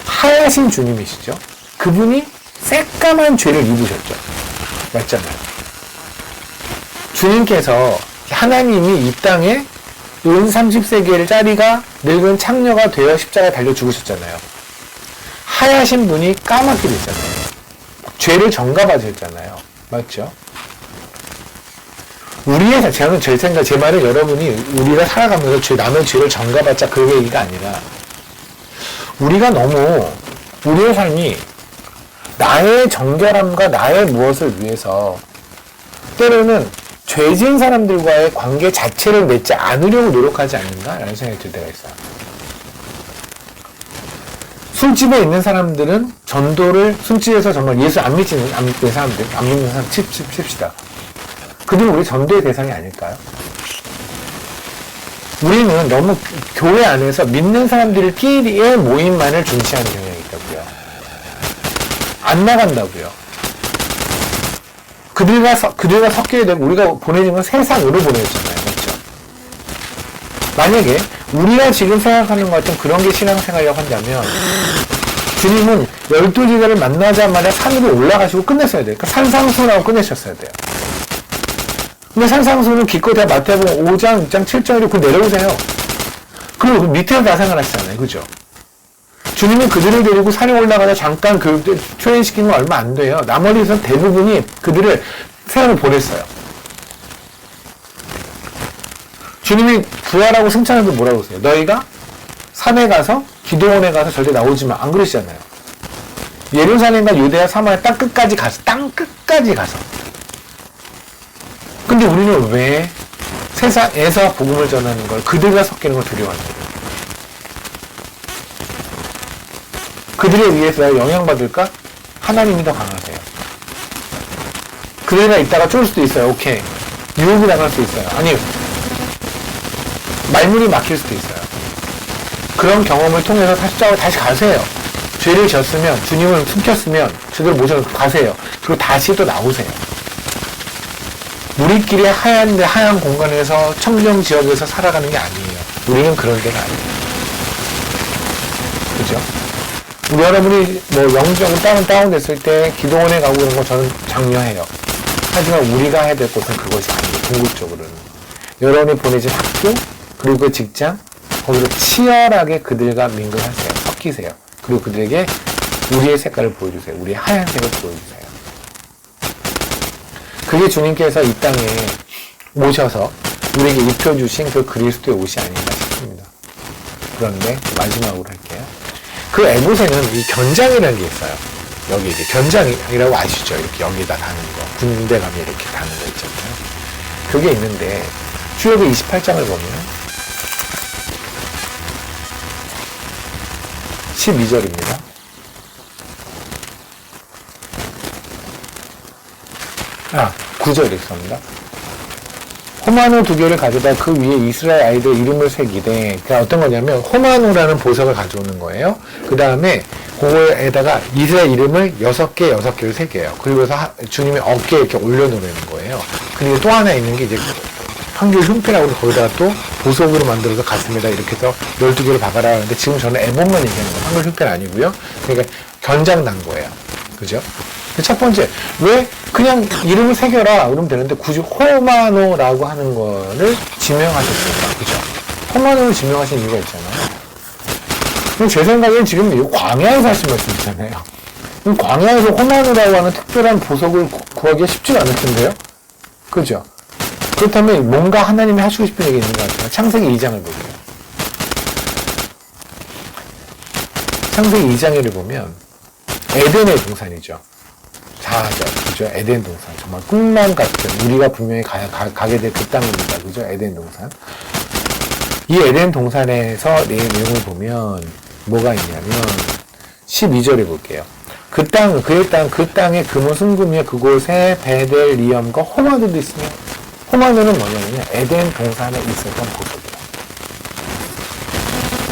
[SPEAKER 2] 하얀신 주님이시죠? 그분이 새까만 죄를 입으셨죠. 맞잖아요. 주님께서 하나님이 이 땅에 은 30세겔짜리가 늙은 창녀가 되어 십자가에 달려 죽으셨잖아요. 하얀신 분이 까맣게 됐잖아요. 죄를 정갑하셨잖아요. 맞죠? 제 말은 여러분이 우리가 살아가면서 남의 죄를 정갑받자 그 얘기가 아니라 우리가 너무 우리의 삶이 나의 정결함과 나의 무엇을 위해서 때로는 죄 지은 사람들과의 관계 자체를 맺지 않으려고 노력하지 않는가라는 생각이 들 때가 있어요. 술집에 있는 사람들은 전도를 술집에서 정말 예수 안 믿는 사람들 칩시다. 그들은 우리 전도의 대상이 아닐까요? 우리는 너무 교회 안에서 믿는 사람들끼리의 모임만을 중시하는 경향이 있다고요. 안 나간다고요. 그들과 섞여야 되고 우리가 보내는 건 세상으로 보내잖아요. 맞죠? 만약에 우리가 지금 생각하는 것 같은 그런 게 신앙생활이라고 한다면 주님은 12제자를 만나자마자 산으로 올라가시고 끝냈어야 돼요. 그러니까 산상수훈하고 끝내셨어야 돼요. 근데 산상수훈은 기껏해야 마태복음 5장, 6장, 7장으로 그 내려오세요. 그리고 밑에서 다 생활하시잖아요. 그죠? 주님은 그들을 데리고 산에 올라가서 잠깐 초연시키는 건 얼마 안 돼요. 나머지에서 대부분이 그들을 세상을 보냈어요. 주님이 부활하고 승천하는데 뭐라고 하세요? 너희가 산에 가서 기도원에 가서 절대 나오지 마. 안 그러시잖아요. 예루살렘과 유대야 사마리아 땅 끝까지 가서. 근데 우리는 왜 세상에서 복음을 전하는 걸 그들과 섞이는 걸 두려워합니다. 그들에 의해서 영향받을까? 하나님이 더 강하세요. 그들과 있다가 쫄 수도 있어요. 오케이. 유혹이 나갈 수 있어요. 아니, 말문이 막힐 수도 있어요. 그런 경험을 통해서 다시 가세요. 죄를 졌으면, 주님을 숨겼으면, 주님을 모셔서 가세요. 그리고 다시 또 나오세요. 우리끼리 하얀 공간에서 청정 지역에서 살아가는 게 아니에요. 우리는 그런 데가 아니에요. 그죠? 우리 여러분이 영적으로 다운됐을 때 기도원에 가고 이런 거 저는 장려해요. 하지만 우리가 해야 될 것은 그것이 아니에요. 궁극적으로는. 여러분이 보내진 학교, 그리고 그 직장, 거기서 치열하게 그들과 민글하세요. 섞이세요. 그리고 그들에게 우리의 색깔을 보여주세요. 우리의 하얀색을 보여주세요. 그게 주님께서 이 땅에 오셔서 우리에게 입혀주신 그 그리스도의 옷이 아닌가 싶습니다. 그런데 마지막으로 할게요. 그 에봇에는 이 견장이라는 게 있어요. 여기 이제 견장이라고 아시죠? 이렇게 여기다 다는 거. 군대 가면 이렇게 다는 거 있잖아요. 그게 있는데 출애굽기 28장을 보면 12절입니다. 아, 9절 읽습니다. 호마노 두 개를 가져다 그 위에 이스라엘 아이들 이름을 새기되, 그러니까 어떤 거냐면 호마노라는 보석을 가져오는 거예요. 그 다음에 그거에다가 이스라엘 이름을 6개를 새겨요. 그리고서 주님의 어깨에 이렇게 올려놓는 거예요. 그리고 또 하나 있는 게 이제 판결 흉패라고 거기다가 또 보석으로 만들어서 가슴에다 이렇게 해서 12개를 박아라 하는데, 지금 저는 애본만 얘기하는 거예요. 판결 흉패는 아니고요. 그러니까 견장 난 거예요. 그죠? 첫 번째, 왜 그냥 이름을 새겨라 그러면 되는데 굳이 호마노라고 하는 거를 지명하셨을까? 그죠? 호마노를 지명하신 이유가 있잖아요. 그럼 제 생각엔 지금 이 광야에서 하신 말씀이잖아요. 그럼 광야에서 호마노라고 하는 특별한 보석을 구하기가 쉽지가 않을 텐데요? 그죠? 그렇다면 뭔가 하나님이 하시고 싶은 얘기 있는 것 같아요. 창세기 2장을 볼게요. 창세기 2장을 보면 에덴의 동산이죠. 자하죠. 그죠? 에덴 동산. 정말 꿈만 같은, 우리가 분명히 가게 될 그 땅입니다. 그죠? 에덴 동산. 이 에덴 동산에서 내용을 보면 뭐가 있냐면 12절에 볼게요. 그 땅에 금은 순금이요. 그곳에 베델리엄과 호마노도 있으며, 호마노는 뭐냐면요, 에덴 동산에 있었던 보석이에요.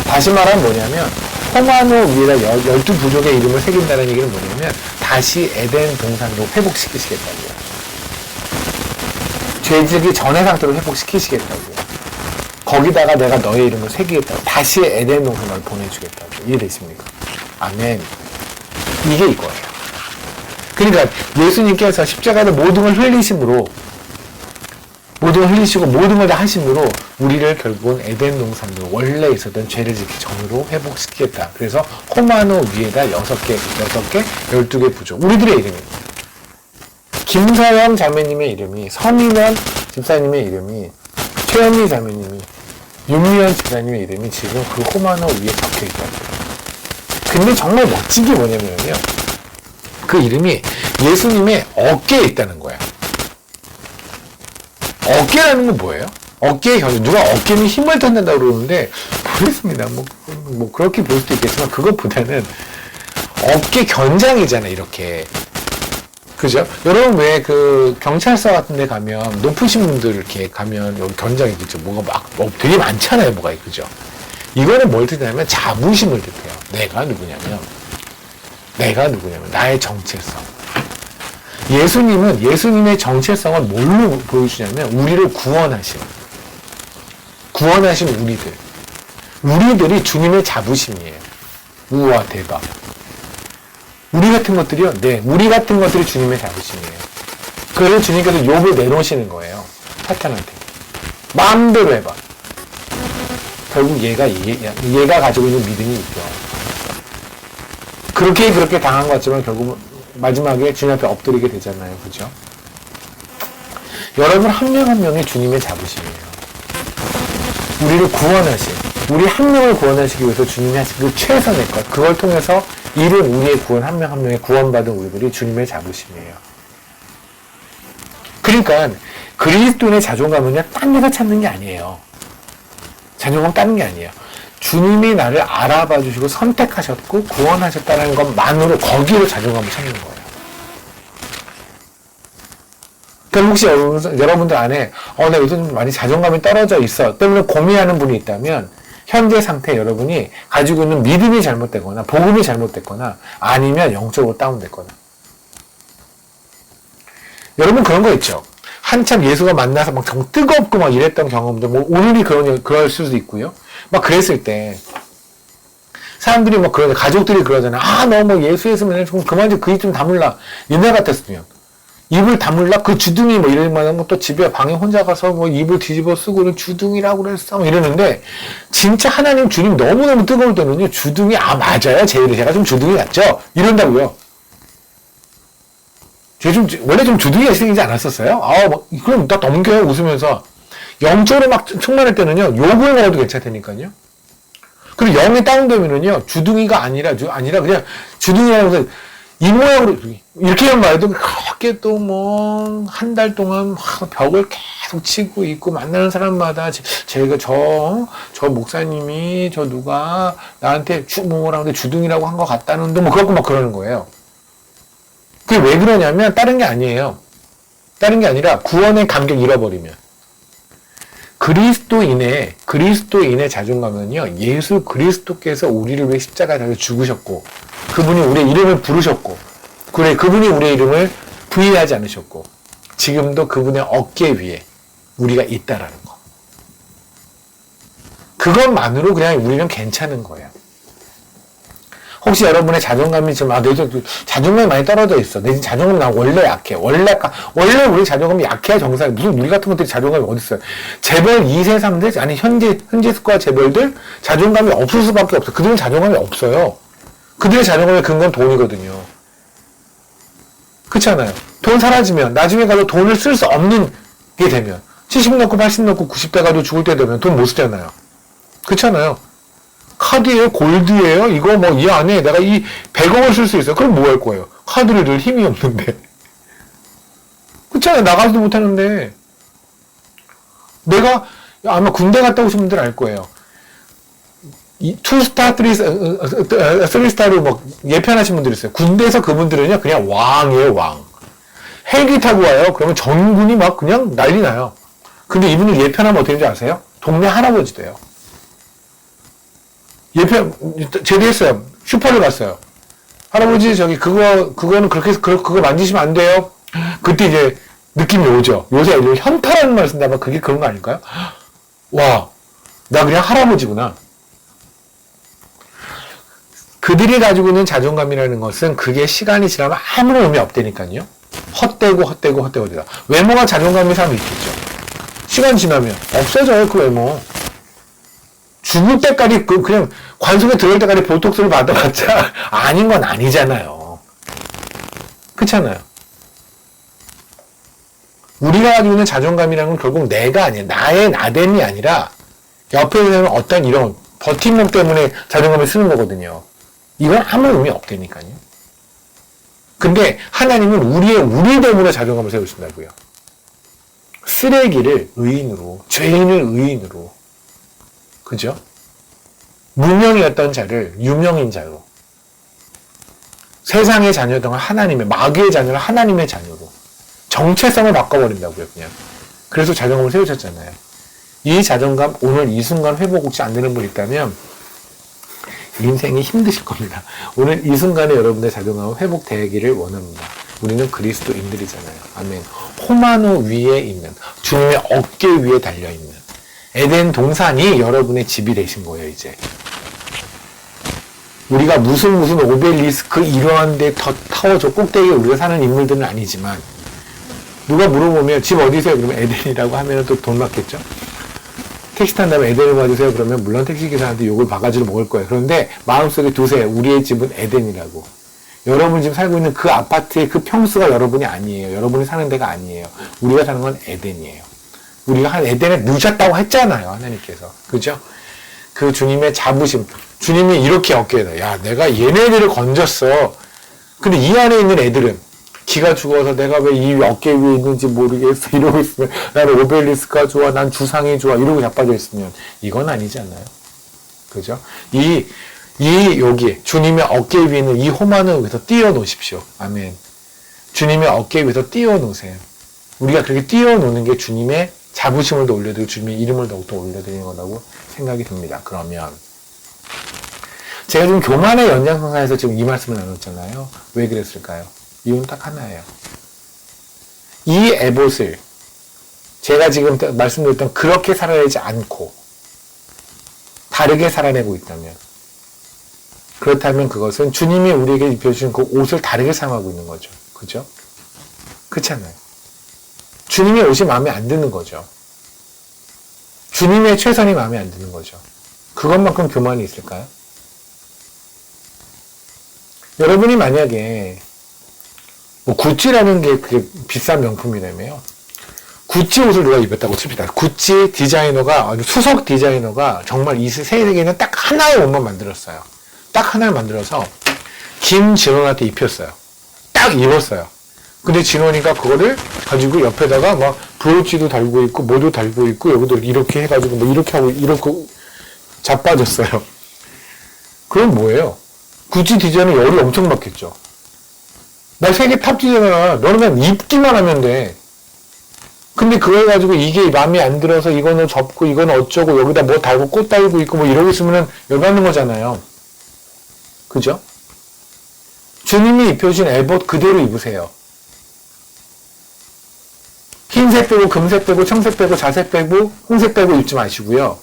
[SPEAKER 2] 다시 말하면 뭐냐면, 호마노 위에다 12부족의 이름을 새긴다는 얘기는 뭐냐면, 다시 에덴 동산으로 회복시키시겠다고요. 죄지기 전의 상태로 회복시키시겠다고요. 거기다가 내가 너의 이름을 새기겠다고. 다시 에덴 동산을 보내주겠다고. 이해되십니까? 아멘. 이게 이거예요. 그러니까 예수님께서 십자가의 모든 걸 흘리심으로, 모든 걸 흘리시고 모든 걸 다 하심으로 우리를 결국은 에덴 동산으로 원래 있었던 죄를 짓기 전으로 회복시키겠다. 그래서 호마노 위에다 6개, 12개 부족. 우리들의 이름입니다. 김서영 자매님의 이름이, 서민원 집사님의 이름이, 최현미 자매님이, 윤미연 집사님의 이름이 지금 그 호마노 위에 적혀 있거든요. 근데 정말 멋진 게 뭐냐면요, 그 이름이 예수님의 어깨에 있다는 거야. 어깨라는 건 뭐예요? 어깨에 누가 어깨는 힘을 던진다고 그러는데, 모르겠습니다. 뭐 그렇게 볼 수도 있겠지만, 그것보다는 어깨 견장이잖아요, 이렇게. 그죠? 여러분 왜 그 경찰서 같은 데 가면, 높으신 분들 이렇게 가면 여기 견장이 있죠. 뭐가 되게 많잖아요, 뭐가. 그죠? 이거는 뭘 뜻하냐면 자부심을 뜻해요. 내가 누구냐면, 나의 정체성. 예수님은 예수님의 정체성을 뭘로 보여주냐면, 우리를 구원하신 우리들. 우리들이 주님의 자부심이에요. 우와, 대박. 우리 같은 것들이요? 네, 우리 같은 것들이 주님의 자부심이에요. 그래서 주님께서 욥을 내놓으시는 거예요. 사탄한테. 마음대로 해봐. 결국 얘가 가지고 있는 믿음이 있죠. 그렇게 당한 것 같지만 결국은 마지막에 주님 앞에 엎드리게 되잖아요. 그죠? 여러분 한 명 한 명이 주님의 자부심이에요. 우리를 구원하신, 우리 한 명을 구원하시기 위해서 주님이 하신 그 최선의 것, 그걸 통해서 이룬 우리의 구원, 한 명 한 명의 구원받은 우리들이 주님의 자부심이에요. 그러니까 그리스도인의 자존감은요, 딴 데서 찾는 게 아니에요. 자존감 따는 게 아니에요. 주님이 나를 알아봐 주시고 선택하셨고 구원하셨다는 것만으로 거기로 자존감을 찾는 거예요. 그럼 혹시 여러분들 안에 나 요즘 많이 자존감이 떨어져 있어 때문에 고민하는 분이 있다면, 현재 상태 여러분이 가지고 있는 믿음이 잘못됐거나 복음이 잘못됐거나 아니면 영적으로 다운됐거나. 여러분 그런 거 있죠. 한참 예수가 만나서 막 정말 뜨겁고 막 이랬던 경험들, 뭐 오늘이 그럴 수도 있고요. 막 그랬을 때 사람들이 막 가족들이 그러잖아. 너 뭐 예수였으면 좀 그만 좀 그 입 좀 다물라. 옛날 같았으면 입을 다물라. 그 주둥이 뭐 이럴 만하면 또 집에 방에 혼자 가서 뭐 입을 뒤집어 쓰고는 주둥이라고 그랬어. 뭐 이러는데, 진짜 하나님 주님 너무너무 뜨거울 때는요, 주둥이, 맞아요. 제가 좀 주둥이 같죠? 이런다고요. 원래 좀 주둥이가 생기지 않았었어요? 그럼 나 넘겨요, 웃으면서. 영적으로 막 충만할 때는요, 욕을 먹어도 괜찮다니까요. 그리고 영이 다운되면은요, 주둥이가 아니라 그냥 주둥이라고 해서 이 모양으로, 이렇게 말해도 그렇게 또 뭐, 한 달 동안 벽을 계속 치고 있고, 만나는 사람마다 저 목사님이, 누가 나한테 뭐라고 하는데 주둥이라고 한 것 같다는데, 뭐, 그렇고 막 그러는 거예요. 그게 왜 그러냐면, 다른 게 아니에요. 다른 게 아니라, 구원의 감격 잃어버리면. 그리스도인의 자존감은요, 예수 그리스도께서 우리를 위해 십자가에 달려 죽으셨고, 그분이 우리의 이름을 부르셨고, 그래, 그분이 우리의 이름을 부인하지 않으셨고, 지금도 그분의 어깨 위에 우리가 있다라는 거. 그것만으로 그냥 우리는 괜찮은 거예요. 혹시 여러분의 자존감이 지금, 내 자존감이 많이 떨어져 있어. 내 자존감 나 원래 약해. 원래 우리 자존감이 약해야 정상이야. 무슨 우리 같은 것들이 자존감이 어딨어요. 재벌 2세, 3세, 아니, 현재 스과 재벌들 자존감이 없을 수밖에 없어. 그들은 자존감이 없어요. 그들의 자존감의 근거는 돈이거든요. 그렇잖아요. 돈 사라지면, 나중에 가서 돈을 쓸 수 없는 게 되면, 70 넣고 80 넣고 90대 가도 죽을 때 되면 돈 못 쓰잖아요. 그렇잖아요. 카드예요? 골드예요? 이거 뭐 이 안에 내가 이 100억을 쓸 수 있어요. 그럼 뭐 할 거예요? 카드를 늘 힘이 없는데. 그렇잖아요. 나가지도 못하는데. 내가 아마 군대 갔다 오신 분들 알 거예요. 2스타, 3스타로 뭐 예편하신 분들 있어요. 군대에서 그분들은요, 그냥 왕이에요, 왕. 헬기 타고 와요. 그러면 전군이 막 그냥 난리 나요. 근데 이분들 예편하면 어떻게 되는지 아세요? 동네 할아버지 돼요. 예편, 제대했어요. 슈퍼를 갔어요. 할아버지, 그거는 그거 만지시면 안 돼요. 그때 이제 느낌이 오죠. 요새 애들 현타라는 말 쓴다면 그게 그런 거 아닐까요? 와, 나 그냥 할아버지구나. 그들이 가지고 있는 자존감이라는 것은 그게 시간이 지나면 아무런 의미 없다니까요. 헛되고. 외모가 자존감인 사람이 있겠죠. 시간 지나면 없어져요, 그 외모. 죽을 때까지 그냥 관속에 들어올 때까지 보톡스를 받아봤자 아닌 건 아니잖아요. 그렇잖아요. 우리가 가지고 있는 자존감이라는 건 결국 내가 아니야. 나의 나됨이 아니라 옆에 있는 어떤 이런 버팀목 때문에 자존감을 쓰는 거거든요. 이건 아무 의미 없다니까요. 근데 하나님은 우리됨으로 자존감을 세우신다고요. 쓰레기를 의인으로, 죄인을 의인으로, 그죠? 무명이었던 자를 유명인 자로, 세상의 자녀들은 마귀의 자녀를 하나님의 자녀로, 정체성을 바꿔버린다고요, 그냥. 그래서 자존감을 세우셨잖아요. 이 자존감, 오늘 이 순간 회복 혹시 안 되는 분 있다면, 인생이 힘드실 겁니다. 오늘 이 순간에 여러분의 자존감은 회복되기를 원합니다. 우리는 그리스도인들이잖아요. 아멘. 호마노 위에 있는, 주님의 어깨 위에 달려있는 에덴 동산이 여러분의 집이 되신 거예요, 이제. 우리가 무슨 오벨리스크 이러한 데 타워저 꼭대기에 우리가 사는 인물들은 아니지만, 누가 물어보면 집 어디세요? 그러면 에덴이라고 하면 또 돈 맞겠죠? 택시 탄다면 에덴을 와주세요. 그러면 물론 택시기사한테 욕을 바가지로 먹을 거예요. 그런데 마음속에 두세요. 우리의 집은 에덴이라고. 여러분 지금 살고 있는 그 아파트의 그 평수가 여러분이 아니에요. 여러분이 사는 데가 아니에요. 우리가 사는 건 에덴이에요. 우리가 한 에덴에 누셨다고 했잖아요. 하나님께서. 그죠? 그 주님의 자부심. 주님이 이렇게 어깨에다. 야, 내가 얘네들을 건졌어. 근데 이 안에 있는 애들은 기가 죽어서 내가 왜 이 어깨 위에 있는지 모르겠어. 이러고 있으면 나는 오벨리스크가 좋아. 난 주상이 좋아. 이러고 자빠져 있으면 이건 아니지 않나요? 그죠? 여기 주님의 어깨 위에 있는 이 호만을 위해서 띄워놓으십시오. 아멘. 주님의 어깨 위에서 띄워놓으세요. 우리가 그렇게 띄워놓는 게 주님의 자부심을 더 올려드리고 주님의 이름을 더욱더 올려드리는 거라고 생각이 듭니다. 그러면 제가 지금 교만의 연장선상에서 지금 이 말씀을 나눴잖아요. 왜 그랬을까요? 이유는 딱 하나예요. 이 에봇을 제가 지금 말씀드렸던 그렇게 살아내지 않고 다르게 살아내고 있다면, 그렇다면 그것은 주님이 우리에게 입혀주신 그 옷을 다르게 사용하고 있는 거죠. 그죠? 그렇잖아요. 주님의 옷이 마음에 안 드는 거죠. 주님의 최선이 마음에 안 드는 거죠. 그것만큼 교만이 있을까요? 여러분이 만약에 뭐 구찌라는 게 그게 비싼 명품이라며요. 구찌 옷을 누가 입었다고 칩시다. 구찌 디자이너가, 수석 디자이너가 정말 이 세계에는 딱 하나의 옷만 만들었어요. 딱 하나를 만들어서 김진원한테 입혔어요. 딱 입었어요. 근데 진원이가 그거를 가지고 옆에다가 막 브로치도 달고 있고 뭐도 달고 있고 여기도 이렇게 해가지고 뭐 이렇게 하고 이렇게 자빠졌어요. 그럼 뭐예요? 구찌 디자이너 열이 엄청 받겠죠. 나 세계 탑 디자이너야. 너는 그냥 입기만 하면 돼. 근데 그걸 가지고 이게 마음에 안 들어서 이거는 접고 이거는 어쩌고 여기다 뭐 달고 꽃 달고 있고 뭐 이러고 있으면 열받는 거잖아요. 그죠? 주님이 입혀주신 에봇 그대로 입으세요. 흰색 빼고 금색 빼고 청색 빼고 자색 빼고 홍색 빼고 입지 마시고요.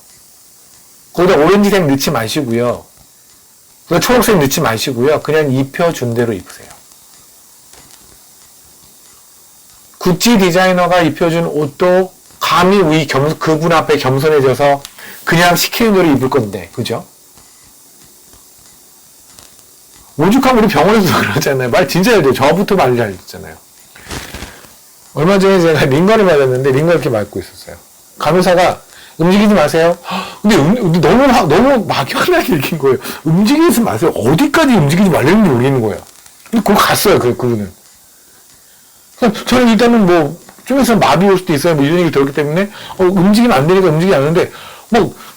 [SPEAKER 2] 거기다 오렌지색 넣지 마시고요. 거기다 초록색 넣지 마시고요. 그냥 입혀준 대로 입으세요. 구찌 디자이너가 입혀준 옷도 감히 우리 그분 앞에 겸손해져서 그냥 시키는 대로 입을 건데, 그죠? 오죽하면 우리 병원에서도 그러잖아요. 말 진짜 잘 돼요. 저부터 말 잘 듣잖아요. 얼마 전에 제가 링거를 맞았는데 링거 이렇게 맞고 있었어요. 간호사가 움직이지 마세요. 근데 너무 막연하게 읽힌 거예요. 움직이지 마세요. 어디까지 움직이지 말라는지 모르겠는 거예요. 근데 그거 갔어요. 그분은. 저는 일단은 뭐 좀 있으면 마비 올 수도 있어요. 뭐 이런 얘기 들었기 때문에 움직이면 안 되니까 움직이지 않는데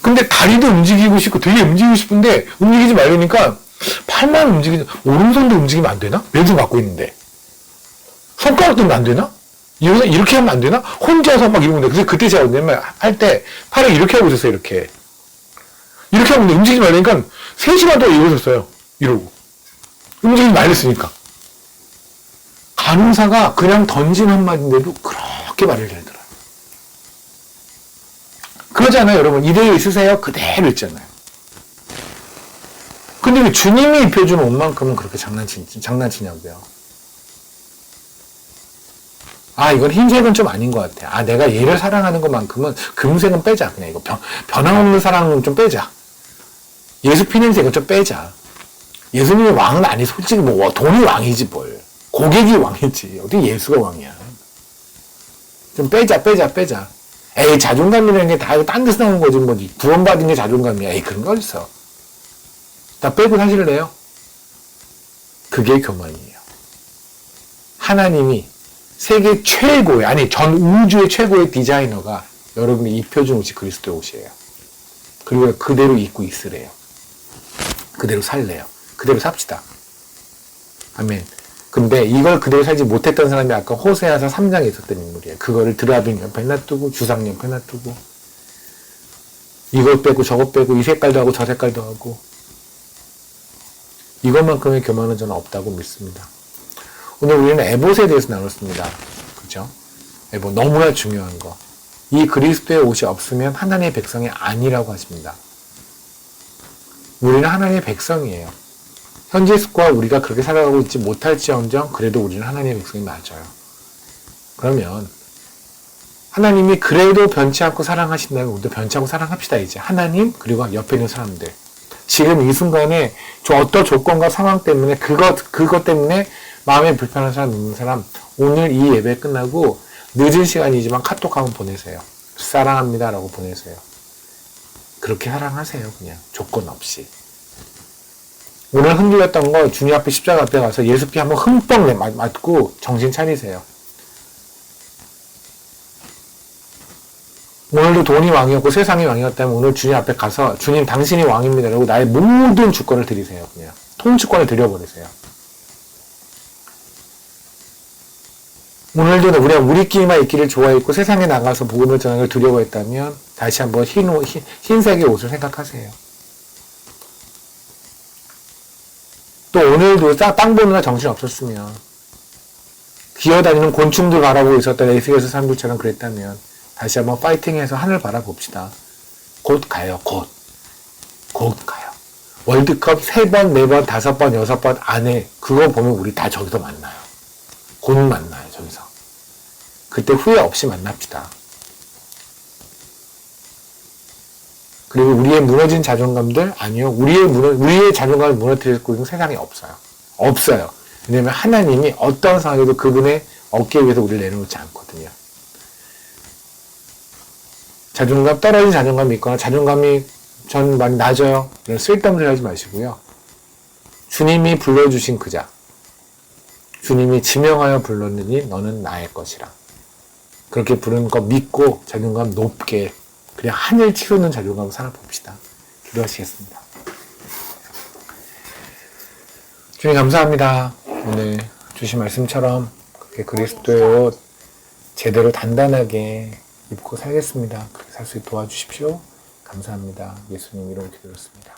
[SPEAKER 2] 근데 다리도 움직이고 싶고 되게 움직이고 싶은데 움직이지 말라니까 팔만 오른손도 움직이면 안 되나? 왼손 갖고 있는데 손가락도 안 되나? 이렇게 하면 안 되나? 혼자서 막 이러는데 그래서 그때 제가 뭐냐면 할 때 팔을 이렇게 하고 있었어요. 이렇게 하고 있는데 움직이지 말라니까 3시간 동안 이러고 있었어요. 이러고 움직이지 말랬으니까 간호사가 그냥 던진 한마디인데도 그렇게 말을 잘 들어요. 그러잖아요, 여러분. 이대로 있으세요? 그대로 있잖아요. 근데 왜 주님이 입혀준 옷만큼은 그렇게 장난치냐고요. 이건 흰색은 좀 아닌 것 같아. 내가 얘를 사랑하는 것만큼은 금색은 빼자. 그냥 이거 변함없는 사랑은 좀 빼자. 예수 피냄새는 좀 빼자. 예수님이 왕은 아니, 솔직히 뭐, 돈이 왕이지, 뭘. 고객이 왕이지. 어떻게 예수가 왕이야. 좀 빼자. 에이, 자존감이라는 게 다 딴 데서 나오는 거지. 뭐, 구원받은 게 자존감이야. 에이, 그런 거 어딨어. 다 빼고 사실래요? 그게 교만이에요. 하나님이 세계 최고의, 아니, 전 우주의 최고의 디자이너가 여러분이 입혀준 옷이 그리스도의 옷이에요. 그리고 그대로 입고 있으래요. 그대로 살래요. 그대로 삽시다. 아멘. 근데 이걸 그대로 살지 못했던 사람이 아까 호세아서 3장에 있었던 인물이에요. 그거를 드라빔 옆에 놔두고 주상 옆에 놔두고 이걸 빼고 저것 빼고 이 색깔도 하고 저 색깔도 하고 이것만큼의 교만은 저는 없다고 믿습니다. 오늘 우리는 에봇에 대해서 나눴습니다. 그죠? 에봇 너무나 중요한 거. 이 그리스도의 옷이 없으면 하나님의 백성이 아니라고 하십니다. 우리는 하나님의 백성이에요. 현재 습과 우리가 그렇게 살아가고 있지 못할지언정 그래도 우리는 하나님의 백성이 맞아요. 그러면 하나님이 그래도 변치 않고 사랑하신다면 우리도 변치 않고 사랑합시다. 이제 하나님 그리고 옆에 있는 사람들. 지금 이 순간에 어떤 조건과 상황 때문에 그것 때문에 마음에 불편한 사람 있는 사람 오늘 이 예배 끝나고 늦은 시간이지만 카톡 한번 보내세요. 사랑합니다 라고 보내세요. 그렇게 사랑하세요. 그냥 조건 없이. 오늘 흔들렸던 거 주님 앞에 십자가 앞에 가서 예수 피 한번 흠뻑 맞고 정신 차리세요. 오늘도 돈이 왕이었고 세상이 왕이었다면 오늘 주님 앞에 가서 주님 당신이 왕입니다. 라고 나의 모든 주권을 드리세요. 그냥 통치권을 드려버리세요. 오늘도 우리끼리만 있기를 좋아했고 세상에 나가서 복음을 전하는 걸 두려워했다면 다시 한번 흰색의 옷을 생각하세요. 또 오늘도 땅 보느라 정신 없었으면 기어다니는 곤충들 바라보고 있었던 에스겔서 3부처럼 그랬다면 다시 한번 파이팅해서 하늘 바라봅시다. 곧 가요. 곧 가요. 월드컵 3번, 4번, 5번, 6번 안에 그거 보면 우리 다 저기서 만나요. 곧 만나요. 저기서. 그때 후회 없이 만납시다. 그리고 우리의 무너진 자존감들 아니요. 우리의 자존감을 무너뜨리고 있는 세상에 없어요. 없어요. 왜냐하면 하나님이 어떤 상황에도 그분의 어깨 위에서 우리를 내려놓지 않거든요. 떨어진 자존감이 있거나 자존감이 전 많이 낮아요. 이런 쓸데없는 소리 하지 마시고요. 주님이 불러주신 그자. 주님이 지명하여 불렀느니 너는 나의 것이라. 그렇게 부르는 거 믿고 자존감 높게 그냥 하늘 치솟는 자존감으로 살아봅시다. 기도하시겠습니다. 주님 감사합니다. 오늘 주신 말씀처럼 그렇게 그리스도의 옷 제대로 단단하게 입고 살겠습니다. 그렇게 살 수 있게 도와주십시오. 감사합니다. 예수님 이름으로 기도드렸습니다.